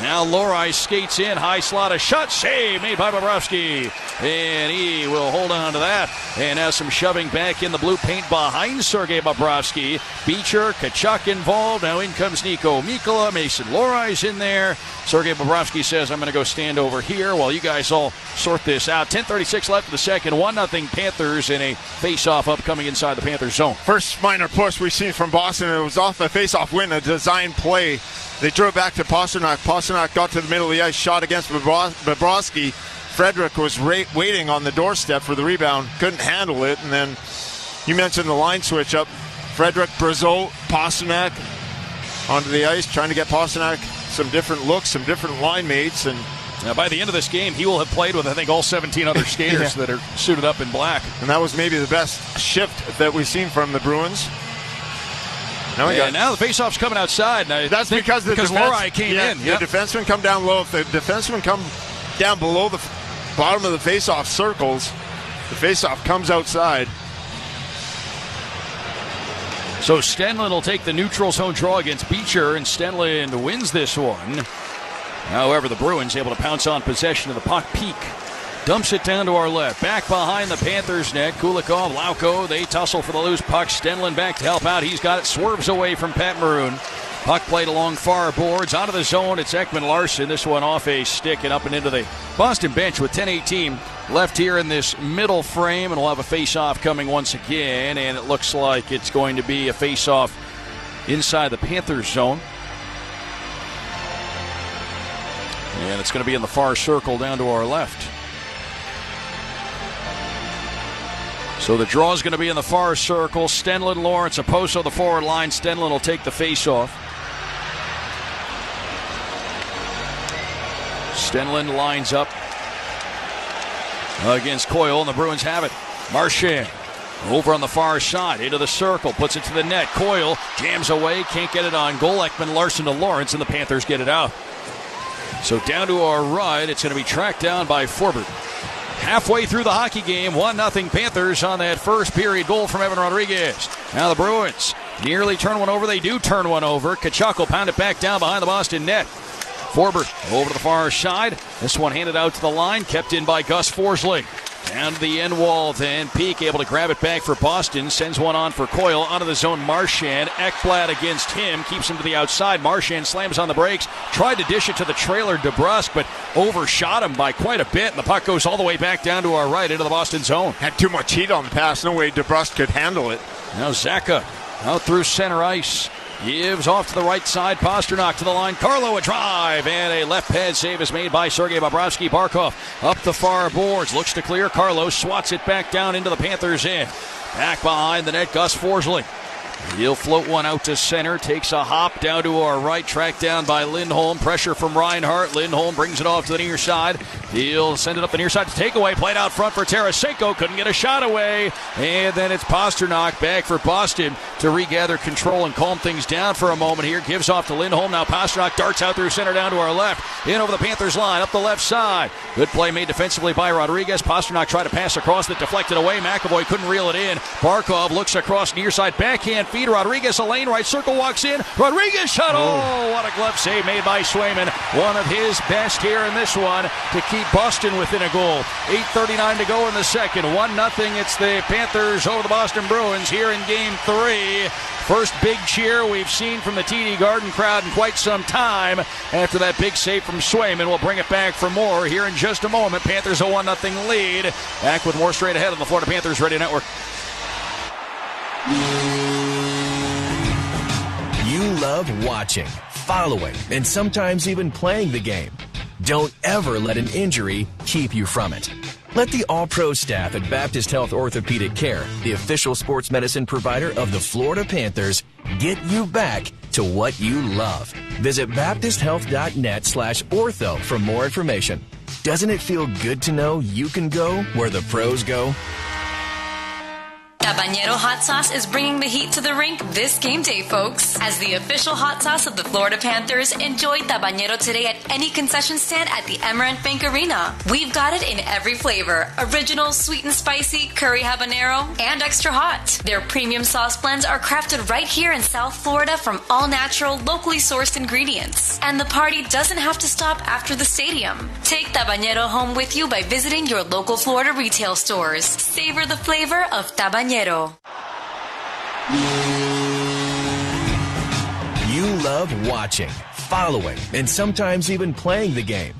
Now Lohrei skates in. High slot. A shot save made by Bobrovsky. And he will hold on to that. And now some shoving back in the blue paint behind Sergei Bobrovsky. Beecher, Tkachuk involved. Now in comes Nico Mikkola. Mason Lohrai's in there. Sergei Bobrovsky says, I'm going to go stand over here while you guys all sort this out. 10:36 left in the second. 1-0 Panthers in a face-off upcoming inside the Panthers zone. First minor push we've seen from Boston. It was off a face-off win, a design play. They drew it back to Pasternak. Pasternak got to the middle of the ice, shot against Bobrovsky. Frederick was waiting on the doorstep for the rebound, couldn't handle it, and then you mentioned the line switch up. Frederick, Brazo, Pasternak onto the ice, trying to get Pasternak some different looks, some different line mates. And now by the end of this game, he will have played with, I think, all 17 other skaters that are suited up in black. And that was maybe the best shift that we've seen from the Bruins. Now the faceoff's coming outside. That's because Lohrei came in. Yep. The defensemen come down low. If the defensemen come down below the bottom of the faceoff circles, the faceoff comes outside. So Stenlund will take the neutral zone draw against Beecher, and Stenlund wins this one. However, the Bruins able to pounce on possession of the puck. Peak dumps it down to our left. Back behind the Panthers net. Kulikov, Lauko, they tussle for the loose puck. Stenlund back to help out. He's got it. Swerves away from Pat Maroon. Puck played along far boards. Out of the zone, it's Ekman Larsson. This one off a stick and up and into the Boston bench with 10:18 left here in this middle frame. And we'll have a face-off coming once again. And it looks like it's going to be a face-off inside the Panthers zone. And it's going to be in the far circle down to our left. So the draw is going to be in the far circle. Stenlund, Lawrence, Oposo the forward line. Stenlund will take the face-off. Stenlund lines up against Coyle, and the Bruins have it. Marchand over on the far side, into the circle, puts it to the net. Coyle jams away, can't get it on goal. Ekman Larsson to Lawrence, and the Panthers get it out. So down to our right, it's going to be tracked down by Forbert. Halfway through the hockey game, 1-0 Panthers on that first period goal from Evan Rodriguez. Now the Bruins nearly turn one over. They do turn one over. Tkachuk will pound it back down behind the Boston net. Forbert over to the far side. This one handed out to the line, kept in by Gus Forsling. Down to the end wall then. Peak able to grab it back for Boston. Sends one on for Coyle. Onto the zone, Marchand. Ekblad against him. Keeps him to the outside. Marchand slams on the brakes. Tried to dish it to the trailer, DeBrusk, but overshot him by quite a bit. And the puck goes all the way back down to our right into the Boston zone. Had too much heat on the pass. No way DeBrusk could handle it. Now Zaka out through center ice. Gives off to the right side. Pasternak to the line. Carlo a drive. And a left pad save is made by Sergei Bobrovsky. Barkov up the far boards. Looks to clear. Carlo swats it back down into the Panthers' end. Back behind the net, Gus Forsling. He'll float one out to center. Takes a hop down to our right. Tracked down by Lindholm. Pressure from Reinhart. Lindholm brings it off to the near side. He'll send it up the near side to takeaway. Played out front for Tarasenko. Couldn't get a shot away. And then it's Pasternak back for Boston to regather control and calm things down for a moment here. Gives off to Lindholm. Now Pasternak darts out through center down to our left. In over the Panthers line. Up the left side. Good play made defensively by Rodriguez. Pasternak tried to pass across that. Deflected away. McAvoy couldn't reel it in. Barkov looks across near side. Backhand feed. Rodriguez a lane right circle walks in. Rodriguez shot. Oh, what a glove save made by Swayman. One of his best here in this one to keep Boston within a goal. 8:39 to go in the second. 1-0. It's the Panthers over the Boston Bruins here in Game 3. First big cheer we've seen from the TD Garden crowd in quite some time after that big save from Swayman. We'll bring it back for more here in just a moment. Panthers a 1-0 lead. Back with more straight ahead on the Florida Panthers Radio Network. You love watching, following, and sometimes even playing the game. Don't ever let an injury keep you from it. Let the All-Pro staff at Baptist Health Orthopedic Care, the official sports medicine provider of the Florida Panthers, get you back to what you love. Visit baptisthealth.net/ortho for more information. Doesn't it feel good to know you can go where the pros go? Tabanero Hot Sauce is bringing the heat to the rink this game day, folks. As the official hot sauce of the Florida Panthers, enjoy Tabanero today at any concession stand at the Emerald Bank Arena. We've got it in every flavor: original, sweet and spicy, curry habanero, and extra hot. Their premium sauce blends are crafted right here in South Florida from all-natural, locally sourced ingredients. And the party doesn't have to stop after the stadium. Take Tabanero home with you by visiting your local Florida retail stores. Savor the flavor of Tabanero. You love watching, following, and sometimes even playing the game.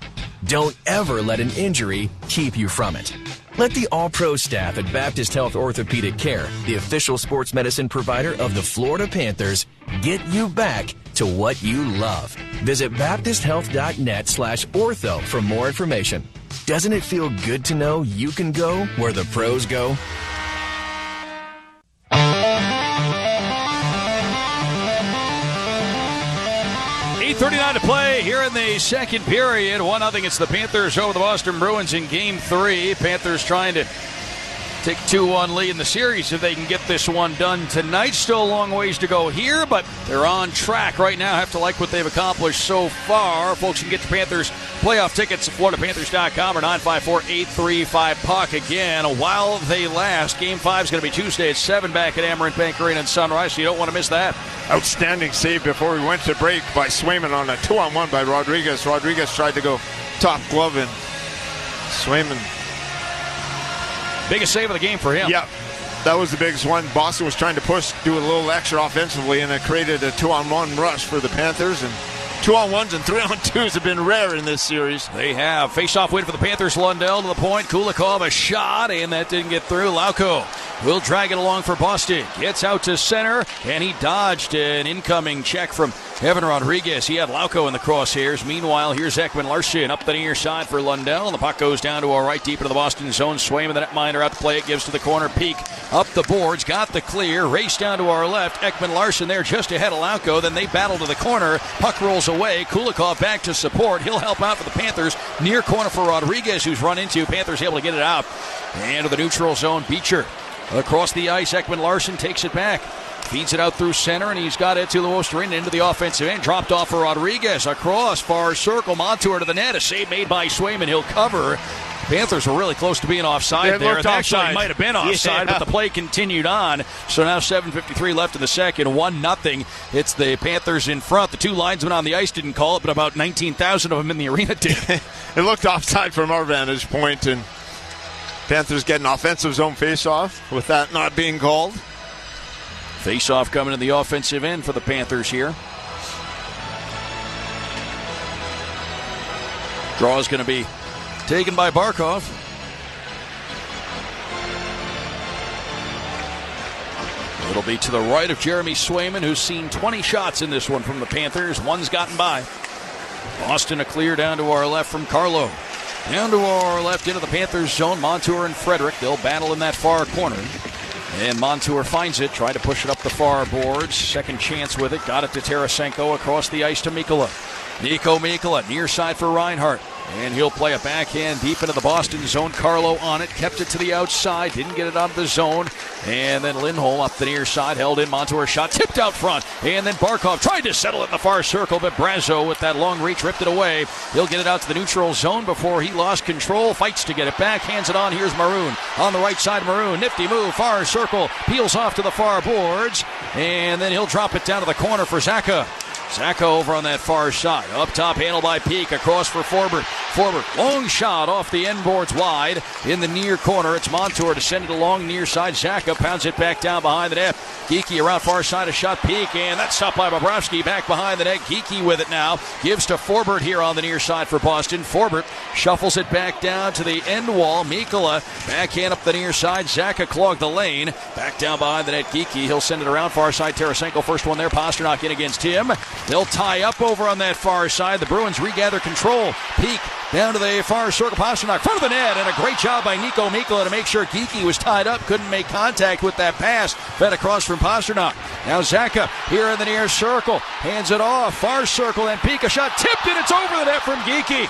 Don't ever let an injury keep you from it. Let the All-Pro staff at Baptist Health Orthopedic Care, the official sports medicine provider of the Florida Panthers, get you back to what you love. Visit baptisthealth.net/ortho for more information. Doesn't it feel good to know you can go where the pros go? 8:39 to play here in the second period. 1-0. It's the Panthers over the Boston Bruins in Game 3. Panthers trying to take 2-1 lead in the series if they can get this one done tonight. Still a long ways to go here, but they're on track right now. Have to like what they've accomplished so far. Folks can get your Panthers playoff tickets at FloridaPanthers.com or 954-835-PUCK. Again, while they last, Game 5 is going to be Tuesday at 7 back at Amerant Bank Arena in Sunrise, so you don't want to miss that. Outstanding save before we went to break by Swayman on a 2-on-1 by Rodriguez. Rodriguez tried to go top glove, and Swayman. Biggest save of the game for him. Yeah, that was the biggest one. Boston was trying to push, do a little extra offensively, and it created a 2-on-1 rush for the Panthers. And 2-on-1s and 3-on-2s have been rare in this series. They have. Face-off win for the Panthers. Lundell to the point. Kulikov a shot, and that didn't get through. Lauko will drag it along for Boston. Gets out to center, and he dodged an incoming check from Evan Rodriguez. He had Lauko in the crosshairs. Meanwhile, here's Ekman Larson up the near side for Lundell. And the puck goes down to our right, deep into the Boston zone. Swayman, the netminder, out to play it. Gives to the corner. Peak up the boards. Got the clear. Race down to our left. Ekman Larson there just ahead of Lauko. Then they battle to the corner. Puck rolls away. Kulikov back to support. He'll help out for the Panthers. Near corner for Rodriguez, who's run into. Panthers able to get it out. And to the neutral zone, Beecher. Across the ice, Ekman Larson takes it back. Feeds it out through center, and he's got it to Luostarin into the offensive end. Dropped off for Rodriguez. Across, far circle. Montour to the net. A save made by Swayman. He'll cover. Panthers were really close to being offside there. They actually might have been offside, but the play continued on. So now 7:53 left in the second. 1-0. It's the Panthers in front. The two linesmen on the ice didn't call it, but about 19,000 of them in the arena did. It looked offside from our vantage point, and Panthers get an offensive zone face-off with that not being called. Face-off coming in the offensive end for the Panthers here. Draw is going to be taken by Barkov. It'll be to the right of Jeremy Swayman, who's seen 20 shots in this one from the Panthers. One's gotten by. Boston a clear down to our left from Carlo. Down to our left into the Panthers zone. Montour and Frederick. They'll battle in that far corner. And Montour finds it, trying to push it up the far boards. Second chance with it. Got it to Tarasenko. Across the ice to Mikkola. Nico Mikkola, near side for Reinhart. And he'll play a backhand deep into the Boston zone. Carlo on it. Kept it to the outside. Didn't get it out of the zone. And then Lindholm up the near side. Held in. Montour shot. Tipped out front. And then Barkov tried to settle it in the far circle. But Brazo with that long reach ripped it away. He'll get it out to the neutral zone before he lost control. Fights to get it back. Hands it on. Here's Maroon. On the right side, Maroon. Nifty move. Far circle. Peels off to the far boards. And then he'll drop it down to the corner for Zaka. Zacca over on that far side. Up top, handled by Peak. Across for Forbert. Forbert, long shot off the end boards wide. In the near corner, it's Montour to send it along near side. Zacca pounds it back down behind the net. Geekie around far side, a shot Peak, and that's stopped by Bobrovsky back behind the net. Geekie with it now. Gives to Forbert here on the near side for Boston. Forbert shuffles it back down to the end wall. Mikkola backhand up the near side. Zacca clogged the lane. Back down behind the net, Geekie. He'll send it around far side. Tarasenko, first one there. Pasternak in against him. They'll tie up over on that far side. The Bruins regather control. Peak down to the far circle. Pasternak, front of the net, and a great job by Nico Mikkola to make sure Geekie was tied up. Couldn't make contact with that pass. Fed across from Pasternak. Now Zacca here in the near circle. Hands it off. Far circle, and Peak, a shot tipped, and it's over the net from Geekie.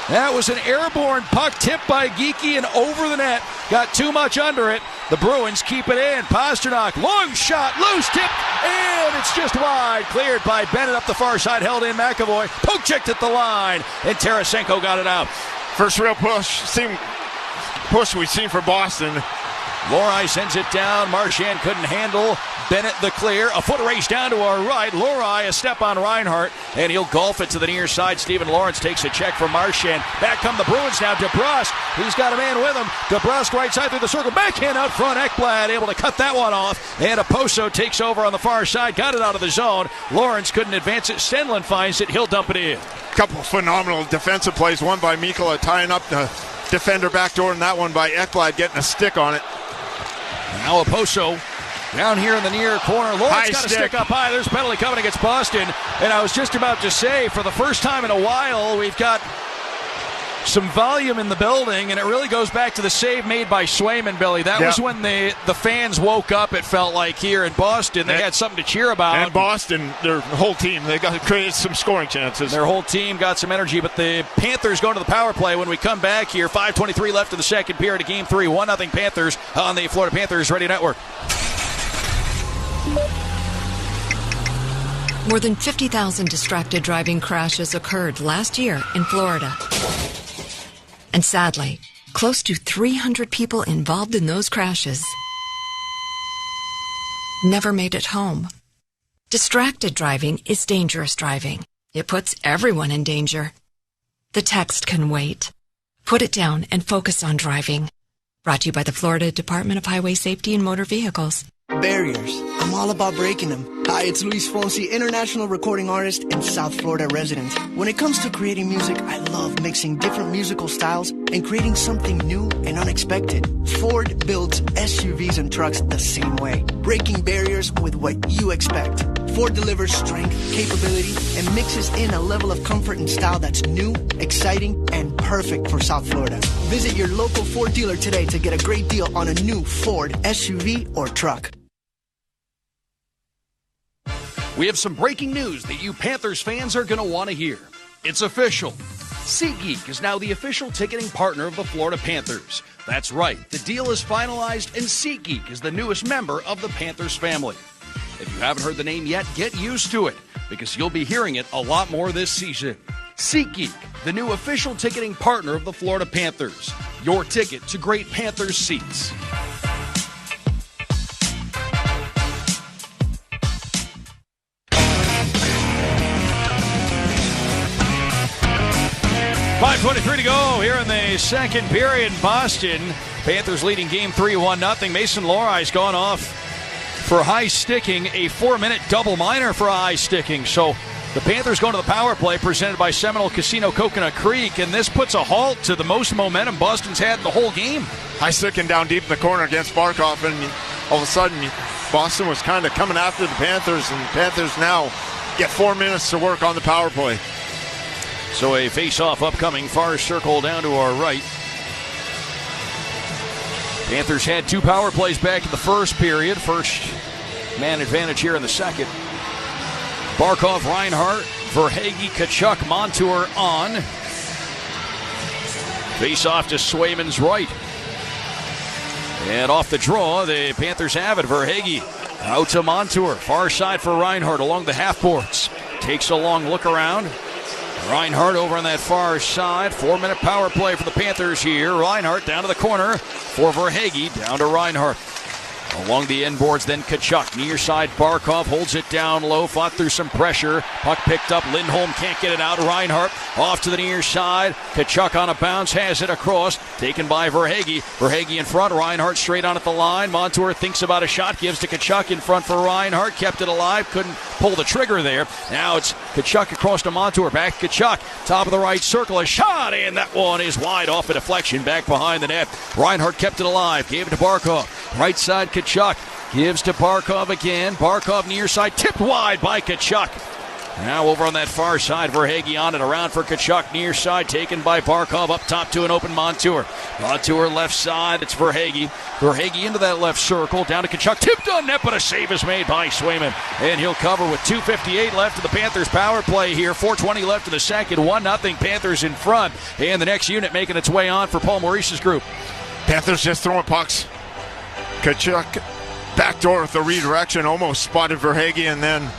That was an airborne puck tipped by Geekie and over the net. Got too much under it. The Bruins keep it in. Pasternak, long shot, loose tip, and it's just wide. Cleared by Bennett up the far side, held in McAvoy. Poke checked at the line, and Tarasenko got it out. First real push we've seen for Boston. Lohrei sends it down. Marchand couldn't handle. Bennett the clear. A foot race down to our right. Lohrei a step on Reinhart, and he'll golf it to the near side. Stephen Lawrence takes a check from Marchand. Back come the Bruins now. DeBrusk, he's got a man with him. DeBrusk right side through the circle. Backhand out front. Ekblad able to cut that one off. And Oposo takes over on the far side. Got it out of the zone. Lawrence couldn't advance it. Stenlund finds it. He'll dump it in. Couple phenomenal defensive plays. One by Mikkola tying up the defender backdoor, and that one by Ekblad getting a stick on it. Now Oposo down here in the near corner. Lawrence got a stick up high. There's a penalty coming against Boston. And I was just about to say, for the first time in a while, we've got some volume in the building, and it really goes back to the save made by Swayman, Billy. That was when the fans woke up, it felt like, here in Boston. They had something to cheer about. And Boston, their whole team, they got created some scoring chances. Their whole team got some energy, but the Panthers going to the power play when we come back here. 5:23 left in the second period of Game 3. 1-0 Panthers on the Florida Panthers Radio Network. More than 50,000 distracted driving crashes occurred last year in Florida. And sadly, close to 300 people involved in those crashes never made it home. Distracted driving is dangerous driving. It puts everyone in danger. The text can wait. Put it down and focus on driving. Brought to you by the Florida Department of Highway Safety and Motor Vehicles. Barriers. I'm all about breaking them. Hi, it's Luis Fonsi, international recording artist and South Florida resident. When it comes to creating music, I love mixing different musical styles and creating something new and unexpected. Ford builds SUVs and trucks the same way, breaking barriers with what you expect. Ford delivers strength, capability, and mixes in a level of comfort and style that's new, exciting, and perfect for South Florida. Visit your local Ford dealer today to get a great deal on a new Ford SUV or truck. We have some breaking news that you Panthers fans are going to want to hear. It's official. SeatGeek is now the official ticketing partner of the Florida Panthers. That's right, the deal is finalized, and SeatGeek is the newest member of the Panthers family. If you haven't heard the name yet, get used to it, because you'll be hearing it a lot more this season. SeatGeek, the new official ticketing partner of the Florida Panthers. Your ticket to great Panthers seats. .23 to go here in the second period in Boston. Panthers leading Game 3 1-0. Mason Lohrei's gone off for high sticking, a 4-minute double minor for high sticking. So the Panthers going to the power play presented by Seminole Casino Coconut Creek, and this puts a halt to the most momentum Boston's had in the whole game. High sticking down deep in the corner against Barkov, and all of a sudden Boston was kind of coming after the Panthers, and the Panthers now get 4 minutes to work on the power play. So a face-off upcoming, far circle down to our right. Panthers had 2 power plays back in the first period. First man advantage here in the second. Barkov, Reinhart, Verhaeghe, Tkachuk, Montour on. Face-off to Swayman's right. And off the draw, the Panthers have it. Verhaeghe out to Montour. Far side for Reinhart along the half boards. Takes a long look around. Reinhart over on that far side. 4-minute power play for the Panthers here. Reinhart down to the corner for Verhaeghe. Down to Reinhart. Along the end boards, then Tkachuk. Near side, Barkov holds it down low, fought through some pressure. Puck picked up, Lindholm can't get it out. Reinhart off to the near side. Tkachuk on a bounce, has it across. Taken by Verhaeghe. Verhaeghe in front, Reinhart straight on at the line. Montour thinks about a shot, gives to Tkachuk in front for Reinhart. Kept it alive, couldn't pull the trigger there. Now it's Tkachuk across to Montour. Back to Tkachuk, top of the right circle, a shot, and that one is wide off a deflection back behind the net. Reinhart kept it alive, gave it to Barkov. Right side, Tkachuk gives to Barkov again. Barkov near side, tipped wide by Tkachuk. Now over on that far side, Verhaeghe on it, around for Tkachuk, near side, taken by Barkov, up top to an open Montour. Montour left side, it's Verhaeghe. Verhaeghe into that left circle, down to Tkachuk, tipped on net, but a save is made by Swayman. And he'll cover with 2:58 left of the Panthers power play here, 4:20 left in the second, 1-0 Panthers in front. And the next unit making its way on for Paul Maurice's group. Panthers just throwing pucks. Tkachuk backdoor with the redirection, almost spotted Verhaeghe, and then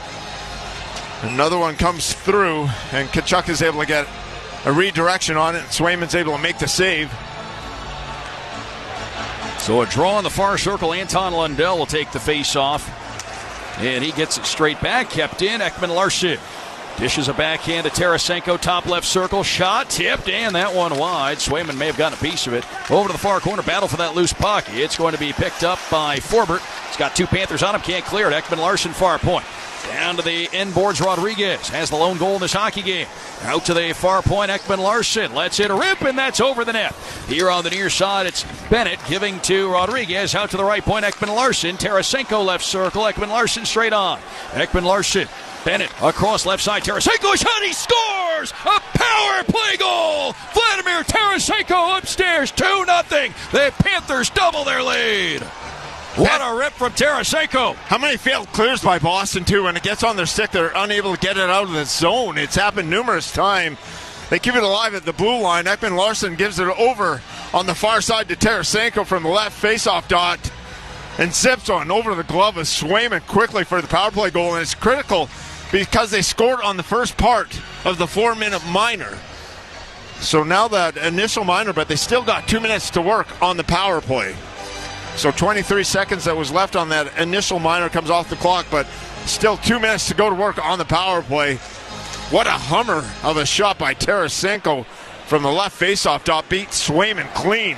another one comes through, and Tkachuk is able to get a redirection on it, and Swayman's able to make the save. So a draw in the far circle. Anton Lundell will take the face-off, and he gets it straight back, kept in. Ekman-Larsson dishes a backhand to Tarasenko, top left circle, shot, tipped, and that one wide. Swayman may have gotten a piece of it. Over to the far corner, battle for that loose puck. It's going to be picked up by Forbert. He's got two Panthers on him, can't clear it. Ekman-Larsson, far point. Down to the end boards, Rodriguez has the lone goal in this hockey game. Out to the far point, Ekman-Larsson lets it rip, and that's over the net. Here on the near side, it's Bennett giving to Rodriguez. Out to the right point, Ekman-Larsson. Tarasenko left circle, Ekman-Larsson straight on. Ekman-Larsson, Bennett across left side, Tarasenko shot, he scores! A power play goal! Vladimir Tarasenko upstairs, 2-0. The Panthers double their lead. What a rip from Tarasenko. How many failed clears by Boston, too? When it gets on their stick, they're unable to get it out of the zone. It's happened numerous times. They keep it alive at the blue line. Ekman-Larsson gives it over on the far side to Tarasenko from the left face-off dot, and zips on over the glove of Swayman quickly for the power play goal. And it's critical because they scored on the first part of the 4-minute minor. So now that initial minor, but they still got 2 minutes to work on the power play. So 23 seconds that was left on that initial minor comes off the clock, but still 2 minutes to go to work on the power play. What a hummer of a shot by Tarasenko from the left faceoff dot, beat Swayman clean.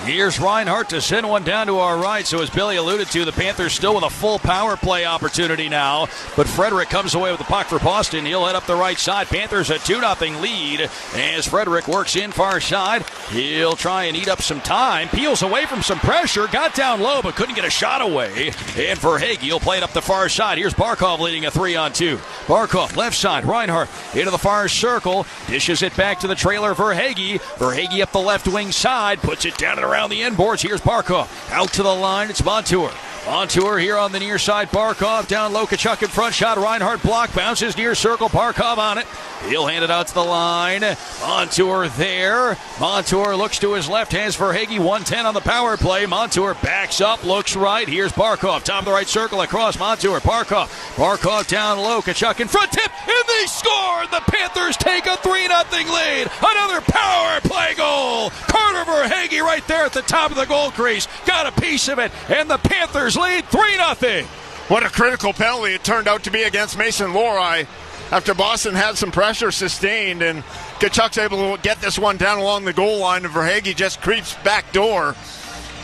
Here's Reinhart to send one down to our right. So as Billy alluded to, the Panthers still with a full power play opportunity now. But Frederick comes away with the puck for Boston. He'll head up the right side. Panthers a 2-0 lead as Frederick works in far side. He'll try and eat up some time. Peels away from some pressure. Got down low but couldn't get a shot away. And Verhaeghe will play it up the far side. Here's Barkov leading a 3-on-2. Barkov left side. Reinhart into the far circle. Dishes it back to the trailer Verhaeghe. Verhaeghe up the left wing side. Puts it down and around the end boards. Here's Barkov. Out to the line. It's Montour. Montour here on the near side. Barkov down low. Tkachuk in front. Shot. Reinhart block. Bounces near circle. Barkov on it. He'll hand it out to the line. Montour there. Montour looks to his left. Has Verhaeghe 110 on the power play. Montour backs up. Looks right. Here's Barkov. Top of the right circle across Montour. Barkov. Barkov down low. Tkachuk in front. Tip. And they score. The Panthers take a 3-0 lead. Another power play goal. Carter Verhaeghe right there at the top of the goal crease. Got a piece of it. And the Panthers lead 3-0. What a critical penalty it turned out to be against Mason Lohrei after Boston had some pressure sustained, and Tkachuk's able to get this one down along the goal line, and Verhaeghe just creeps back door,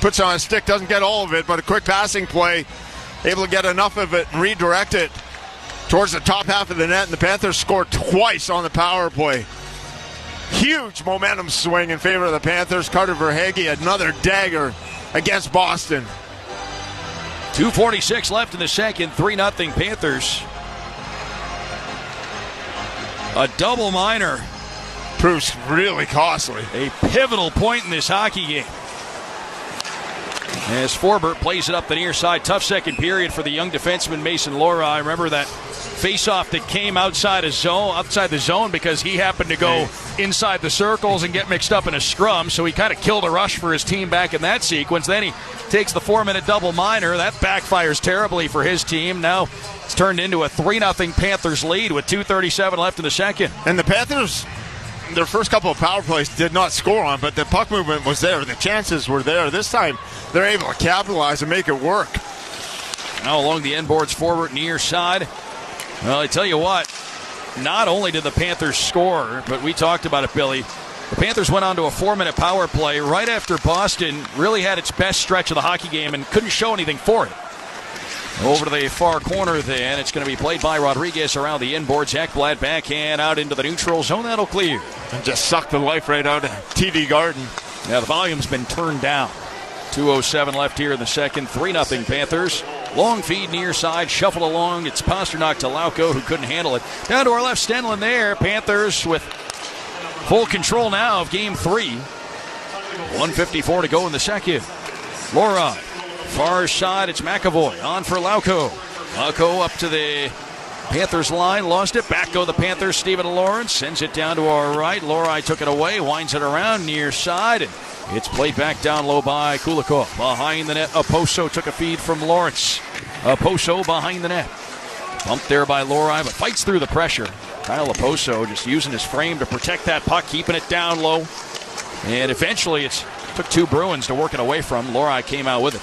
puts on a stick, doesn't get all of it, but a quick passing play, able to get enough of it and redirect it towards the top half of the net, and the Panthers scored twice on the power play. Huge momentum swing in favor of the Panthers. Carter Verhaeghe, another dagger against Boston. 2:46 left in the second, 3-0 Panthers. A double minor proves really costly. A pivotal point in this hockey game. As Forbert plays it up the near side. Tough second period for the young defenseman Mason Lohrei. Remember that face-off that came outside the zone because he happened to go inside the circles and get mixed up in a scrum, so he kind of killed a rush for his team back in that sequence. Then he takes the 4-minute double minor. That backfires terribly for his team. Now it's turned into a 3-0 Panthers lead with 2:37 left in the second. And the Panthers their first couple of power plays did not score on, but the puck movement was there. The chances were there. This time, they're able to capitalize and make it work. Now along the end boards, forward near side. Well, I tell you what, not only did the Panthers score, but we talked about it, Billy. The Panthers went on to a 4-minute power play right after Boston really had its best stretch of the hockey game and couldn't show anything for it. Over to the far corner then. It's going to be played by Rodriguez around the inboards. Ekblad backhand out into the neutral zone. That'll clear. And just sucked the life right out of TD Garden. Yeah, the volume's been turned down. 2:07 left here in the second. 3-0 Panthers. Long feed near side. Shuffled along. It's Pasternak to Lauko, who couldn't handle it. Down to our left, Stenlund there. Panthers with full control now of Game 3. 1:54 to go in the second. Laura. Far side, it's McAvoy. On for Lauko. Lauko up to the Panthers line. Lost it. Back go the Panthers. Steven Lawrence sends it down to our right. Lori took it away. Winds it around near side. And it's played back down low by Kulikov. Behind the net, Oposo took a feed from Lawrence. Oposo behind the net. Bumped there by Lori, but fights through the pressure. Kyle Oposo just using his frame to protect that puck, keeping it down low. And eventually it took two Bruins to work it away from. Lori came out with it.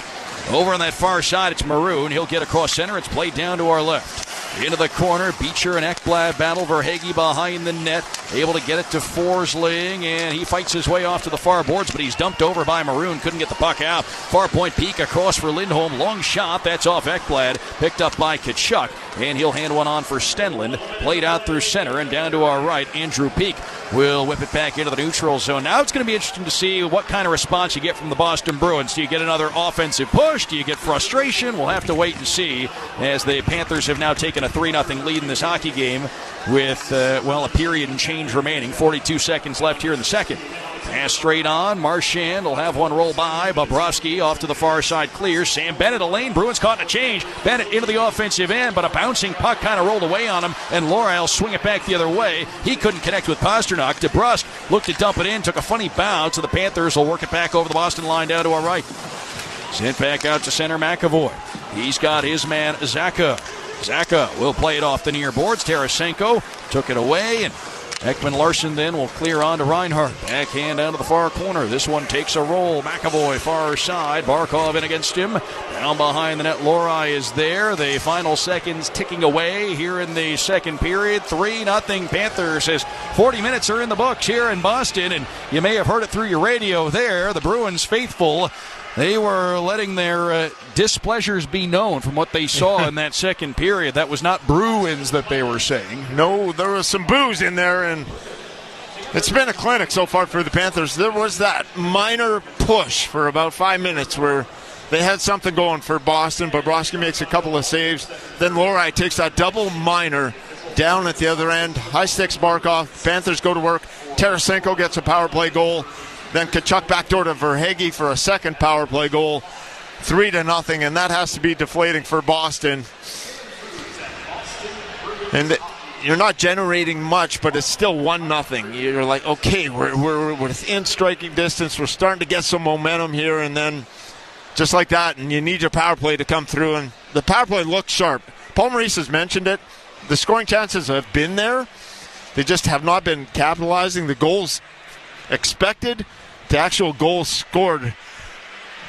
Over on that far side, it's Maroon. He'll get across center. It's played down to our left. Into the corner, Beecher and Ekblad battle. Verhaeghe behind the net, able to get it to Forsling, and he fights his way off to the far boards, but he's dumped over by Maroon. Couldn't get the puck out. Far point peek across for Lindholm. Long shot. That's off Ekblad. Picked up by Tkachuk, and he'll hand one on for Stenlund. Played out through center and down to our right. Andrew Peak will whip it back into the neutral zone. Now it's going to be interesting to see what kind of response you get from the Boston Bruins. Do you get another offensive push? Do you get frustration? We'll have to wait and see, as the Panthers have now taken a 3-0 lead in this hockey game with, a period and change remaining. 42 seconds left here in the second. Pass straight on. Marchand will have one roll by. Bobrovsky off to the far side clears. Sam Bennett a lane. Bruins caught in a change. Bennett into the offensive end, but a bouncing puck kind of rolled away on him, and Lorel will swing it back the other way. He couldn't connect with Pasternak. DeBrusk looked to dump it in, took a funny bounce, so the Panthers will work it back over the Boston line down to our right. Sent back out to center, McAvoy. He's got his man, Zaka. Zaka will play it off the near boards. Tarasenko took it away, and Ekman Larson then will clear on to Reinhart. Backhand down to the far corner. This one takes a roll. McAvoy far side. Barkov in against him. Down behind the net, Lori is there. The final seconds ticking away here in the second period. 3-0 Panthers, as 40 minutes are in the books here in Boston, and you may have heard it through your radio there. The Bruins faithful, they were letting their displeasures be known from what they saw in that second period. That was not Bruins that they were saying. No, there was some booze in there, and it's been a clinic so far for the Panthers. There was that minor push for about 5 minutes where they had something going for Boston. Bobrovsky makes a couple of saves. Then Lori takes that double minor down at the other end. High sticks Barkov. Panthers go to work. Tarasenko gets a power play goal. Then Tkachuk backdoor to Verhaeghe for a second power play goal. 3-0, and that has to be deflating for Boston. And you're not generating much, but it's still 1-0. You're like, okay, we're within striking distance. We're starting to get some momentum here, and then just like that, and you need your power play to come through. And the power play looks sharp. Paul Maurice has mentioned it. The scoring chances have been there. They just have not been capitalizing. The goals expected to actual goals scored.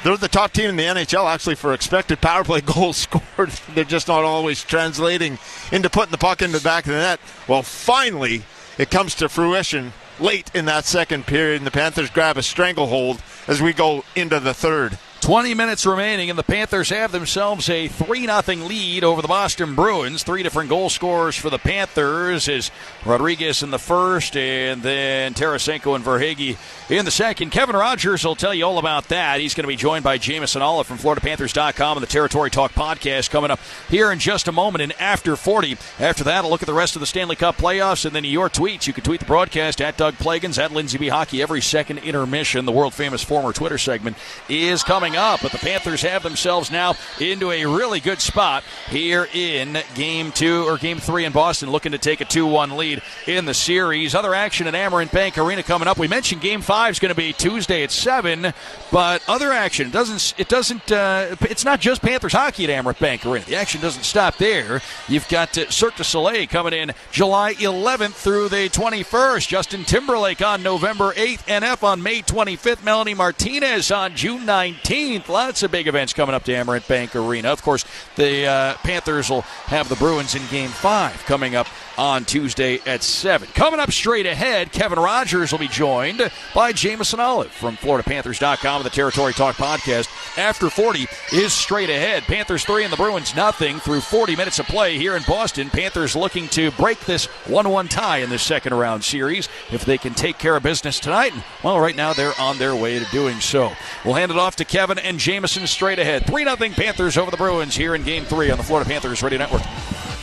They're the top team in the NHL actually for expected power play goals scored. They're just not always translating into putting the puck into the back of the net. Well, finally, it comes to fruition late in that second period, and the Panthers grab a stranglehold as we go into the third. 20 minutes remaining, and the Panthers have themselves a 3-0 lead over the Boston Bruins. 3 different goal scorers for the Panthers is Rodriguez in the first, and then Tarasenko and Verhaeghe in the second. Kevin Rogers will tell you all about that. He's going to be joined by Jameson Olive from FloridaPanthers.com and the Territory Talk podcast coming up here in just a moment in After 40. After that, a look at the rest of the Stanley Cup playoffs, and then your tweets. You can tweet the broadcast at Doug Plagans, at Lindsay B. Hockey. Every second intermission, the world-famous former Twitter segment is coming coming up, but the Panthers have themselves now into a really good spot here in Game 3 in Boston, looking to take a 2-1 lead in the series. Other action at Amerant Bank Arena coming up. We mentioned Game 5 is going to be Tuesday at 7, but other action it's not just Panthers hockey at Amerant Bank Arena. The action doesn't stop there. You've got Cirque du Soleil coming in July 11th through the 21st. Justin Timberlake on November 8th. NF on May 25th. Melanie Martinez on June 19th. Lots of big events coming up to Amerant Bank Arena. Of course, the Panthers will have the Bruins in Game 5 coming up on Tuesday at 7. Coming up straight ahead, Kevin Rogers will be joined by Jameson Olive from FloridaPanthers.com and the Territory Talk podcast. After 40 is straight ahead. Panthers 3 and the Bruins nothing through 40 minutes of play here in Boston. Panthers looking to break this 1-1 tie in this second round series if they can take care of business tonight. And, well, right now they're on their way to doing so. We'll hand it off to Kevin and Jameson straight ahead. 3-0 Panthers over the Bruins here in Game 3 on the Florida Panthers Radio Network.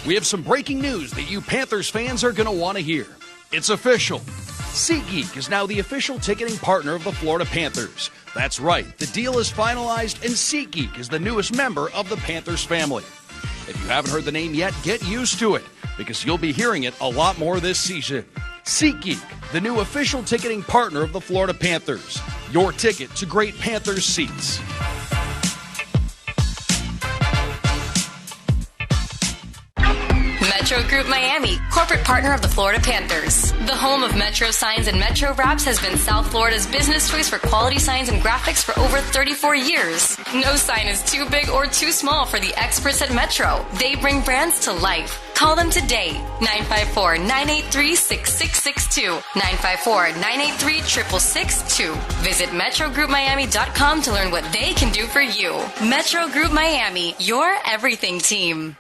We have some breaking news that you Panthers fans are going to want to hear. It's official. SeatGeek is now the official ticketing partner of the Florida Panthers. That's right, the deal is finalized and SeatGeek is the newest member of the Panthers family. If you haven't heard the name yet, get used to it because you'll be hearing it a lot more this season. SeatGeek, the new official ticketing partner of the Florida Panthers. Your ticket to great Panthers seats. Metro Group Miami, corporate partner of the Florida Panthers. The home of Metro Signs and Metro Wraps has been South Florida's business choice for quality signs and graphics for over 34 years. No sign is too big or too small for the experts at Metro. They bring brands to life. Call them today, 954-983-6662, 954-983-6662. Visit MetroGroupMiami.com to learn what they can do for you. Metro Group Miami, your everything team.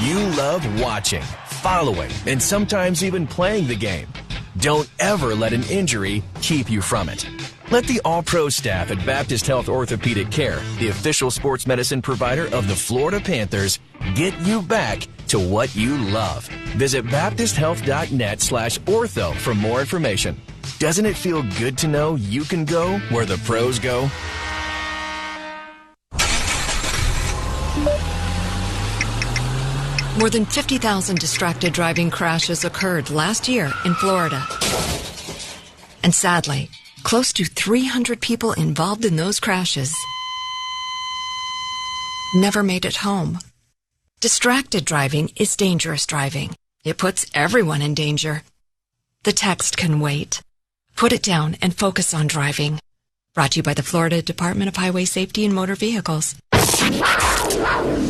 You love watching, following, and sometimes even playing the game. Don't ever let an injury keep you from it. Let the All-Pro staff at Baptist Health Orthopedic Care, the official sports medicine provider of the Florida Panthers, get you back to what you love. Visit baptisthealth.net/ortho for more information. Doesn't it feel good to know you can go where the pros go? More than 50,000 distracted driving crashes occurred last year in Florida. And sadly, close to 300 people involved in those crashes never made it home. Distracted driving is dangerous driving. It puts everyone in danger. The text can wait. Put it down and focus on driving. Brought to you by the Florida Department of Highway Safety and Motor Vehicles.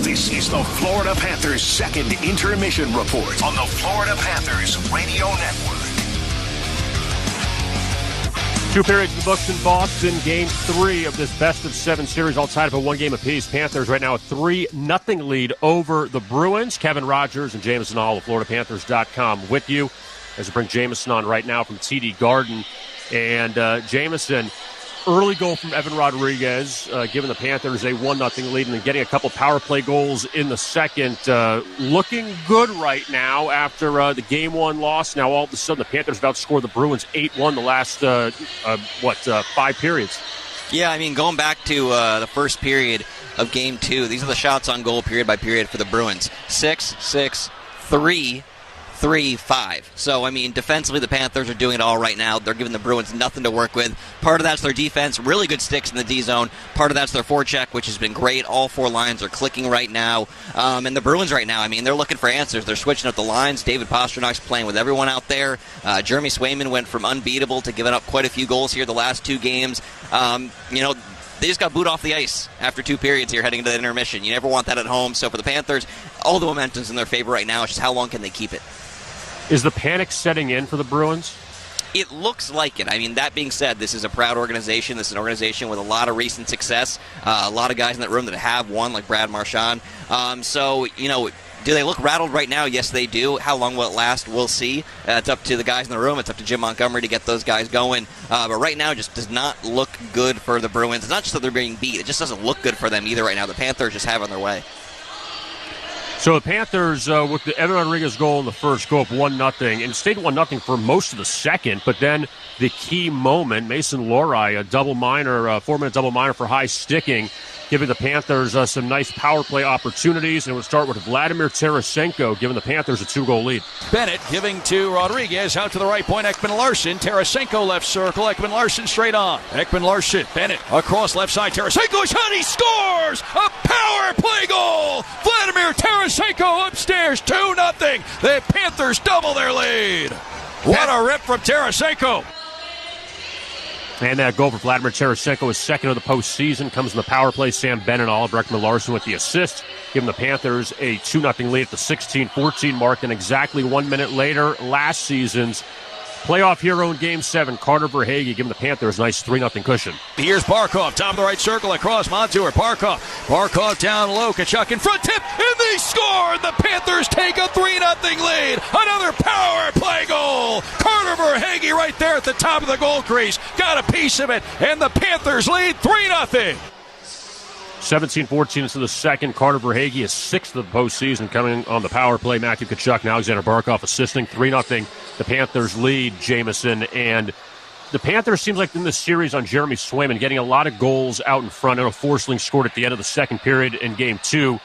This is the Florida Panthers' second intermission report on the Florida Panthers Radio Network. 2 periods in the books in Boston. Game 3 of this best-of-7 series, all tied up at 1 game apiece. Panthers right now a 3-0 lead over the Bruins. Kevin Rogers and Jameson Olive, FloridaPanthers.com with you as we bring Jameson on right now from TD Garden. And Jameson, early goal from Evan Rodriguez, giving the Panthers a 1-0 lead, and then getting a couple power play goals in the second. Looking good right now after the Game 1 loss. Now all of a sudden the Panthers have outscored the Bruins 8-1 the last, 5 periods. Yeah, I mean, going back to the first period of Game 2, these are the shots on goal period by period for the Bruins. 6-6, 3-5. So, I mean, defensively, the Panthers are doing it all right now. They're giving the Bruins nothing to work with. Part of that's their defense, really good sticks in the D-zone. Part of that's their forecheck, which has been great. All 4 lines are clicking right now. And the Bruins right now, I mean, they're looking for answers. They're switching up the lines. David Pasternak's playing with everyone out there. Jeremy Swayman went from unbeatable to giving up quite a few goals here the last 2 games. They just got booed off the ice after 2 periods here heading into the intermission. You never want that at home. So for the Panthers, all the momentum's in their favor right now. It's just how long can they keep it? Is the panic setting in for the Bruins? It looks like it. I mean, that being said, this is a proud organization. This is an organization with a lot of recent success. A lot of guys in that room that have won, like Brad Marchand. Do they look rattled right now? Yes, they do. How long will it last? We'll see. It's up to the guys in the room. It's up to Jim Montgomery to get those guys going. But right now, it just does not look good for the Bruins. It's not just that they're being beat. It just doesn't look good for them either right now. The Panthers just have on their way. So the Panthers, with the Evan Rodriguez goal in the first, go up 1-0, and stayed 1-0 for most of the second. But then the key moment, Mason Lohrei, a double minor, 4-minute double minor for high sticking, giving the Panthers some nice power play opportunities. And it would start with Vladimir Tarasenko giving the Panthers a 2-goal lead. Bennett giving to Rodriguez, out to the right point, Ekman-Larsson. Tarasenko left circle, Ekman-Larsson straight on. Ekman-Larsson, Bennett across left side, Tarasenko shot, he scores! A power play goal! Vladimir Tarasenko upstairs, 2-0. The Panthers double their lead. What a rip from Tarasenko. And that goal for Vladimir Tarasenko is second of the postseason. Comes in the power play. Sam Bennett, Oliver Ekman-Larsson with the assist, giving the Panthers a 2-0 lead at the 16-14 mark. And exactly 1 minute later, last season's playoff hero in Game 7, Carter Verhaeghe, giving the Panthers a nice 3-0 cushion. Here's Barkov, top of the right circle, across Montour. Barkov down low, Tkachuk in front, tip, and they score! The Panthers take a 3-0 lead. Another power play goal. Carter Verhaeghe right there at the top of the goal crease. Got a piece of it, and the Panthers lead 3-0. 17-14 into the second. Carter Verhaeghe is sixth of the postseason, coming on the power play. Matthew Tkachuk and Alexander Barkov assisting. 3-0. The Panthers lead, Jameson. And the Panthers seems like in this series on Jeremy Swayman, getting a lot of goals out in front. I know Forsling scored at the end of the second period in Game 2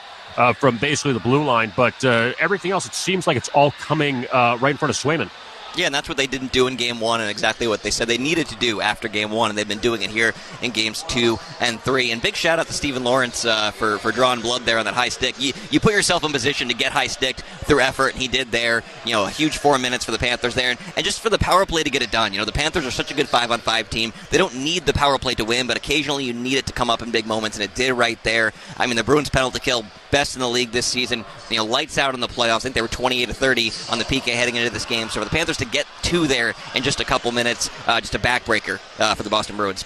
from basically the blue line. But everything else, it seems like it's all coming right in front of Swayman. Yeah, and that's what they didn't do in Game 1 and exactly what they said they needed to do after Game 1, and they've been doing it here in Games 2 and 3. And big shout-out to Stephen Lawrence for drawing blood there on that high stick. You put yourself in position to get high-sticked through effort, and he did there. You know, a huge 4 minutes for the Panthers there, and just for the power play to get it done. You know, the Panthers are such a good 5-on-5 team. They don't need the power play to win, but occasionally you need it to come up in big moments, and it did right there. I mean, the Bruins penalty kill, best in the league this season. You know, lights out in the playoffs. I think they were 28-30 on the PK heading into this game. So for the Panthers to get two there in just a couple minutes, just a backbreaker for the Boston Bruins.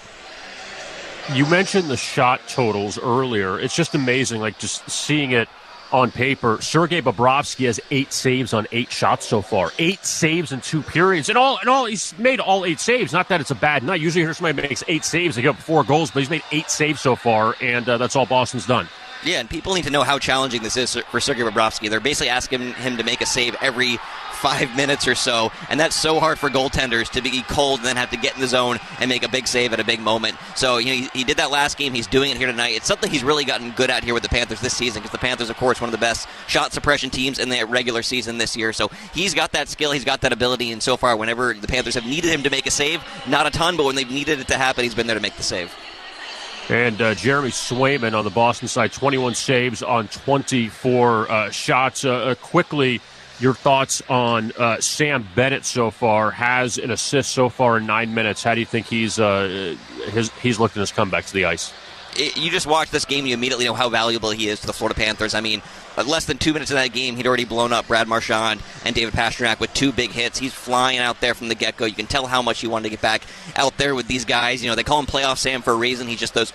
You mentioned the shot totals earlier. It's just amazing, like just seeing it on paper. Sergei Bobrovsky has 8 saves on 8 shots so far. 8 saves in 2 periods. And all, he's made all 8 saves. Not that it's a bad night. Usually you hear somebody makes 8 saves, they give up 4 goals, but he's made 8 saves so far, and that's all Boston's done. Yeah, and people need to know how challenging this is for Sergei Bobrovsky. They're basically asking him to make a save every 5 minutes or so, and that's so hard for goaltenders to be cold and then have to get in the zone and make a big save at a big moment. So, you know, he did that last game. He's doing it here tonight. It's something he's really gotten good at here with the Panthers this season, because the Panthers, of course, one of the best shot suppression teams in the regular season this year. So he's got that skill, he's got that ability, and so far, whenever the Panthers have needed him to make a save, not a ton, but when they've needed it to happen, he's been there to make the save. And Jeremy Swayman on the Boston side, 21 saves on 24 shots. Quickly, your thoughts on Sam Bennett so far? Has an assist so far in 9 minutes. How do you think he's looked in his comeback to the ice? You just watch this game, you immediately know how valuable he is to the Florida Panthers. I mean, less than 2 minutes in that game, he'd already blown up Brad Marchand and David Pastrnak with 2 big hits. He's flying out there from the get-go. You can tell how much he wanted to get back out there with these guys. You know, they call him Playoff Sam for a reason. He's just an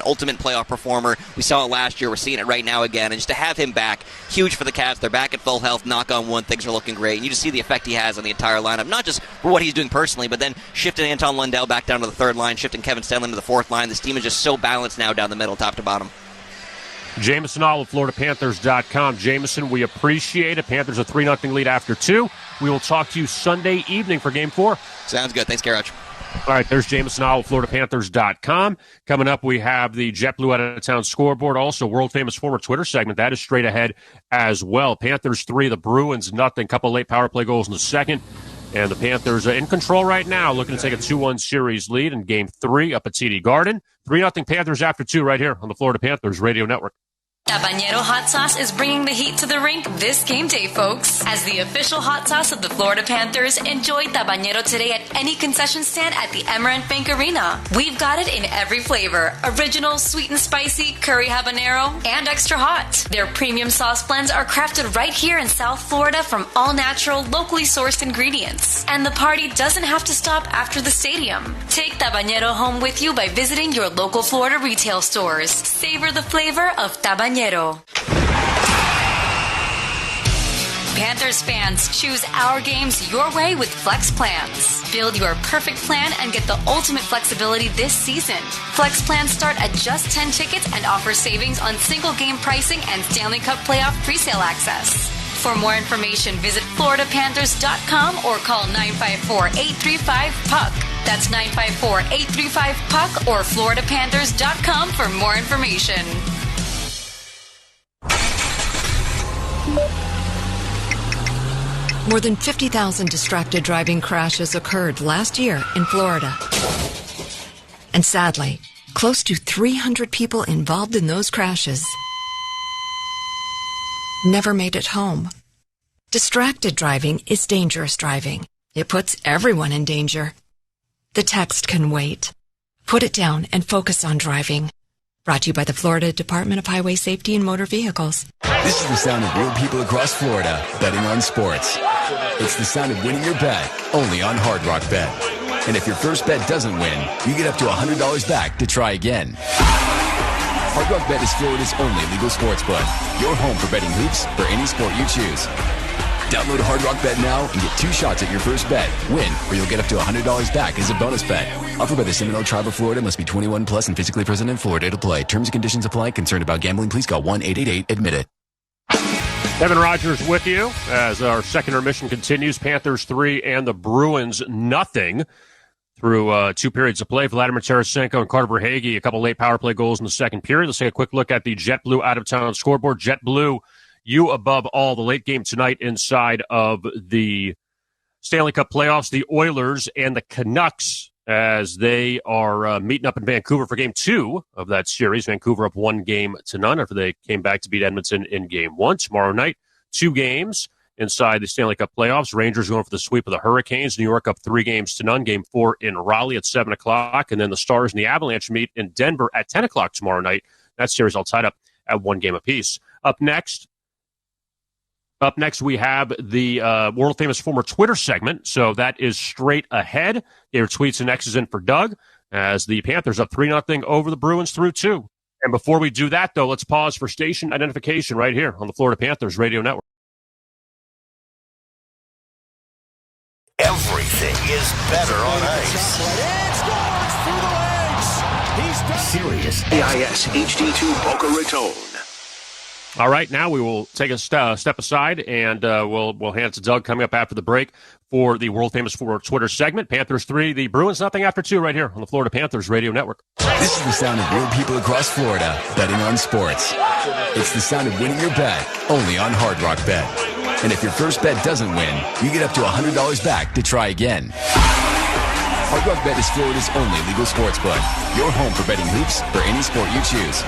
ultimate playoff performer. We saw it last year. We're seeing it right now again. And just to have him back, huge for the Cats. They're back at full health. Knock on wood. Things are looking great. And you just see the effect he has on the entire lineup, not just for what he's doing personally, but then shifting Anton Lundell back down to the third line, shifting Kevin Stenlund to the fourth line. This team is just so balanced now down the middle, top to bottom. Jameson All of FloridaPanthers.com. Jameson, we appreciate it. Panthers a 3-0 lead after 2. We will talk to you Sunday evening for Game 4. Sounds good. Thanks, Garage. All right, there's Jameson All of FloridaPanthers.com. Coming up, we have the JetBlue out-of-town scoreboard. Also, world-famous former Twitter segment. That is straight ahead as well. Panthers 3, the Bruins nothing. Couple late power play goals in the second. And the Panthers are in control right now, looking to take a 2-1 series lead in Game 3 up at TD Garden. 3-0 Panthers after 2 right here on the Florida Panthers Radio Network. Habanero Hot Sauce is bringing the heat to the rink this game day, folks. As the official hot sauce of the Florida Panthers, enjoy Habanero today at any concession stand at the Emirates Bank Arena. We've got it in every flavor: original, sweet and spicy, curry habanero, and extra hot. Their premium sauce blends are crafted right here in South Florida from all-natural, locally sourced ingredients. And the party doesn't have to stop after the stadium. Take Habanero home with you by visiting your local Florida retail stores. Savor the flavor of Habanero. Panthers fans, choose our games your way with Flex Plans. Build your perfect plan and get the ultimate flexibility this season. Flex Plans start at just 10 tickets and offer savings on single game pricing and Stanley Cup playoff presale access. For more information, visit floridapanthers.com or call 954-835-PUCK. That's 954-835-PUCK or floridapanthers.com for more information. More than 50,000 distracted driving crashes occurred last year in Florida. And sadly, close to 300 people involved in those crashes never made it home. Distracted driving is dangerous driving. It puts everyone in danger. The text can wait. Put it down and focus on driving. Brought to you by the Florida Department of Highway Safety and Motor Vehicles. This is the sound of real people across Florida betting on sports. It's the sound of winning your bet, only on Hard Rock Bet. And if your first bet doesn't win, you get up to $100 back to try again. Hard Rock Bet is Florida's only legal sportsbook. Your home for betting hoops for any sport you choose. Download Hard Rock Bet now and get 2 shots at your first bet. Win, or you'll get up to $100 back as a bonus bet. Offered by the Seminole Tribe of Florida. Must be 21 plus and physically present in Florida to play. Terms and conditions apply. Concerned about gambling? Please call 1-888-ADMIT-IT. Kevin Rogers with you as our second intermission continues. Panthers 3 and the Bruins nothing through 2 periods of play. Vladimir Tarasenko and Carter Verhaeghe, a couple late power play goals in the second period. Let's take a quick look at the JetBlue out-of-town scoreboard. JetBlue, you above all, the late game tonight inside of the Stanley Cup playoffs. The Oilers and the Canucks as they are meeting up in Vancouver for Game 2 of that series. Vancouver up 1-0 after they came back to beat Edmonton in Game 1. Tomorrow night, 2 games inside the Stanley Cup playoffs. Rangers going for the sweep of the Hurricanes. New York up 3-0. Game 4 in Raleigh at 7 o'clock. And then the Stars and the Avalanche meet in Denver at 10 o'clock tomorrow night. That series all tied up at 1 game apiece. Up next, we have the world-famous former Twitter segment, so that is straight ahead. Your tweets and X's in for Doug, as the Panthers up 3-0 over the Bruins through 2. And before we do that, though, let's pause for station identification right here on the Florida Panthers Radio Network. Everything is better on ice. Sirius AIS HD2 Boca Raton. All right, now we will take a step aside, and we'll hand it to Doug coming up after the break for the world-famous for Twitter segment. Panthers 3, the Bruins nothing after 2 right here on the Florida Panthers Radio Network. This is the sound of real people across Florida betting on sports. It's the sound of winning your bet, only on Hard Rock Bet. And if your first bet doesn't win, you get up to $100 back to try again. Hard Rock Bet is Florida's only legal sportsbook. Your home for betting hoops for any sport you choose.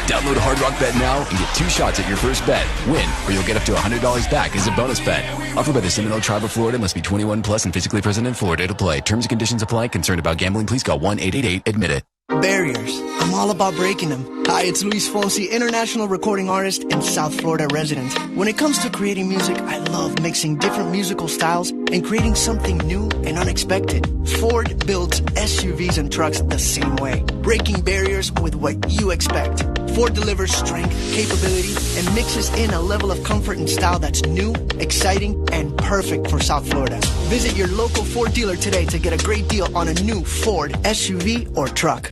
Download Hard Rock Bet now and get 2 shots at your first bet. Win, or you'll get up to $100 back as a bonus bet. Offered by the Seminole Tribe of Florida. Must be 21 plus and physically present in Florida to play. Terms and conditions apply. Concerned about gambling? Please call 1-888-ADMIT-IT. Barriers. I'm all about breaking them. Hi, it's Luis Fonsi, international recording artist and South Florida resident. When it comes to creating music, I love mixing different musical styles and creating something new and unexpected. Ford builds SUVs and trucks the same way, breaking barriers with what you expect. Ford delivers strength, capability, and mixes in a level of comfort and style that's new, exciting, and perfect for South Florida. Visit your local Ford dealer today to get a great deal on a new Ford SUV or truck.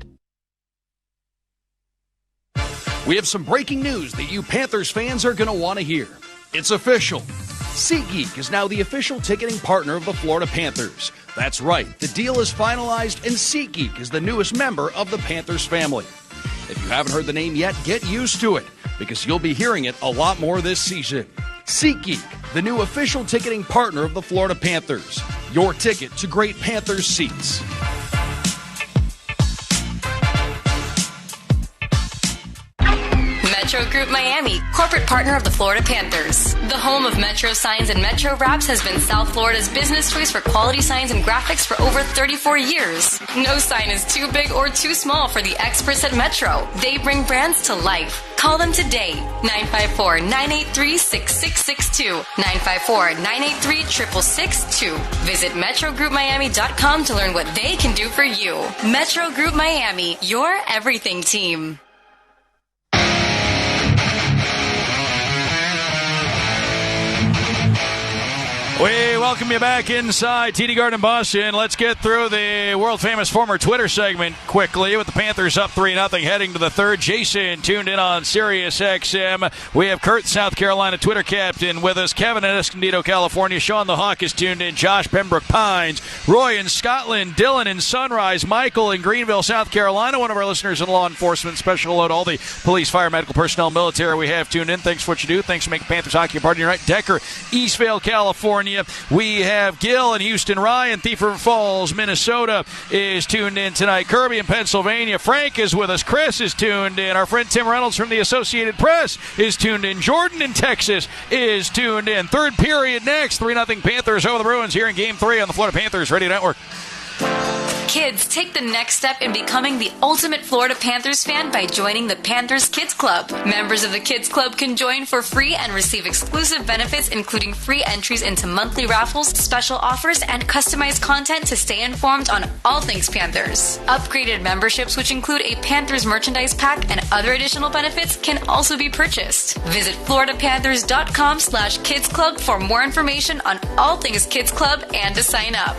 We have some breaking news that you Panthers fans are going to want to hear. It's official. SeatGeek is now the official ticketing partner of the Florida Panthers. That's right, the deal is finalized and SeatGeek is the newest member of the Panthers family. If you haven't heard the name yet, get used to it, because you'll be hearing it a lot more this season. SeatGeek, the new official ticketing partner of the Florida Panthers. Your ticket to great Panthers seats. Metro Group Miami, corporate partner of the Florida Panthers. The home of Metro Signs and Metro Wraps has been South Florida's business choice for quality signs and graphics for over 34 years. No sign is too big or too small for the experts at Metro. They bring brands to life. Call them today, 954-983-6662, 954-983-6662. Visit MetroGroupMiami.com to learn what they can do for you. Metro Group Miami, your everything team. welcome you back inside TD Garden Boston. Let's get through the world-famous former Twitter segment quickly with the Panthers up 3-0 heading to the third. Jason tuned in on Sirius XM. We have Kurt, South Carolina Twitter captain, with us. Kevin in Escondido, California. Sean the Hawk is tuned in. Josh Pembroke Pines. Roy in Scotland. Dylan in Sunrise. Michael in Greenville, South Carolina. One of our listeners in law enforcement. Special hello to all the police, fire, medical personnel, military we have tuned in. Thanks for what you do. Thanks for making Panthers hockey a part of your night. Decker, Eastvale, California. We have Gil in Houston. Ryan, Thief River Falls, Minnesota is tuned in tonight. Kirby in Pennsylvania. Frank is with us. Chris is tuned in. Our friend Tim Reynolds from the Associated Press is tuned in. Jordan in Texas is tuned in. Third period next. 3-0 Panthers over the Bruins here in Game 3 on the Florida Panthers Radio Network. Kids, take the next step in becoming the ultimate Florida Panthers fan by joining the Panthers Kids Club. Members of the Kids Club can join for free and receive exclusive benefits, including free entries into monthly raffles, special offers, and customized content to stay informed on all things Panthers. Upgraded memberships, which include a Panthers merchandise pack and other additional benefits, can also be purchased. Visit floridapanthers.com/Kids Club for more information on all things Kids Club and to sign up.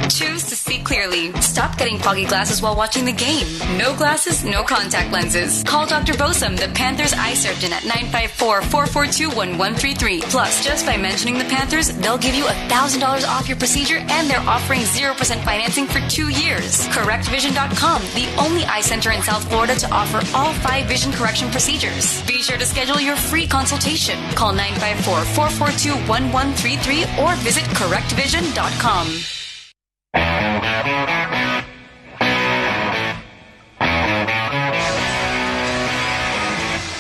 Choose to see clearly. Stop getting foggy glasses while watching the game. No glasses, no contact lenses. Call Dr. Bosom, the Panthers eye surgeon, at 954-442-1133. Plus, just by mentioning the Panthers, they'll give you $1,000 off your procedure, and they're offering 0% financing for 2 years. CorrectVision.com, the only eye center in South Florida to offer all 5 vision correction procedures. Be sure to schedule your free consultation. Call 954-442-1133 or visit CorrectVision.com.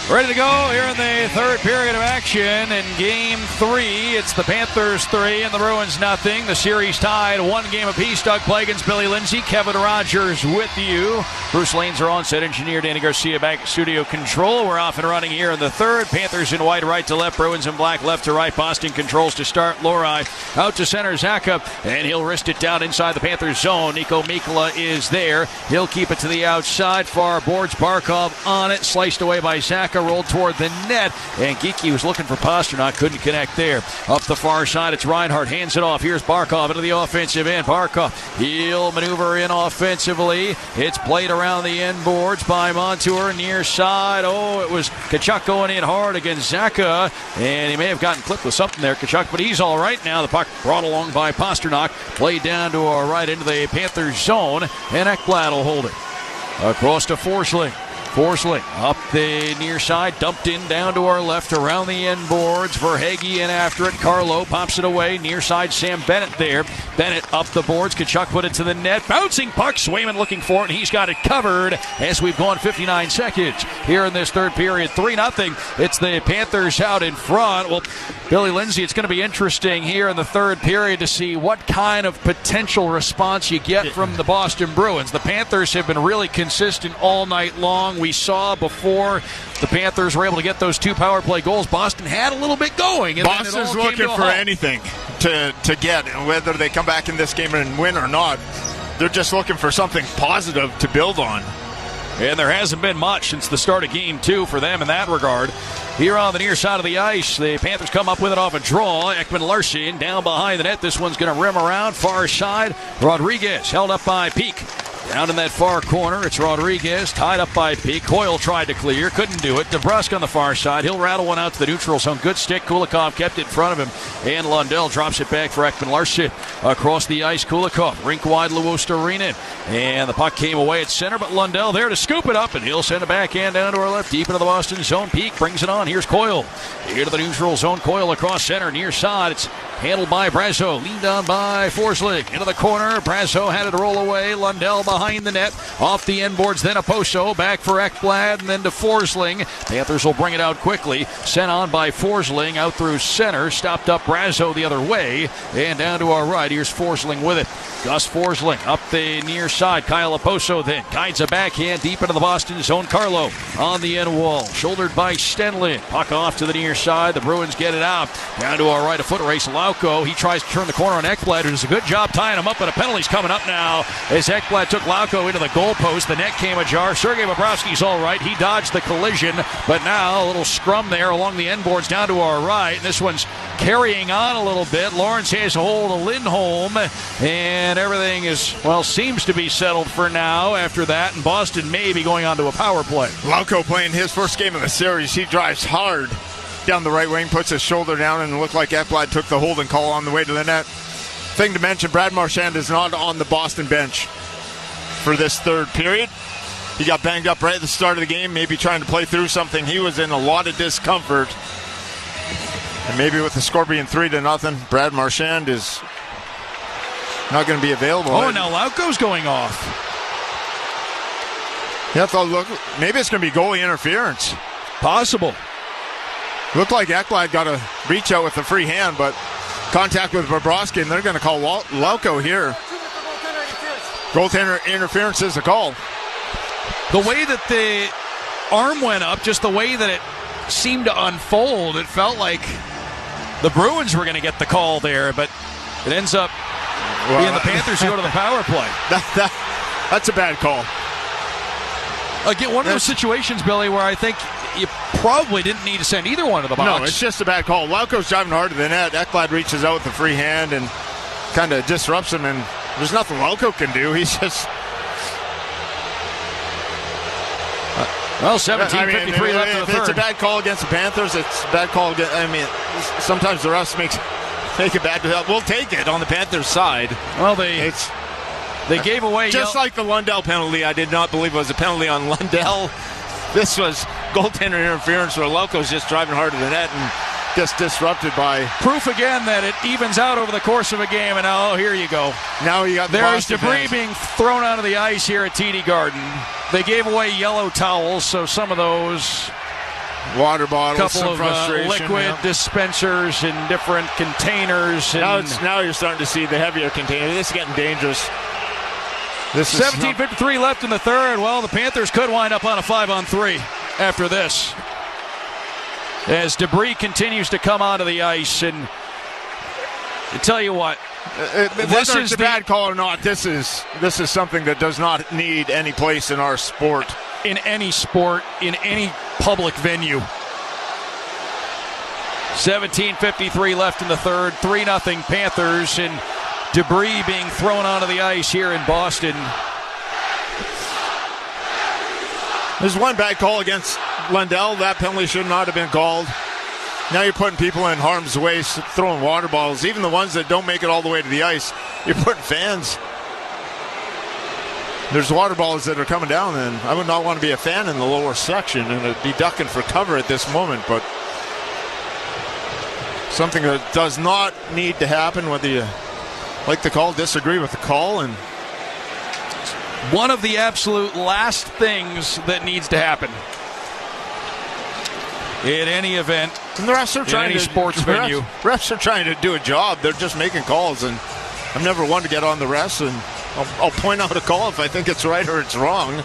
Ready to go here in the third period of action in Game 3. It's the Panthers 3 and the Bruins nothing. The series tied 1 game apiece. Doug Plagens, Billy Lindsay, Kevin Rogers with you. Bruce Lanes, our on-set engineer. Danny Garcia back at studio control. We're off and running here in the third. Panthers in white, right to left. Bruins in black, left to right. Boston controls to start. Lori out to center. Zaka, and he'll wrist it down inside the Panthers zone. Nico Mikkola is there. He'll keep it to the outside. Far boards. Barkov on it. Sliced away by Zaka. Rolled toward the net, and Geekie was looking for Pasternak, couldn't connect there. Up the far side, it's Reinhart, hands it off. Here's Barkov into the offensive end. Barkov, he'll maneuver in offensively. It's played around the end boards by Montour, near side. Oh, it was Tkachuk going in hard against Zaka, and he may have gotten clipped with something there, Tkachuk, but he's all right now. The puck brought along by Pasternak, played down to our right into the Panthers zone, and Ekblad will hold it. Across to Forsling. Forsling up the near side, dumped in down to our left around the end boards. Verhaeghe in after it. Carlo pops it away. Near side, Sam Bennett there. Bennett up the boards. Tkachuk put it to the net. Bouncing puck. Swayman looking for it, and he's got it covered as we've gone 59 seconds here in this third period. 3-0. It's the Panthers out in front. Well, Billy Lindsay, it's going to be interesting here in the third period to see what kind of potential response you get from the Boston Bruins. The Panthers have been really consistent all night long. We saw before the Panthers were able to get those 2 power play goals, Boston had a little bit going. And Boston's looking for anything to get, and whether they come back in this game and win or not, they're just looking for something positive to build on. And there hasn't been much since the start of Game 2 for them in that regard. Here on the near side of the ice, the Panthers come up with it off a draw. Ekman-Larsson down behind the net. This one's going to rim around. Far side, Rodriguez held up by Peak. Down in that far corner, it's Rodriguez, tied up by Peak. Coyle tried to clear, couldn't do it. DeBrusk on the far side. He'll rattle one out to the neutral zone. Good stick. Kulikov kept it in front of him. And Lundell drops it back for Ekman-Larsson. Across the ice, Kulikov. Rink wide, Luostarinen. And the puck came away at center, but Lundell there to scoop it up, and he'll send it backhand down to our left, deep into the Boston zone. Peak brings it on. Here's Coyle. Here to the neutral zone. Coyle across center, near side. It's handled by Brazeau. Leaned on by Forsling. Into the corner. Brazeau had it roll away. Lundell behind the net. Off the end boards, then Oposo. Back for Ekblad, and then to Forsling. Panthers will bring it out quickly. Sent on by Forsling. Out through center. Stopped up Brazeau the other way. And down to our right. Here's Forsling with it. Gus Forsling up the near side. Kyle Oposo then guides a backhand deep into the Boston zone. Carlo on the end wall. Shouldered by Stenlund. Puck off to the near side. The Bruins get it out. Down to our right. A foot race. Lauko. He tries to turn the corner on Ekblad, who does a good job tying him up, but a penalty's coming up now as Ekblad took Lauko into the goalpost. The net came ajar. Sergei Bobrovsky's all right. He dodged the collision, but now a little scrum there along the end boards down to our right. This one's carrying on a little bit. Lawrence has a hold of Lindholm, and everything seems to be settled for now after that, and Boston may be going on to a power play. Lauko playing his first game of the series. He drives hard down the right wing, puts his shoulder down, and it looked like Ekblad took the holding call on the way to the net. Thing to mention, Brad Marchand is not on the Boston bench for this third period. He got banged up right at the start of the game, maybe trying to play through something. He was in a lot of discomfort. And maybe with the score being 3-0, Brad Marchand is not going to be available. Oh, now Lauko's going off. Yeah, look, maybe it's going to be goalie interference. Possible. Looked like Ekblad got a reach out with a free hand, but contact with Bobrovsky, and they're going to call Lauko here. Goaltender interference is the call. The way that the arm went up, just the way that it seemed to unfold, it felt like the Bruins were going to get the call there, but it ends up being the Panthers who go to the power play. That's a bad call. Again, one of those situations, Billy, where I think you probably didn't need to send either one to the box. No, it's just a bad call. Lauko's driving hard to the net. Ekblad reaches out with a free hand and kind of disrupts him, and there's nothing Lauko can do. He's just... 17:53 left in the third. It's a bad call against the Panthers. It's a bad call against... sometimes the refs make it bad. We'll take it on the Panthers side. Well, they gave away... Just like the Lundell penalty, I did not believe it was a penalty on Lundell. This was goaltender interference where Lauko's just driving hard to the net and just disrupted by... Proof again that it evens out over the course of a game, and now, here you go. Now you got the There's debris being thrown onto the ice here at TD Garden. They gave away yellow towels, so some of those... Water bottles, couple of liquid dispensers in different containers. And now you're starting to see the heavier container. This is getting dangerous. 17:53 left in the third. Well, the Panthers could wind up on a 5-on-3 after this, as debris continues to come onto the ice. And I tell you what, whether it's a bad call or not, this is something that does not need any place in our sport. In any sport, in any public venue. 17:53 left in the third. 3-0 Panthers, and debris being thrown onto the ice here in Boston. There's one bad call against Lundell. That penalty should not have been called. Now you're putting people in harm's way, throwing water bottles. Even the ones that don't make it all the way to the ice, you're putting fans. There's water bottles that are coming down, and I would not want to be a fan in the lower section and be ducking for cover at this moment, but something that does not need to happen, whether you like the call, disagree with the call. And one of the absolute last things that needs to happen in any event, and the refs are trying in any sports venue. Refs are trying to do a job. They're just making calls, and I'm never one to get on the refs, and I'll point out a call if I think it's right or it's wrong,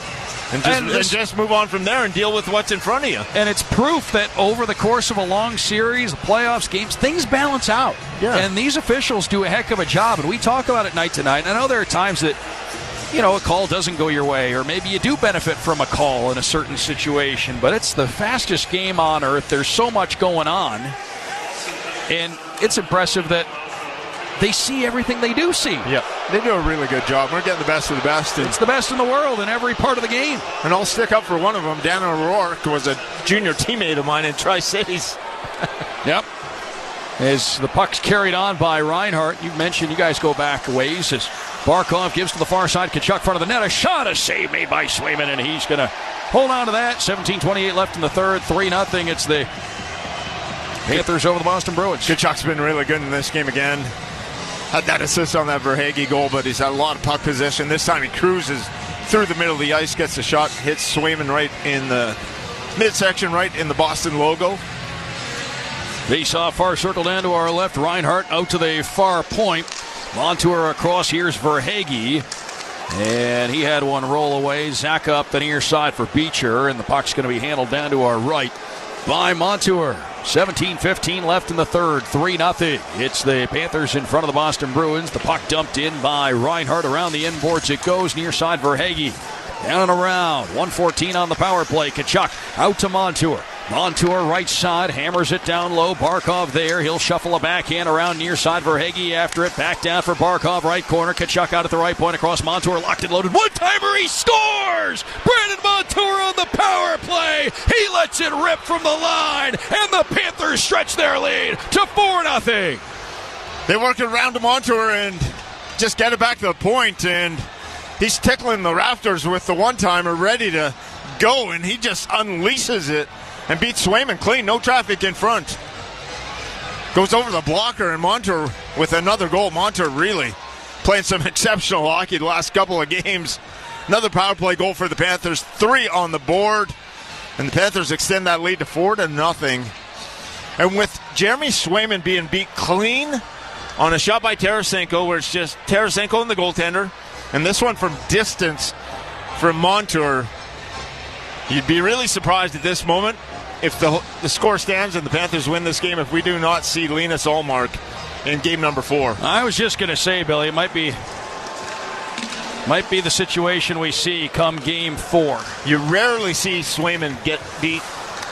and just move on from there and deal with what's in front of you. And it's proof that over the course of a long series, playoffs, games, things balance out. Yeah. And these officials do a heck of a job, and we talk about it night to night. I know there are times that, a call doesn't go your way, or maybe you do benefit from a call in a certain situation, but it's the fastest game on earth. There's so much going on, and it's impressive that they see everything they do see. Yeah, they do a really good job. We're getting the best of the best. It's the best in the world in every part of the game. And I'll stick up for one of them. Dan O'Rourke was a junior teammate of mine in Tri-Cities. Yep. As the puck's carried on by Reinhart, you mentioned you guys go back a ways as Barkov gives to the far side. Kachuk front of the net. A shot, a save made by Swayman, and he's going to hold on to that. 17:28 left in the third. 3-0. It's the Panthers over the Boston Bruins. Kachuk's been really good in this game again. Had that assist on that Verhaeghe goal, but he's had a lot of puck possession. This time he cruises through the middle of the ice, gets the shot, hits Swayman right in the midsection, right in the Boston logo. Face-off far circle down to our left. Reinhart out to the far point. Montour across. Here's Verhaeghe. And he had one roll away. Zach up the near side for Beecher, and the puck's going to be handled down to our right by Montour. 17:15 left in the third. 3-0. It's the Panthers in front of the Boston Bruins. The puck dumped in by Reinhart. Around the inboards it goes. Near side Verhaeghe. Down and around. 1:14 on the power play. Kachuk out to Montour. Montour right side, hammers it down low. Barkov there. He'll shuffle a backhand around near side. Verhaeghe after it. Back down for Barkov, right corner. Tkachuk out at the right point across Montour. Locked and loaded. One-timer, he scores! Brandon Montour on the power play. He lets it rip from the line, and the Panthers stretch their lead to 4-0. They work it around to Montour and just get it back to the point, and he's tickling the rafters with the one-timer ready to go, and he just unleashes it and beats Swayman clean. No traffic in front. Goes over the blocker, and Montour with another goal. Montour really playing some exceptional hockey the last couple of games. Another power play goal for the Panthers. 3 on the board, and the Panthers extend that lead to 4-0. And with Jeremy Swayman being beat clean on a shot by Tarasenko, where it's just Tarasenko and the goaltender, and this one from distance from Montour, you'd be really surprised at this moment if the score stands and the Panthers win this game if we do not see Linus Ullmark in game number 4. I was just going to say, Billy, it might be the situation we see come game 4. You rarely see Swayman get beat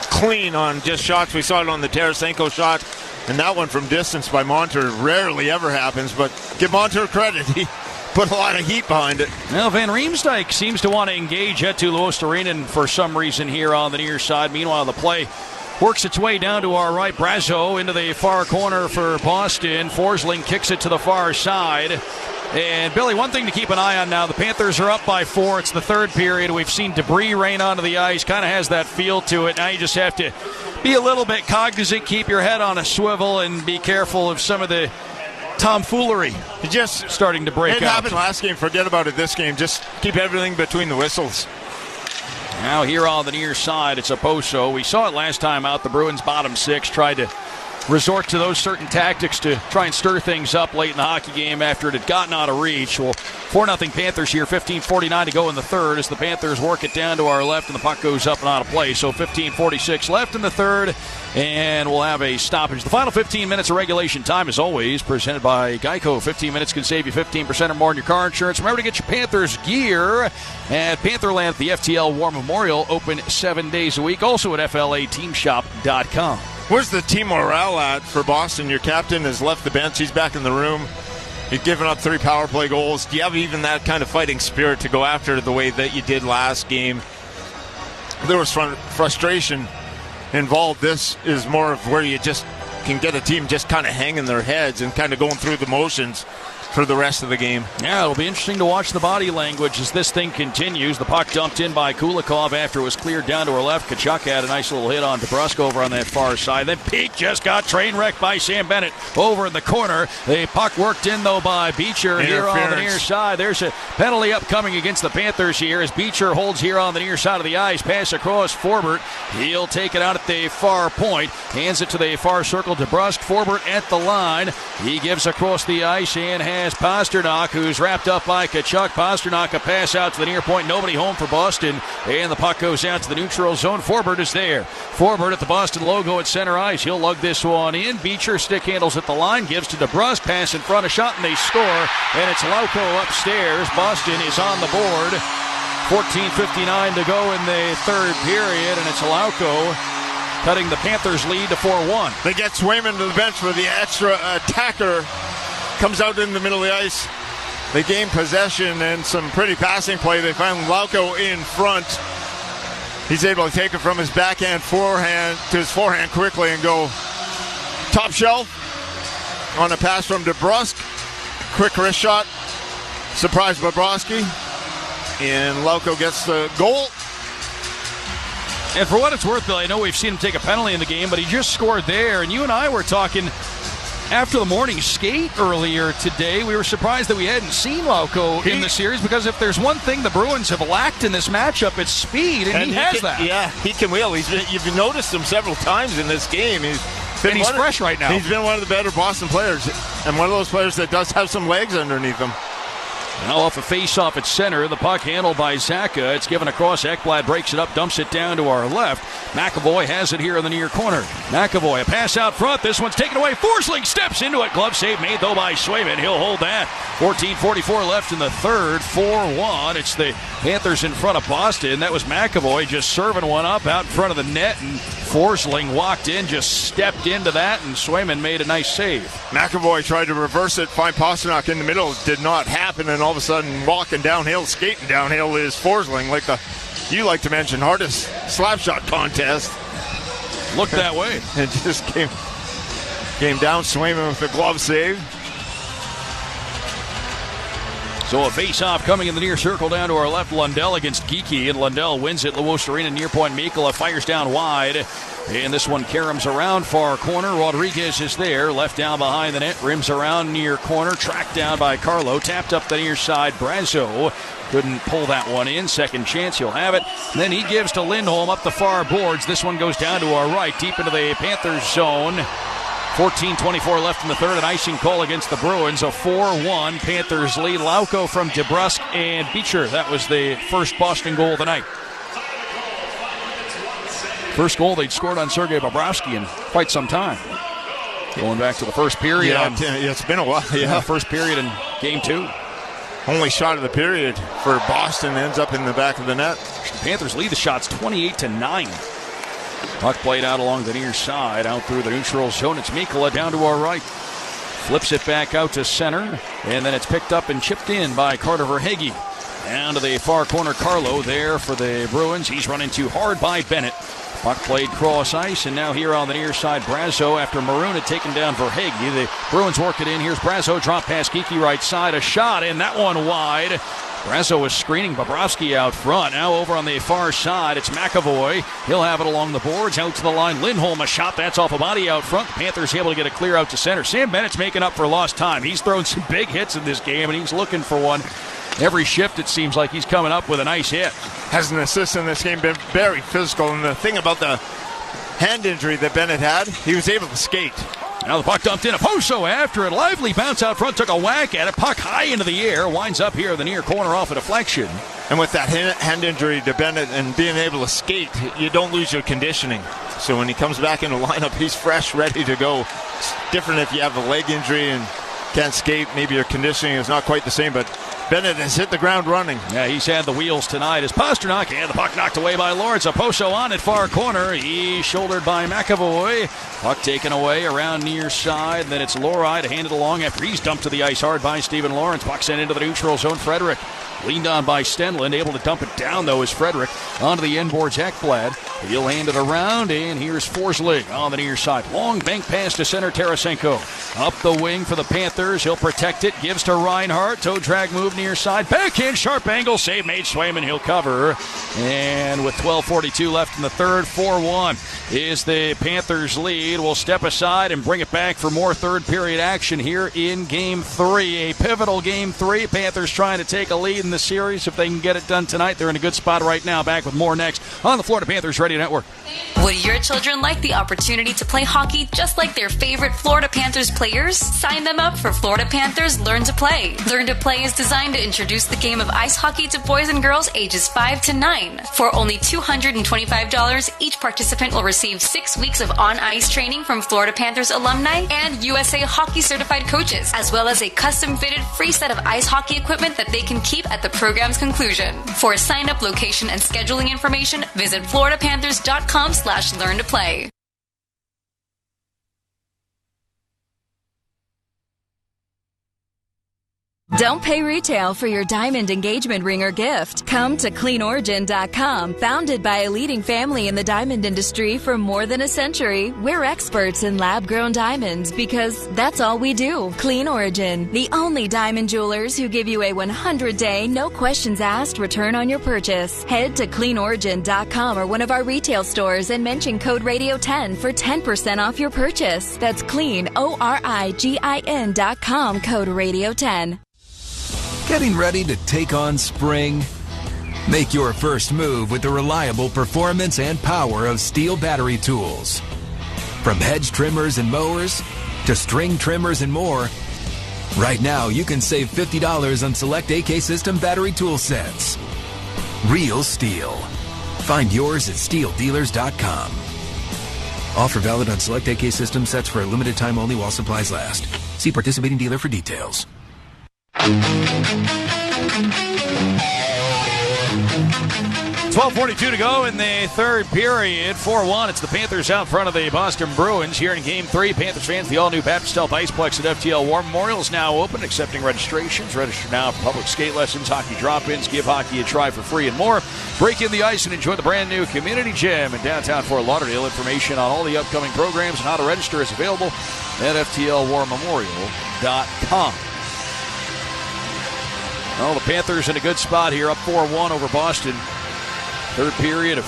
clean on just shots. We saw it on the Tarasenko shot, and that one from distance by Montour rarely ever happens, but give Montour credit. He put a lot of heat behind it. Now, Van Riemsdyk seems to want to engage Eetu Luostarinen for some reason here on the near side. Meanwhile, the play works its way down to our right. Brazeau into the far corner for Boston. Forsling kicks it to the far side. And, Billy, one thing to keep an eye on now, the Panthers are up by 4. It's the third period. We've seen debris rain onto the ice. Kind of has that feel to it. Now you just have to be a little bit cognizant, keep your head on a swivel, and be careful of some of the tomfoolery just starting to break out. It happened last game. Forget about it this game. Just keep everything between the whistles. Now here on the near side, it's Oposo. We saw it last time out. The Bruins bottom 6 tried to resort to those certain tactics to try and stir things up late in the hockey game after it had gotten out of reach. Well, 4-0 Panthers here, 15:49 to go in the third as the Panthers work it down to our left and the puck goes up and out of play. So 15:46 left in the third, and we'll have a stoppage. The final 15 minutes of regulation time, as always, presented by Geico. 15 minutes can save you 15% or more on your car insurance. Remember to get your Panthers gear at Pantherland at the FTL War Memorial, open 7 days a week. Also at FLAteamshop.com. Where's the team morale at for Boston? Your captain has left the bench. He's back in the room. You've given up 3 power play goals. Do you have even that kind of fighting spirit to go after it the way that you did last game? There was frustration involved. This is more of where you just can get a team just kind of hanging their heads and kind of going through the motions for the rest of the game. Yeah, it'll be interesting to watch the body language as this thing continues. The puck dumped in by Kulikov after it was cleared down to our left. Tkachuk had a nice little hit on DeBrusk over on that far side. Then Peake just got train wrecked by Sam Bennett over in the corner. The puck worked in, though, by Beecher here on the near side. There's a penalty upcoming against the Panthers here as Beecher holds here on the near side of the ice. Pass across Forbert. He'll take it out at the far point. Hands it to the far circle. DeBrusk. Forbert at the line. He gives across the ice and has Pasternak, who's wrapped up by Tkachuk. Pasternak, a pass out to the near point. Nobody home for Boston. And the puck goes out to the neutral zone. Forbert is there. Forbert at the Boston logo at center ice. He'll lug this one in. Beecher stick handles at the line. Gives to DeBrusk. Pass in front, a shot, and they score. And it's Lauko upstairs. Boston is on the board. 14:59 to go in the third period. And it's Lauko cutting the Panthers' lead to 4-1. They get Swayman to the bench for the extra attacker. Comes out in the middle of the ice. They gain possession and some pretty passing play. They find Lauko in front. He's able to take it from his backhand forehand to his forehand quickly and go top shelf on a pass from DeBrusk. Quick wrist shot. Surprise Bobrovsky. And Lauko gets the goal. And for what it's worth, Bill, I know we've seen him take a penalty in the game, but he just scored there. And you and I were talking after the morning skate earlier today. We were surprised that we hadn't seen Lauko in the series, because if there's one thing the Bruins have lacked in this matchup, it's speed, and he has that. Yeah, he can wheel. You've noticed him several times in this game. He's fresh right now. He's been one of the better Boston players, and one of those players that does have some legs underneath him. Now off a face-off at center, the puck handled by Zaka. It's given across. Ekblad breaks it up, dumps it down to our left. McAvoy has it here in the near corner. McAvoy, a pass out front. This one's taken away. Forsling steps into it. Glove save made, though, by Swayman. He'll hold that. 14:44 left in the third. 4-1. It's the Panthers in front of Boston. That was McAvoy just serving one up out in front of the net, and Forsling walked in, just stepped into that, and Swayman made a nice save. McAvoy tried to reverse it, find Pasternak in the middle. Did not happen, and all of a sudden, walking downhill, skating downhill is Forsling, like you like to mention, hardest slap shot contest. Looked that way. It just came down. Swayman with the glove save. So a face-off coming in the near circle down to our left. Lundell against Geekie, and Lundell wins it. Lewis Arena near point. Mikkola fires down wide. And this one caroms around far corner. Rodriguez is there. Left down behind the net. Rims around near corner. Tracked down by Carlo. Tapped up the near side. Brazo couldn't pull that one in. Second chance. He'll have it. And then he gives to Lindholm up the far boards. This one goes down to our right. Deep into the Panthers zone. 14:24 left in the third. An icing call against the Bruins. A 4-1 Panthers lead. Lauko from DeBrusk and Beecher. That was the first Boston goal of the night. First goal they'd scored on Sergei Bobrovsky in quite some time. Going back to the first period. Yeah, it's been a while. Yeah, first period in game 2. Only shot of the period for Boston ends up in the back of the net. The Panthers lead the shots 28-9. Puck played out along the near side, out through the neutral zone. It's Mikkola down to our right. Flips it back out to center, and then it's picked up and chipped in by Carter Verhaeghe. Down to the far corner, Carlo there for the Bruins. He's running too hard by Bennett. Puck played cross ice, and now here on the near side, Brazo, after Maroon had taken down Verhaeghe. The Bruins work it in. Here's Brazo, drop pass, Geekie right side, a shot, and that one wide. Brazo was screening Bobrovsky out front. Now over on the far side, it's McAvoy. He'll have it along the boards, out to the line. Lindholm, a shot, that's off a body out front. The Panthers able to get a clear out to center. Sam Bennett's making up for lost time. He's thrown some big hits in this game, and he's looking for one. Every shift, it seems like he's coming up with a nice hit. Has an assist in this game, been very physical. And the thing about the hand injury that Bennett had, he was able to skate. Now the puck dumped in. Oposo after it. Lively bounce out front. Took a whack at it. Puck high into the air. Winds up here in the near corner off a deflection. And with that hand injury to Bennett and being able to skate, you don't lose your conditioning. So when he comes back in the lineup, he's fresh, ready to go. It's different if you have a leg injury and can't skate. Maybe your conditioning is not quite the same, but Bennett has hit the ground running. Yeah, he's had the wheels tonight as Pasternak had the puck knocked away by Lawrence. Oposo on at far corner. He's shouldered by McAvoy. Puck taken away around near side. Then it's Lori to hand it along after he's dumped to the ice hard by Stephen Lawrence. Puck sent into the neutral zone. Frederick leaned on by Stenlund. Able to dump it down, though, is Frederick. Onto the inboards, Ekblad. He'll hand it around, and here's Forsling on the near side. Long bank pass to center, Tarasenko. Up the wing for the Panthers. He'll protect it. Gives to Reinhart. Toe drag move near side. Backhand, sharp angle. Save made. Swayman, he'll cover. And with 12:42 left in the third, 4-1 is the Panthers lead. We'll step aside and bring it back for more third period action here in Game 3. A pivotal Game 3. Panthers trying to take a lead in the series. If they can get it done tonight, they're in a good spot right now. Back with more next on the Florida Panthers Radio Network. Would your children like the opportunity to play hockey just like their favorite Florida Panthers players? Sign them up for Florida Panthers Learn to Play. Learn to Play is designed to introduce the game of ice hockey to boys and girls ages 5 to 9. For only $225, each participant will receive 6 weeks of on-ice training from Florida Panthers alumni and USA Hockey certified coaches, as well as a custom-fitted free set of ice hockey equipment that they can keep at the program's conclusion. For sign-up, location, and scheduling information, visit floridapanthers.com/learn-to-play. Don't pay retail for your diamond engagement ring or gift. Come to CleanOrigin.com. Founded by a leading family in the diamond industry for more than a century, we're experts in lab-grown diamonds because that's all we do. Clean Origin, the only diamond jewelers who give you a 100-day, no questions asked return on your purchase. Head to CleanOrigin.com or one of our retail stores and mention code Radio10 for 10% off your purchase. That's CleanOrigin.com, code Radio10. Getting ready to take on spring? Make your first move with the reliable performance and power of Steel battery tools. From hedge trimmers and mowers to string trimmers and more, right now you can save $50 on select AK System battery tool sets. Real Steel. Find yours at steeldealers.com. Offer valid on select AK System sets for a limited time only while supplies last. See participating dealer for details. 12:42 to go in the third period. 4-1. It's the Panthers out front of the Boston Bruins here in Game 3. Panthers fans, the all-new Baptist Health Iceplex at FTL War Memorial is now open, accepting registrations. Register now for public skate lessons, hockey drop-ins, give hockey a try for free, and more. Break in the ice and enjoy the brand-new Community Gym in downtown Fort Lauderdale. Information on all the upcoming programs and how to register is available at FTLWarMemorial.com. Well, the Panthers in a good spot here, up 4-1 over Boston. Third period of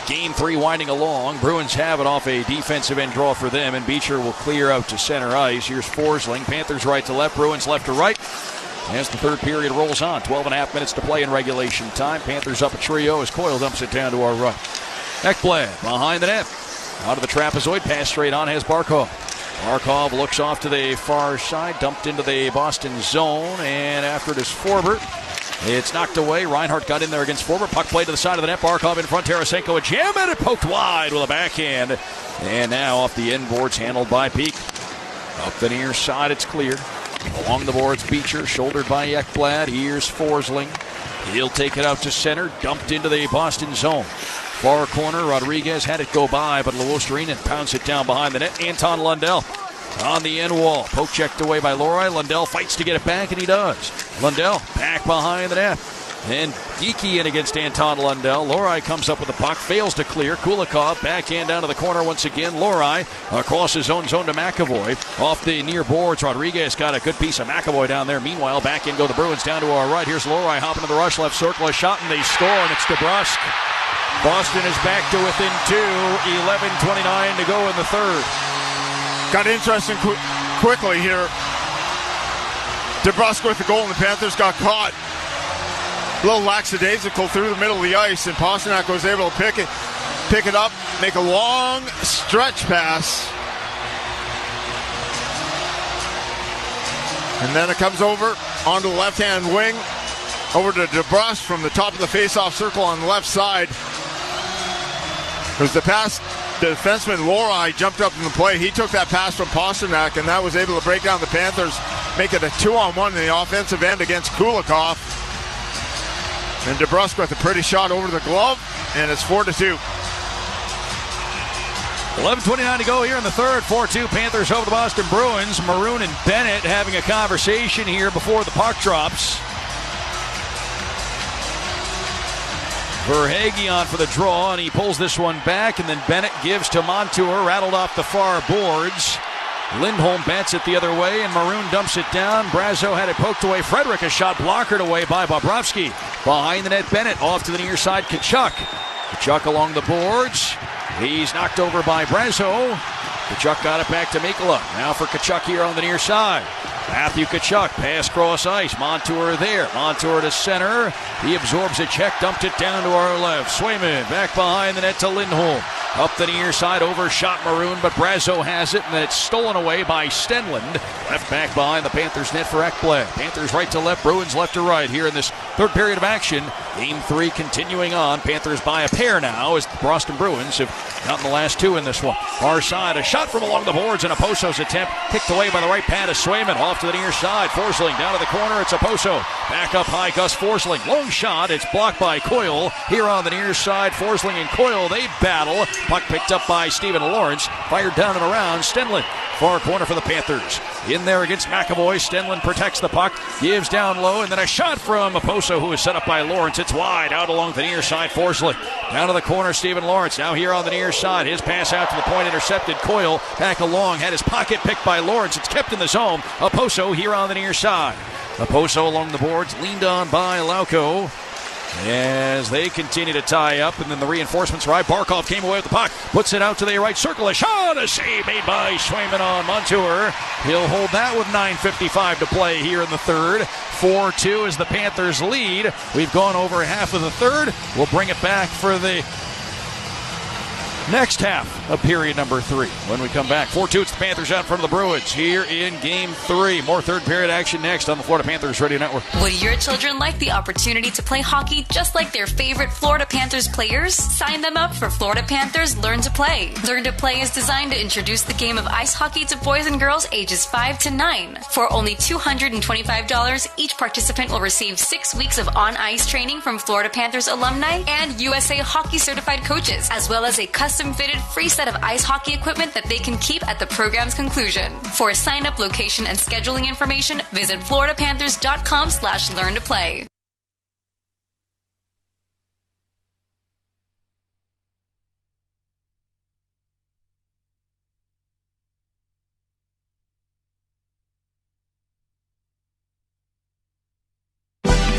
Game 3 winding along. Bruins have it off a defensive end draw for them, and Beecher will clear out to center ice. Here's Forsling. Panthers right to left, Bruins left to right. As the third period rolls on, 12.5 minutes to play in regulation time. Panthers up a trio as Coyle dumps it down to our right. Ekblad behind the net. Out of the trapezoid, pass straight on has Barkov. Barkov looks off to the far side, dumped into the Boston zone, and after it is Forbert. It's knocked away. Reinhart got in there against Forbert. Puck played to the side of the net. Barkov in front. Tarasenko a jam and it poked wide with a backhand. And now off the end boards, handled by Peak. Up the near side, it's cleared. Along the boards, Beecher, shouldered by Ekblad. Here's Forsling. He'll take it out to center. Dumped into the Boston zone. Far corner, Rodriguez had it go by, but Luostarinen pounds it down behind the net. Anton Lundell on the end wall. Poke checked away by Lohrei. Lundell fights to get it back, and he does. Lundell back behind the net. And Geeky in against Anton Lundell. Lohrei comes up with the puck, fails to clear. Kulikov backhand down to the corner once again. Lohrei across his own zone to McAvoy. Off the near boards, Rodriguez got a good piece of McAvoy down there. Meanwhile, back in go the Bruins down to our right. Here's Lohrei hopping to the rush, left circle, a shot, and they score, and it's DeBrusk. Boston is back to within 2. 11:29 to go in the third. Got interesting quickly here. DeBrusk with the goal, and the Panthers got caught. A little lackadaisical through the middle of the ice, and Pasternak was able to pick it up, make a long stretch pass. And then it comes over onto the left-hand wing, over to DeBrusk from the top of the face-off circle on the left side. There's the pass. The defenseman Lohrei jumped up in the play. He took that pass from Pasternak, and that was able to break down the Panthers, make it a 2-on-1 in the offensive end against Kulikov. And DeBrusk with a pretty shot over the glove, and it's 4-2. 11:29 to go here in the third. 4-2 Panthers over the Boston Bruins. Maroon and Bennett having a conversation here before the puck drops. Verhaeghe on for the draw, and he pulls this one back, and then Bennett gives to Montour, rattled off the far boards. Lindholm bats it the other way, and Maroon dumps it down. Brazeau had it poked away. Frederick, a shot blockered away by Bobrovsky. Behind the net, Bennett off to the near side. Tkachuk. Tkachuk along the boards. He's knocked over by Brazeau. Tkachuk got it back to Mikula. Now for Tkachuk here on the near side. Matthew Tkachuk, pass cross ice. Montour there. Montour to center. He absorbs a check, dumped it down to our left. Swayman back behind the net to Lindholm. Up the near side, overshot Maroon, but Brazeau has it, and then it's stolen away by Stenlund. Left back behind the Panthers net for Ekblad. Panthers right to left, Bruins left to right here in this third period of action. Game 3 continuing on. Panthers by a pair now as the Boston Bruins have gotten the last 2 in this one. Far side, a shot from along the boards, and Oposo's attempt kicked away by the right pad of Swayman. Off to the near side, Forsling down to the corner, it's Oposo. Back up high, Gus Forsling. Long shot, it's blocked by Coyle. Here on the near side, Forsling and Coyle, they battle. Puck picked up by Stephen Lawrence. Fired down and around. Stenlund, far corner for the Panthers. In there against McAvoy. Stenlund protects the puck. Gives down low. And then a shot from Oposo, who is set up by Lawrence. It's wide out along the near side. Forsling. Down to the corner, Stephen Lawrence. Now here on the near side. His pass out to the point intercepted. Coyle back along. Had his pocket picked by Lawrence. It's kept in the zone. Oposo here on the near side. Oposo along the boards. Leaned on by Lauko. As they continue to tie up, and then the reinforcements arrive. Barkov came away with the puck, puts it out to the right circle. A shot, a save made by Swayman on Montour. He'll hold that with 9:55 to play here in the third. 4-2 is the Panthers lead. We've gone over half of the third. We'll bring it back for the next half of period number 3. When we come back, 4-2, it's the Panthers out in front of the Bruins here in Game 3. More third period action next on the Florida Panthers Radio Network. Would your children like the opportunity to play hockey just like their favorite Florida Panthers players? Sign them up for Florida Panthers Learn to Play. Learn to Play is designed to introduce the game of ice hockey to boys and girls ages 5 to 9. For only $225, each participant will receive 6 weeks of on-ice training from Florida Panthers alumni and USA Hockey certified coaches, as well as a custom-fitted free set of ice hockey equipment that they can keep at the program's conclusion. For sign-up, location, and scheduling information, visit floridapanthers.com/learn to play.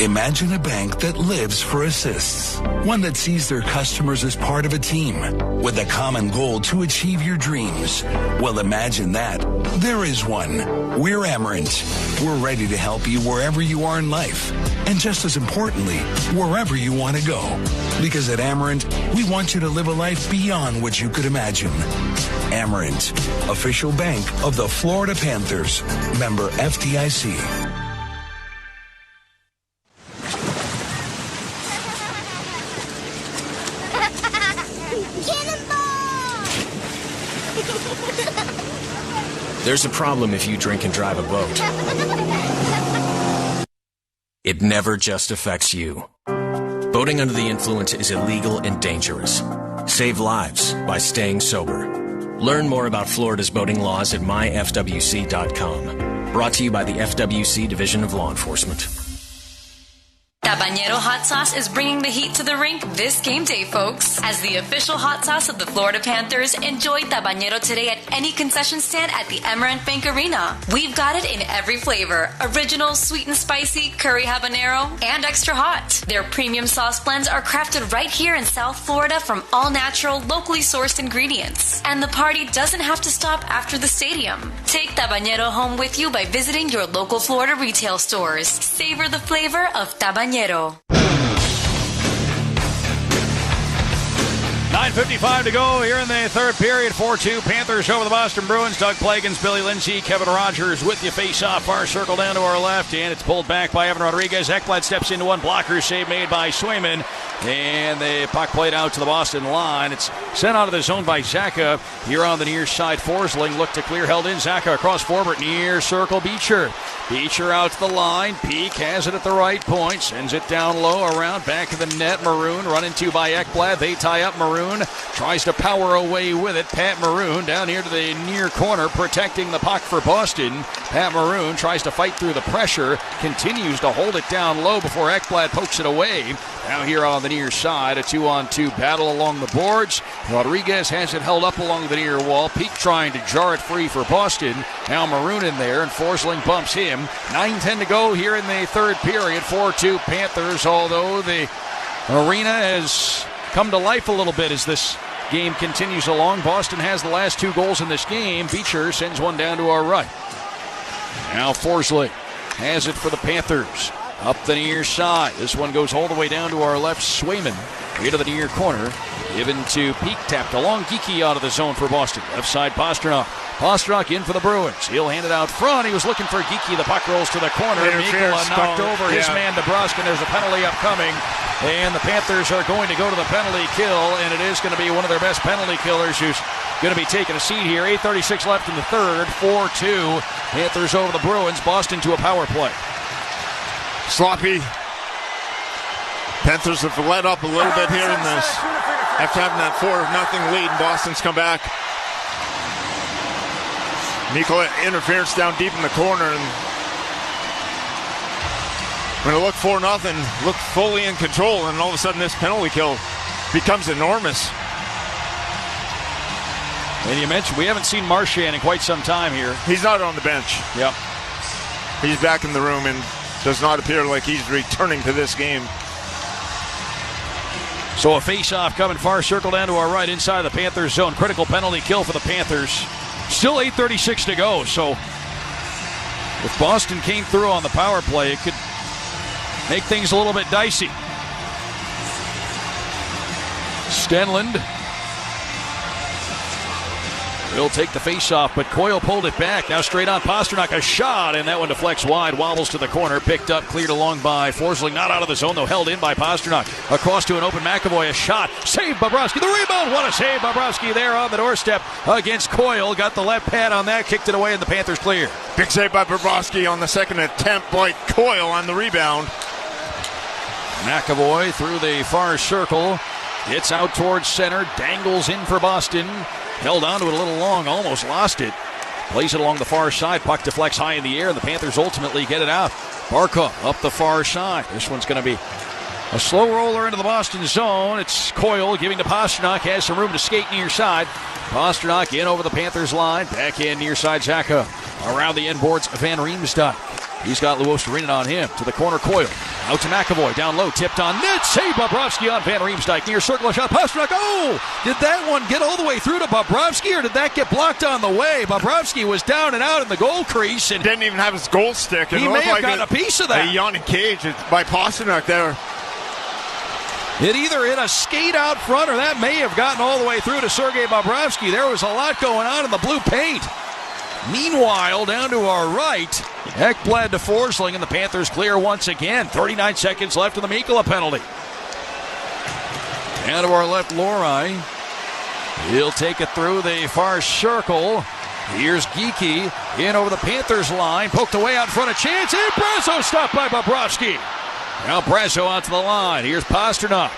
Imagine a bank that lives for assists. One that sees their customers as part of a team with a common goal to achieve your dreams. Well, imagine that. There is one. We're Amerant. We're ready to help you wherever you are in life. And just as importantly, wherever you want to go. Because at Amerant, we want you to live a life beyond what you could imagine. Amerant, official bank of the Florida Panthers. Member FDIC. There's a problem if you drink and drive a boat. It never just affects you. Boating under the influence is illegal and dangerous. Save lives by staying sober. Learn more about Florida's boating laws at myfwc.com. Brought to you by the FWC Division of Law Enforcement. Tabañero Hot Sauce is bringing the heat to the rink this game day, folks. As the official hot sauce of the Florida Panthers, enjoy Tabañero today at any concession stand at the Emerald Bank Arena. We've got it in every flavor: original, sweet and spicy, curry habanero, and extra hot. Their premium sauce blends are crafted right here in South Florida from all natural, locally sourced ingredients. And the party doesn't have to stop after the stadium. Take Tabañero home with you by visiting your local Florida retail stores. Savor the flavor of Tabañero. 9:55 to go here in the third period. 4-2 Panthers over the Boston Bruins. Doug Plagans, Billy Lindsay, Kevin Rogers with you. Face off, far circle down to our left, and it's pulled back by Evan Rodriguez. Ekblad steps into one. Blocker save made by Swayman, and the puck played out to the Boston line. It's sent out of the zone by Zaka. Here on the near side, Forsling looked to clear, held in. Zaka across forward, near circle, Beecher out to the line. Peak has it at the right point, sends it down low, around back of the net. Maroon run into by Ekblad. They tie up. Maroon tries to power away with it. Pat Maroon down here to the near corner, protecting the puck for Boston. Pat Maroon tries to fight through the pressure, continues to hold it down low before Ekblad pokes it away. Now here on the near side, a 2-on-2 battle along the boards. Rodriguez has it held up along the near wall. Peak trying to jar it free for Boston. Now Maroon in there, and Forsling bumps him. 9:10 to go here in the third period. 4-2 Panthers, although the arena has come to life a little bit as this game continues along. Boston has the last 2 goals in this game. Beecher sends one down to our right. Now Forsling has it for the Panthers. Up the near side. This one goes all the way down to our left. Swayman into the near corner. Given to Peak, tapped along. Geeky out of the zone for Boston. Left side, Pasternak. Pasternak in for the Bruins. He'll hand it out front. He was looking for Geeky. The puck rolls to the corner. Mikkola knocked over his man DeBruskin. There's a penalty upcoming. And the Panthers are going to go to the penalty kill. And it is going to be one of their best penalty killers who's going to be taking a seat here. 8:36 left in the third. 4-2. Panthers over the Bruins. Boston to a power play. Sloppy. Panthers have let up a little bit here in this. After having that 4-0 lead, and Boston's come back. Mikkola interference down deep in the corner, and when it looked 4-0, looked fully in control, and all of a sudden this penalty kill becomes enormous. And you mentioned we haven't seen Marchand in quite some time here. He's not on the bench. Yep. He's back in the room and does not appear like he's returning to this game. So a face-off coming far circle down to our right inside the Panthers zone. Critical penalty kill for the Panthers. Still 8:36 to go. So if Boston came through on the power play, it could make things a little bit dicey. Stenlund will take the face-off, but Coyle pulled it back. Now straight on Pasternak, a shot, and that one deflects wide, wobbles to the corner, picked up, cleared along by Forsling. Not out of the zone, though, held in by Pasternak. Across to an open McAvoy, a shot. Save Bobrovsky, the rebound. What a save, Bobrovsky there on the doorstep against Coyle. Got the left pad on that, kicked it away, and the Panthers clear. Big save by Bobrovsky on the second attempt by Coyle on the rebound. McAvoy through the far circle. Gets out towards center, dangles in for Boston. Held on to it a little long, almost lost it. Plays it along the far side. Puck deflects high in the air, and the Panthers ultimately get it out. Barkov up the far side. This one's going to be a slow roller into the Boston zone. It's Coyle giving to Pasternak. Has some room to skate near side. Pasternak in over the Panthers line. Back in near side, Zacha. Around the end boards, Van Riemsdyk. He's got Luostarinen on him. To the corner, Coyle. Out to McAvoy. Down low, tipped on net. Save Bobrovsky on Van Riemsdyk. Near circle, a shot. Pasternak. Oh! Did that one get all the way through to Bobrovsky, or did that get blocked on the way? Bobrovsky was down and out in the goal crease. And didn't even have his goal stick. He may have gotten a piece of that. A yawning cage by Pasternak there. It either hit a skate out front, or that may have gotten all the way through to Sergei Bobrovsky. There was a lot going on in the blue paint. Meanwhile, down to our right, Ekblad to Forsling, and the Panthers clear once again. 39 seconds left in the Mikkola penalty. Down to our left, Lori. He'll take it through the far circle. Here's Geekie in over the Panthers line. Poked away out in front of chance, and Brasso stopped by Bobrovsky. Now Brasso out to the line. Here's Pasternak.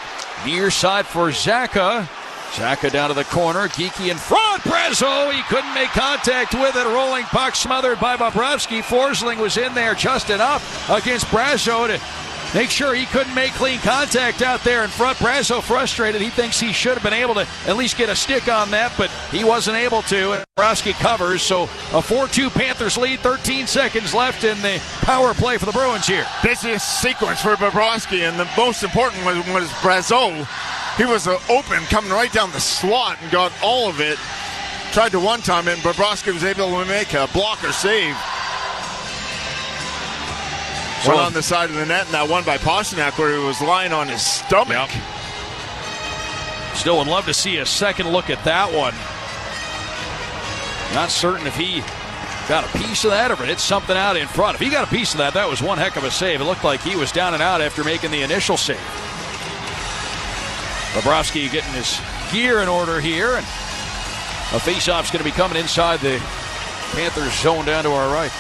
Near side for Zacha. Zacha down to the corner. Geekie in front. Brasso, he couldn't make contact with it. Rolling puck smothered by Bobrovsky. Forsling was in there just enough against Brasso to make sure he couldn't make clean contact out there in front. Brasso frustrated. He thinks he should have been able to at least get a stick on that, but he wasn't able to. And Bobrovsky covers, so a 4-2 Panthers lead. 13 seconds left in the power play for the Bruins here. Busiest sequence for Bobrovsky, and the most important was Brasso. He was open, coming right down the slot and got all of it. Tried to one-time it, and Bobrovsky was able to make a blocker save. One on the side of the net, and that one by Pasternak where he was lying on his stomach. Yep. Still would love to see a second look at that one. Not certain if he got a piece of that or if it hit something out in front. If he got a piece of that, that was one heck of a save. It looked like he was down and out after making the initial save. Bobrovsky getting his gear in order here, and a faceoff's going to be coming inside the Panthers zone down to our right.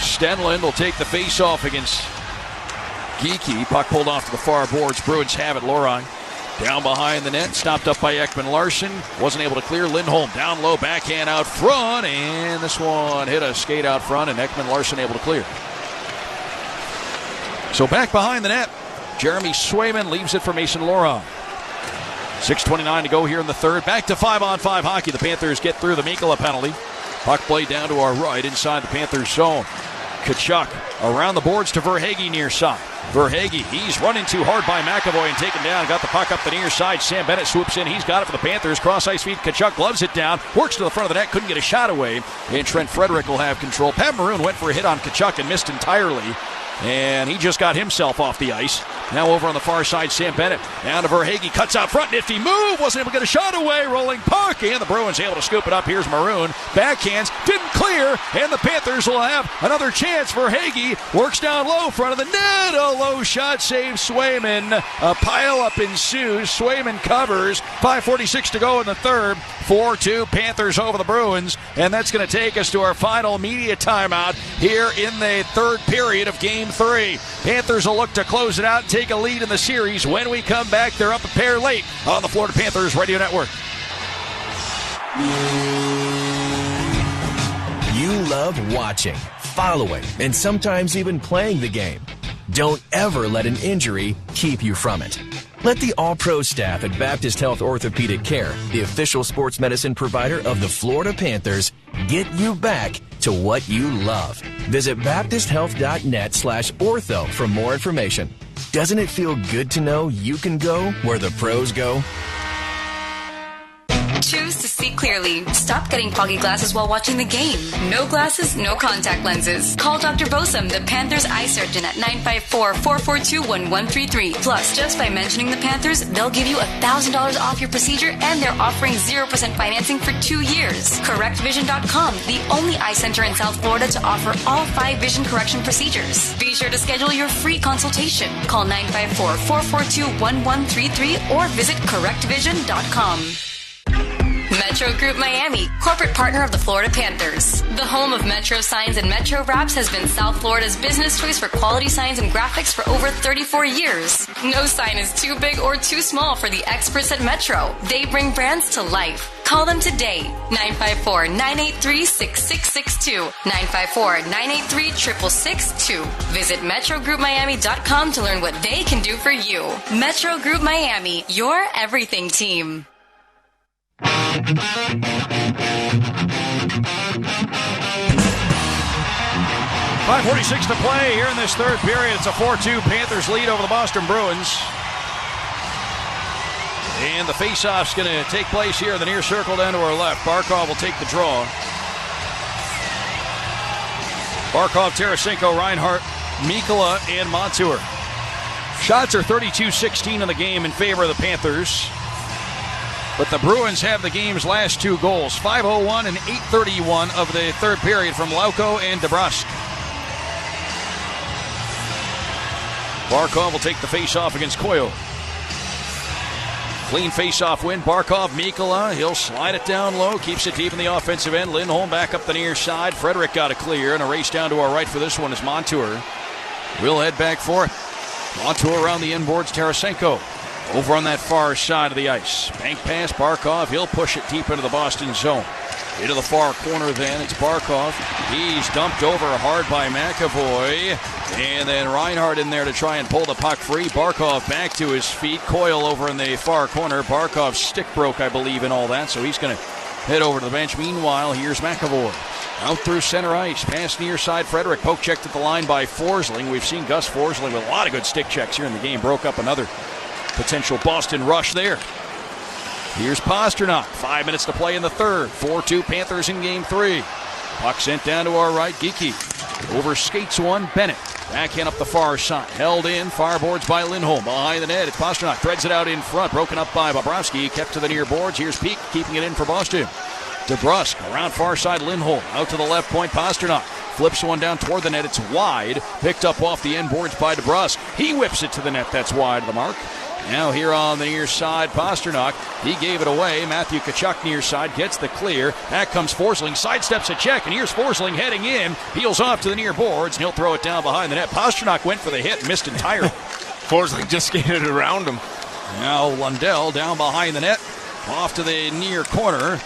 Stenlund will take the faceoff against Geekie. Puck pulled off to the far boards. Bruins have it. Lorine down behind the net, stopped up by Ekman Larson. Wasn't able to clear. Lindholm down low, backhand out front, and this one hit a skate out front, and Ekman Larson able to clear. So back behind the net, Jeremy Swayman leaves it for Mason Lorine. 6:29 to go here in the third. Back to 5-on-5 hockey. The Panthers get through the Mikkola penalty. Puck play down to our right inside the Panthers zone. Tkachuk around the boards to Verhaeghe near side. Verhaeghe, he's running too hard by McAvoy and taken down. Got the puck up the near side. Sam Bennett swoops in. He's got it for the Panthers. Cross ice feed. Tkachuk gloves it down. Works to the front of the net. Couldn't get a shot away. And Trent Frederick will have control. Pat Maroon went for a hit on Tkachuk and missed entirely. And he just got himself off the ice. Now over on the far side, Sam Bennett. Down to Verhaeghe. Cuts out front. Nifty move. Wasn't able to get a shot away. Rolling puck. And the Bruins able to scoop it up. Here's Maroon. Backhands. Didn't clear. And the Panthers will have another chance. Verhaeghe works down low. Front of the net. A low shot. Saves Swayman. A pile up ensues. Swayman covers. 5:46 to go in the third. 4-2 Panthers over the Bruins. And that's going to take us to our final media timeout here in the third period of Game 3. Panthers will look to close it out and take a lead in the series. When we come back, they're up a pair late on the Florida Panthers Radio Network. You love watching, following, and sometimes even playing the game. Don't ever let an injury keep you from it. Let the All-Pro staff at Baptist Health Orthopedic Care, the official sports medicine provider of the Florida Panthers, get you back to what you love. Visit baptisthealth.net/ortho for more information. Doesn't it feel good to know you can go where the pros go? Choose to see see clearly. Stop getting foggy glasses while watching the game. No glasses, no contact lenses. Call Dr. Bosom, the Panthers eye surgeon at 954-442-1133. Plus, just by mentioning the Panthers, they'll give you $1,000 off your procedure, and they're offering 0% financing for 2 years. CorrectVision.com, the only eye center in South Florida to offer all 5 vision correction procedures. Be sure to schedule your free consultation. Call 954-442-1133 or visit CorrectVision.com. Metro Group Miami, corporate partner of the Florida Panthers. The home of Metro Signs and Metro Wraps has been South Florida's business choice for quality signs and graphics for over 34 years. No sign is too big or too small for the experts at Metro. They bring brands to life. Call them today, 954-983-6662, 954-983-6662. Visit MetroGroupMiami.com to learn what they can do for you. Metro Group Miami, your everything team. 5:46 to play here in this third period. It's a 4-2 Panthers lead over the Boston Bruins. And the faceoff's going to take place here in the near circle down to our left. Barkov will take the draw. Barkov, Tarasenko, Reinhart, Mikkola, and Montour. Shots are 32-16 in the game in favor of the Panthers. But the Bruins have the game's last 2 goals, 5:01 and 8:31 of the third period from Lauko and DeBrusk. Barkov will take the face-off against Coyle. Clean face-off win. Barkov, Mikkola, he'll slide it down low, keeps it deep in the offensive end. Lindholm back up the near side. Frederick got a clear, and a race down to our right for this one is Montour. We'll head back for it. Montour around the inboards, Tarasenko. Over on that far side of the ice. Bank pass, Barkov. He'll push it deep into the Boston zone. Into the far corner then, it's Barkov. He's dumped over hard by McAvoy. And then Reinhart in there to try and pull the puck free. Barkov back to his feet. Coyle over in the far corner. Barkov's stick broke, I believe, in all that. So he's going to head over to the bench. Meanwhile, here's McAvoy. Out through center ice. Pass near side. Frederick poke checked at the line by Forsling. We've seen Gus Forsling with a lot of good stick checks here in the game. Broke up another potential Boston rush there. Here's Pasternak. 5 minutes to play in the third. 4-2 Panthers in game 3. Puck sent down to our right. Geekie over skates one. Bennett. Backhand up the far side. Held in. Far boards by Lindholm. Behind the net. It's Pasternak. Threads it out in front. Broken up by Bobrovsky. Kept to the near boards. Here's Peak keeping it in for Boston. DeBrusk around far side. Lindholm. Out to the left point. Pasternak. Flips one down toward the net. It's wide. Picked up off the end boards by DeBrusk. He whips it to the net. That's wide of the mark. Now here on the near side, Pasternak. He gave it away. Matthew Tkachuk near side gets the clear. Back comes Forsling. Sidesteps a check, and here's Forsling heading in. Peels off to the near boards, and he'll throw it down behind the net. Pasternak went for the hit and missed entirely. Forsling just skated around him. Now Lundell down behind the net. Off to the near corner.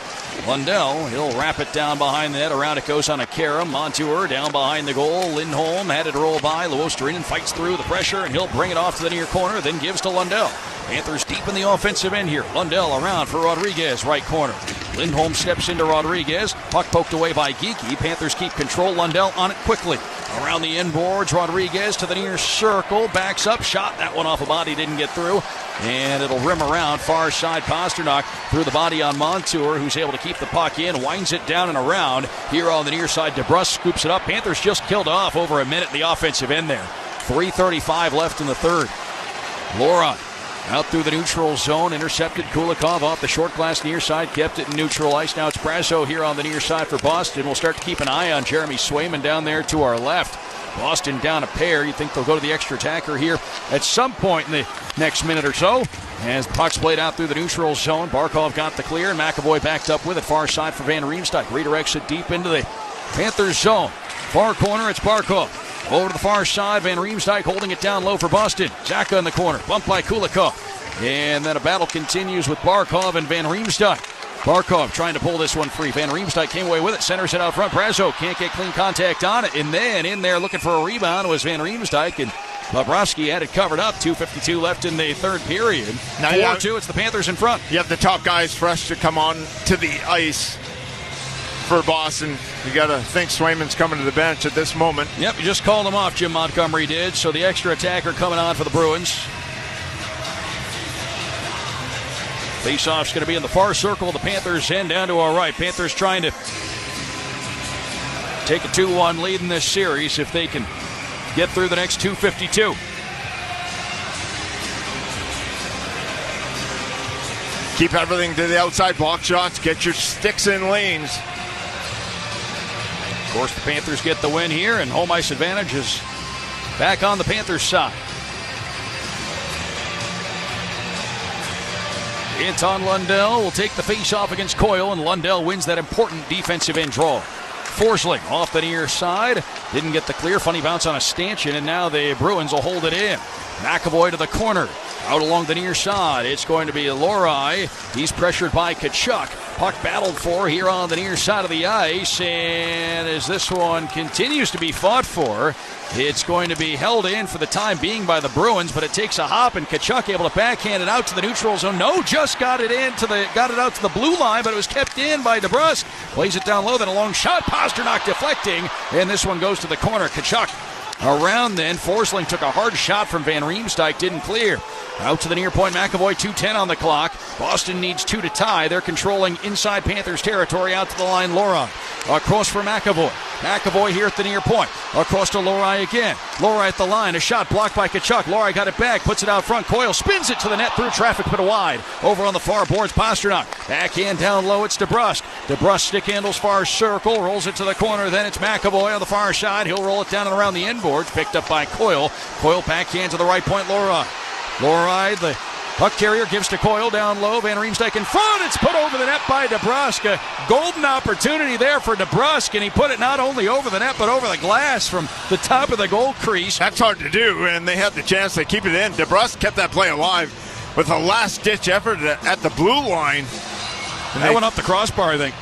Lundell, he'll wrap it down behind the net. Around it goes on a Karam. Montour down behind the goal. Lindholm had it roll by. Luostarinen fights through the pressure, and he'll bring it off to the near corner, then gives to Lundell. Panthers deep in the offensive end here. Lundell around for Rodriguez, right corner. Lindholm steps into Rodriguez. Puck poked away by Geekie. Panthers keep control. Lundell on it quickly. Around the inboards, Rodriguez to the near circle. Backs up, shot. That one off a body, didn't get through. And it'll rim around. Far side, Pasternak through the body on Montour, who's able to keep the puck in. Winds it down and around. Here on the near side, DeBrusk scoops it up. Panthers just killed off over a minute in the offensive end there. 3:35 left in the third. Laura out through the neutral zone, intercepted Kulikov off the short glass near side, kept it in neutral ice. Now it's Brasso here on the near side for Boston. We'll start to keep an eye on Jeremy Swayman down there to our left. Boston down a pair. You think they'll go to the extra attacker here at some point in the next minute or so. As the puck's played out through the neutral zone, Barkov got the clear, and McAvoy backed up with it. Far side for Van Riemsdyk. Redirects it deep into the Panthers zone. Far corner, it's Barkov. Over to the far side, Van Riemsdyk holding it down low for Boston. Zaka in the corner, bumped by Kulikov. And then a battle continues with Barkov and Van Riemsdyk. Barkov trying to pull this one free. Van Riemsdyk came away with it, centers it out front. Brasso can't get clean contact on it. And then in there looking for a rebound was Van Riemsdyk, and Bobrovsky had it covered up. 2:52 left in the third period. 4-2, it's the Panthers in front. You have the top guys fresh to come on to the ice for Boston. You got to think Swayman's coming to the bench at this moment. Yep, you just called him off, Jim Montgomery did. So the extra attacker coming on for the Bruins. Face-off's going to be in the far circle of the Panthers end down to our right. Panthers trying to take a 2-1 lead in this series if they can get through the next 2:52. Keep everything to the outside, block shots, get your sticks in lanes. Of course, the Panthers get the win here, and home ice advantage is back on the Panthers' side. Anton Lundell will take the face-off against Coyle, and Lundell wins that important defensive end draw. Forsling off the near side. Didn't get the clear. Funny bounce on a stanchion, and now the Bruins will hold it in. McAvoy to the corner. Out along the near side, it's going to be Lohrei. He's pressured by Tkachuk. Puck battled for here on the near side of the ice, and as this one continues to be fought for, it's going to be held in for the time being by the Bruins, but it takes a hop, and Tkachuk able to backhand it out to the neutral zone. No, just got it out to the blue line, but it was kept in by DeBrusk. Plays it down low, then a long shot. Pasternak deflecting, and this one goes to the corner. Tkachuk around then. Forsling took a hard shot from Van Riemsdyk, didn't clear. Out to the near point, McAvoy, 2:10 on the clock. Boston needs 2 to tie. They're controlling inside Panthers territory. Out to the line, Lohrei. Across for McAvoy. McAvoy here at the near point. Across to Lohrei again. Lohrei at the line. A shot blocked by Tkachuk. Lohrei got it back. Puts it out front. Coyle spins it to the net through traffic, but wide. Over on the far boards, Pasternak. Backhand down low. It's DeBrusk. DeBrusk stick handles far circle. Rolls it to the corner. Then it's McAvoy on the far side. He'll roll it down and around the end boards. Picked up by Coyle. Coyle backhand to the right point. Lohrei, the puck carrier, gives to Coyle down low. Van Riemsdyk in front. It's put over the net by DeBrusk. A golden opportunity there for DeBrusk, and he put it not only over the net, but over the glass from the top of the goal crease. That's hard to do, and they had the chance to keep it in. DeBrusk kept that play alive with a last-ditch effort at the blue line. And that went off the crossbar, I think.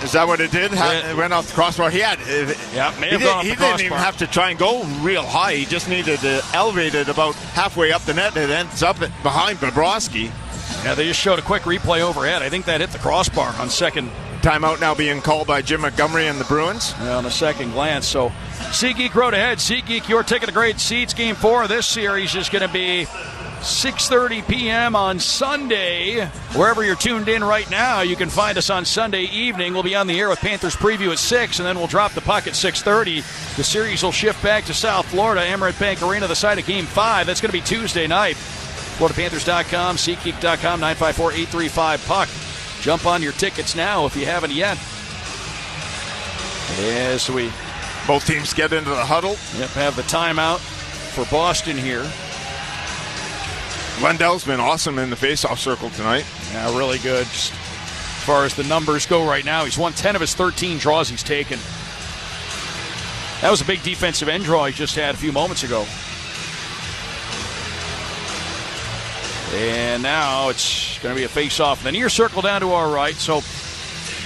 Is that what it did? It went off the crossbar. He had. May have gone off the crossbar. He didn't even have to try and go real high. He just needed to elevate it about halfway up the net, and it ends up behind Bobrovsky. Yeah, they just showed a quick replay overhead. I think that hit the crossbar on second. Timeout now being called by Jim Montgomery and the Bruins. Yeah, on a second glance. So SeatGeek road ahead. SeatGeek, your ticket to great seats. Game 4 of this series is going to be 6:30 p.m. on Sunday. Wherever you're tuned in right now, you can find us on Sunday evening. We'll be on the air with Panthers preview at 6, and then we'll drop the puck at 6:30. The series will shift back to South Florida, Emirates Bank Arena, the site of Game 5. That's going to be Tuesday night. FloridaPanthers.com, SeatGeek.com, 954-835-PUCK. Jump on your tickets now if you haven't yet. As we both teams get into the huddle. Yep, have the timeout for Boston here. Lundell's been awesome in the face-off circle tonight. Yeah, really good. Just as far as the numbers go right now, he's won 10 of his 13 draws he's taken. That was a big defensive end draw he just had a few moments ago. And now it's going to be a face-off in the near circle down to our right. So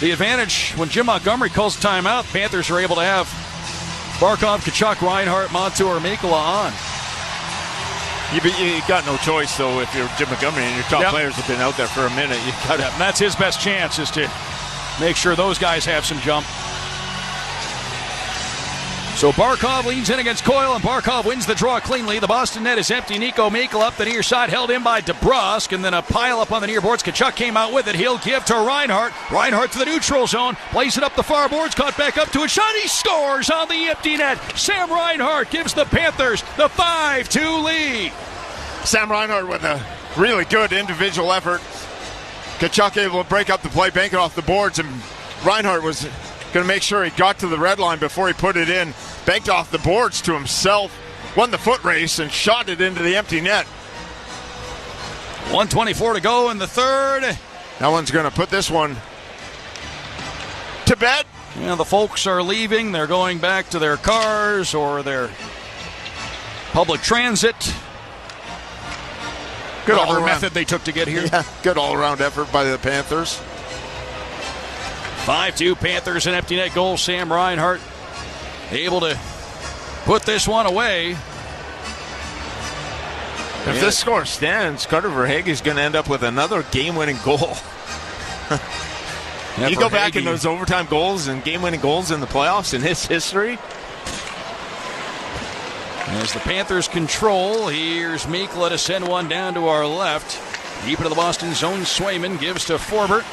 the advantage, when Jim Montgomery calls the timeout, Panthers are able to have Barkov, Tkachuk, Reinhart, Montour, Mikkola on. You got no choice, though, if you're Jim Montgomery and your top players have been out there for a minute. You got and that's his best chance, is to make sure those guys have some jump. So Barkov leans in against Coyle, and Barkov wins the draw cleanly. The Boston net is empty. Nico Mikkola up the near side, held in by DeBrusk, and then a pile up on the near boards. Tkachuk came out with it. He'll give to Reinhart. Reinhart to the neutral zone. Plays it up the far boards. Caught back up to a shot. He scores on the empty net. Sam Reinhart gives the Panthers the 5-2 lead. Sam Reinhart with a really good individual effort. Tkachuk able to break up the play, bank it off the boards, and Reinhart was going to make sure he got to the red line before he put it in. Banked off the boards to himself, won the foot race, and shot it into the empty net. 1:24 to go in the third. That one's going to put this one to bed. Yeah, the folks are leaving. They're going back to their cars or their public transit. Good all-around method they took to get here. Yeah, good all-around effort by the Panthers. 5-2 Panthers, an empty net goal. Sam Reinhart able to put this one away. If this score stands, Carter Verhaeghe is going to end up with another game-winning goal. You go back in those overtime goals and game-winning goals in the playoffs in his history. As the Panthers control, here's Mikkola to send one down to our left. Deep into the Boston zone, Swayman gives to Forbert.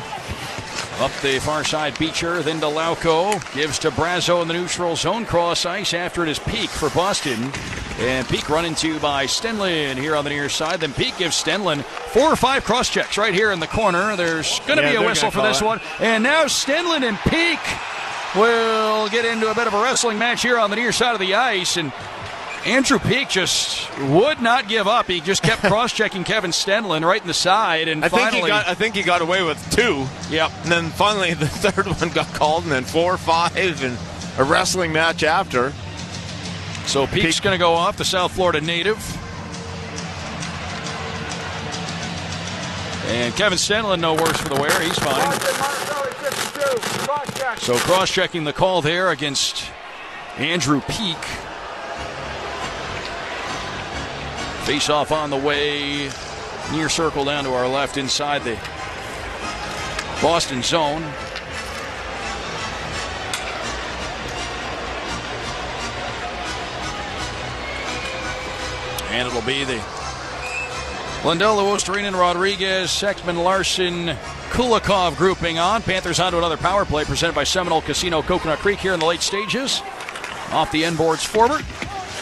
Up the far side, Beecher, then to Lauco. Gives to Brazo in the neutral zone. Cross ice after it is Peak for Boston. And Peak run into by Stenlin here on the near side. Then Peak gives Stenlin 4 or 5 cross checks right here in the corner. There's going to be a whistle for this one. And now Stenlin and Peak will get into a bit of a wrestling match here on the near side of the ice. And Andrew Peak just would not give up. He just kept cross-checking Kevin Stenlin right in the side, and I think he got away with 2. Yep. And then finally the third one got called, and then 4 or 5, and a wrestling match after. So Peak's going to go off, the South Florida native. And Kevin Stenlin, no worse for the wear. He's fine. So cross-checking the call there against Andrew Peak. Face-off on the way, near circle down to our left inside the Boston zone. And it'll be the Lundell, Osterinen, Rodriguez, Ekman Larson, Kulikov grouping on. Panthers onto another power play presented by Seminole Casino Coconut Creek here in the late stages. Off the end boards, Forbert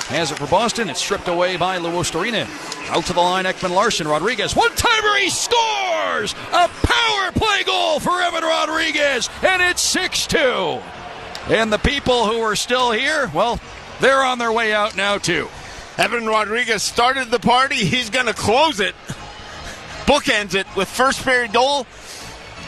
has it for Boston. It's stripped away by Luostarinen. Out to the line, Ekman Larson. Rodriguez, one-timer, he scores! A power play goal for Evan Rodriguez, and it's 6-2. And the people who are still here, well, they're on their way out now, too. Evan Rodriguez started the party. He's going to close it. Bookends it with first period goal.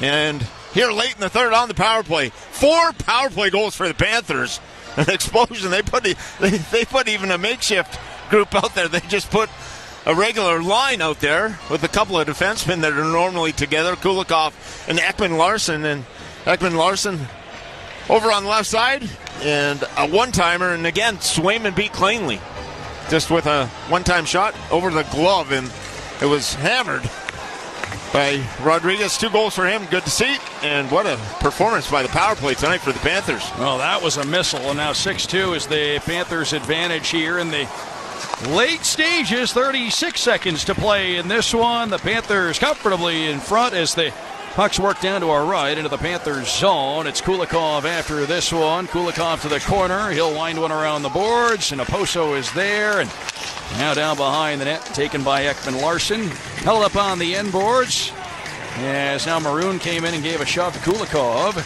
And here late in the third on the power play. 4 power play goals for the Panthers. An explosion. They put even a makeshift group out there. They just put a regular line out there with a couple of defensemen that are normally together, Kulikov and Ekman Larson. And Ekman Larson over on the left side, and a one-timer. And again, Swayman beat cleanly, just with a one-time shot over the glove, and it was hammered by Rodriguez. 2 goals for him. Good to see. And what a performance by the power play tonight for the Panthers. Well, that was a missile. And now 6-2 is the Panthers' advantage here in the late stages. 36 seconds to play in this one. The Panthers comfortably in front as the pucks work down to our right into the Panthers zone. It's Kulikov after this one. Kulikov to the corner. He'll wind one around the boards, and Oposo is there. And now down behind the net, taken by Ekman Larson. Held up on the end boards. As now Maroon came in and gave a shot to Kulikov.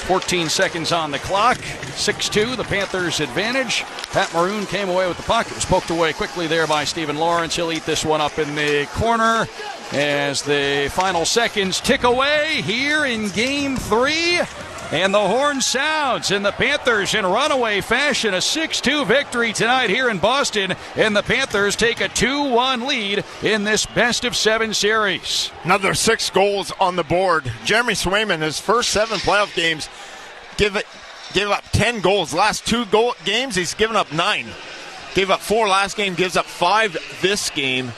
14 seconds on the clock. 6-2, the Panthers' advantage. Pat Maroon came away with the puck. It was poked away quickly there by Stephen Lawrence. He'll eat this one up in the corner as the final seconds tick away here in Game 3. And the horn sounds, and the Panthers in runaway fashion, a 6-2 victory tonight here in Boston, and the Panthers take a 2-1 lead in this best-of-7 series. Another 6 goals on the board. Jeremy Swayman, his first 7 playoff games, gave up 10 goals. Last 2 games, he's given up 9. Gave up 4 last game, gives up 5 this game.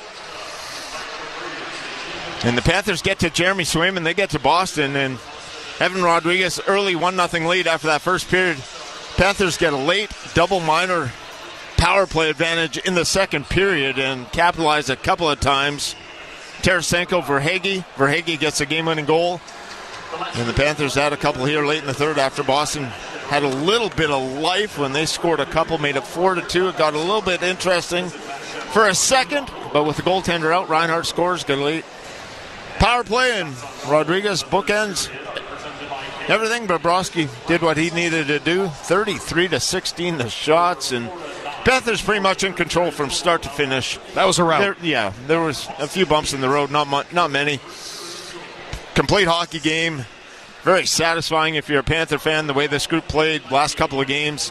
And the Panthers get to Jeremy Swayman, they get to Boston, and Evan Rodriguez, early 1-0 lead after that first period. Panthers get a late double minor power play advantage in the second period and capitalize a couple of times. Tarasenko, Verhaeghe. Verhaeghe gets a game-winning goal. And the Panthers had a couple here late in the third after Boston had a little bit of life when they scored a couple, made it 4-2. It got a little bit interesting for a second, but with the goaltender out, Reinhart scores, good late power play, and Rodriguez bookends everything. Bobrovsky did what he needed to do. 33-16 the shots, and Panthers pretty much in control from start to finish. That was a rout. There was a few bumps in the road, not many. Complete hockey game. Very satisfying if you're a Panther fan, the way this group played last couple of games.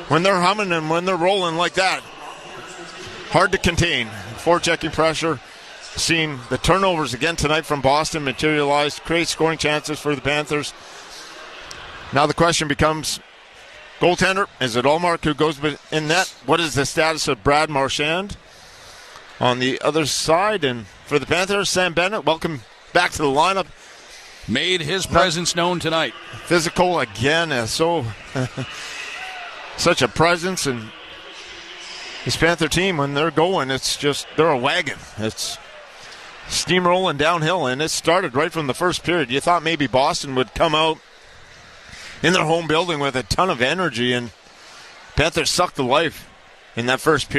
When they're humming and when they're rolling like that, hard to contain. Forechecking pressure. Seeing the turnovers again tonight from Boston materialize, create scoring chances for the Panthers. Now the question becomes, goaltender, is it Ullmark who goes in net? What is the status of Brad Marchand on the other side? And for the Panthers, Sam Bennett, welcome back to the lineup. Made his presence known tonight. Physical again, such a presence, and this Panther team, when they're going, it's just, they're a wagon. steamrolling downhill, and it started right from the first period. You thought maybe Boston would come out in their home building with a ton of energy, and Panthers sucked the life in that first period.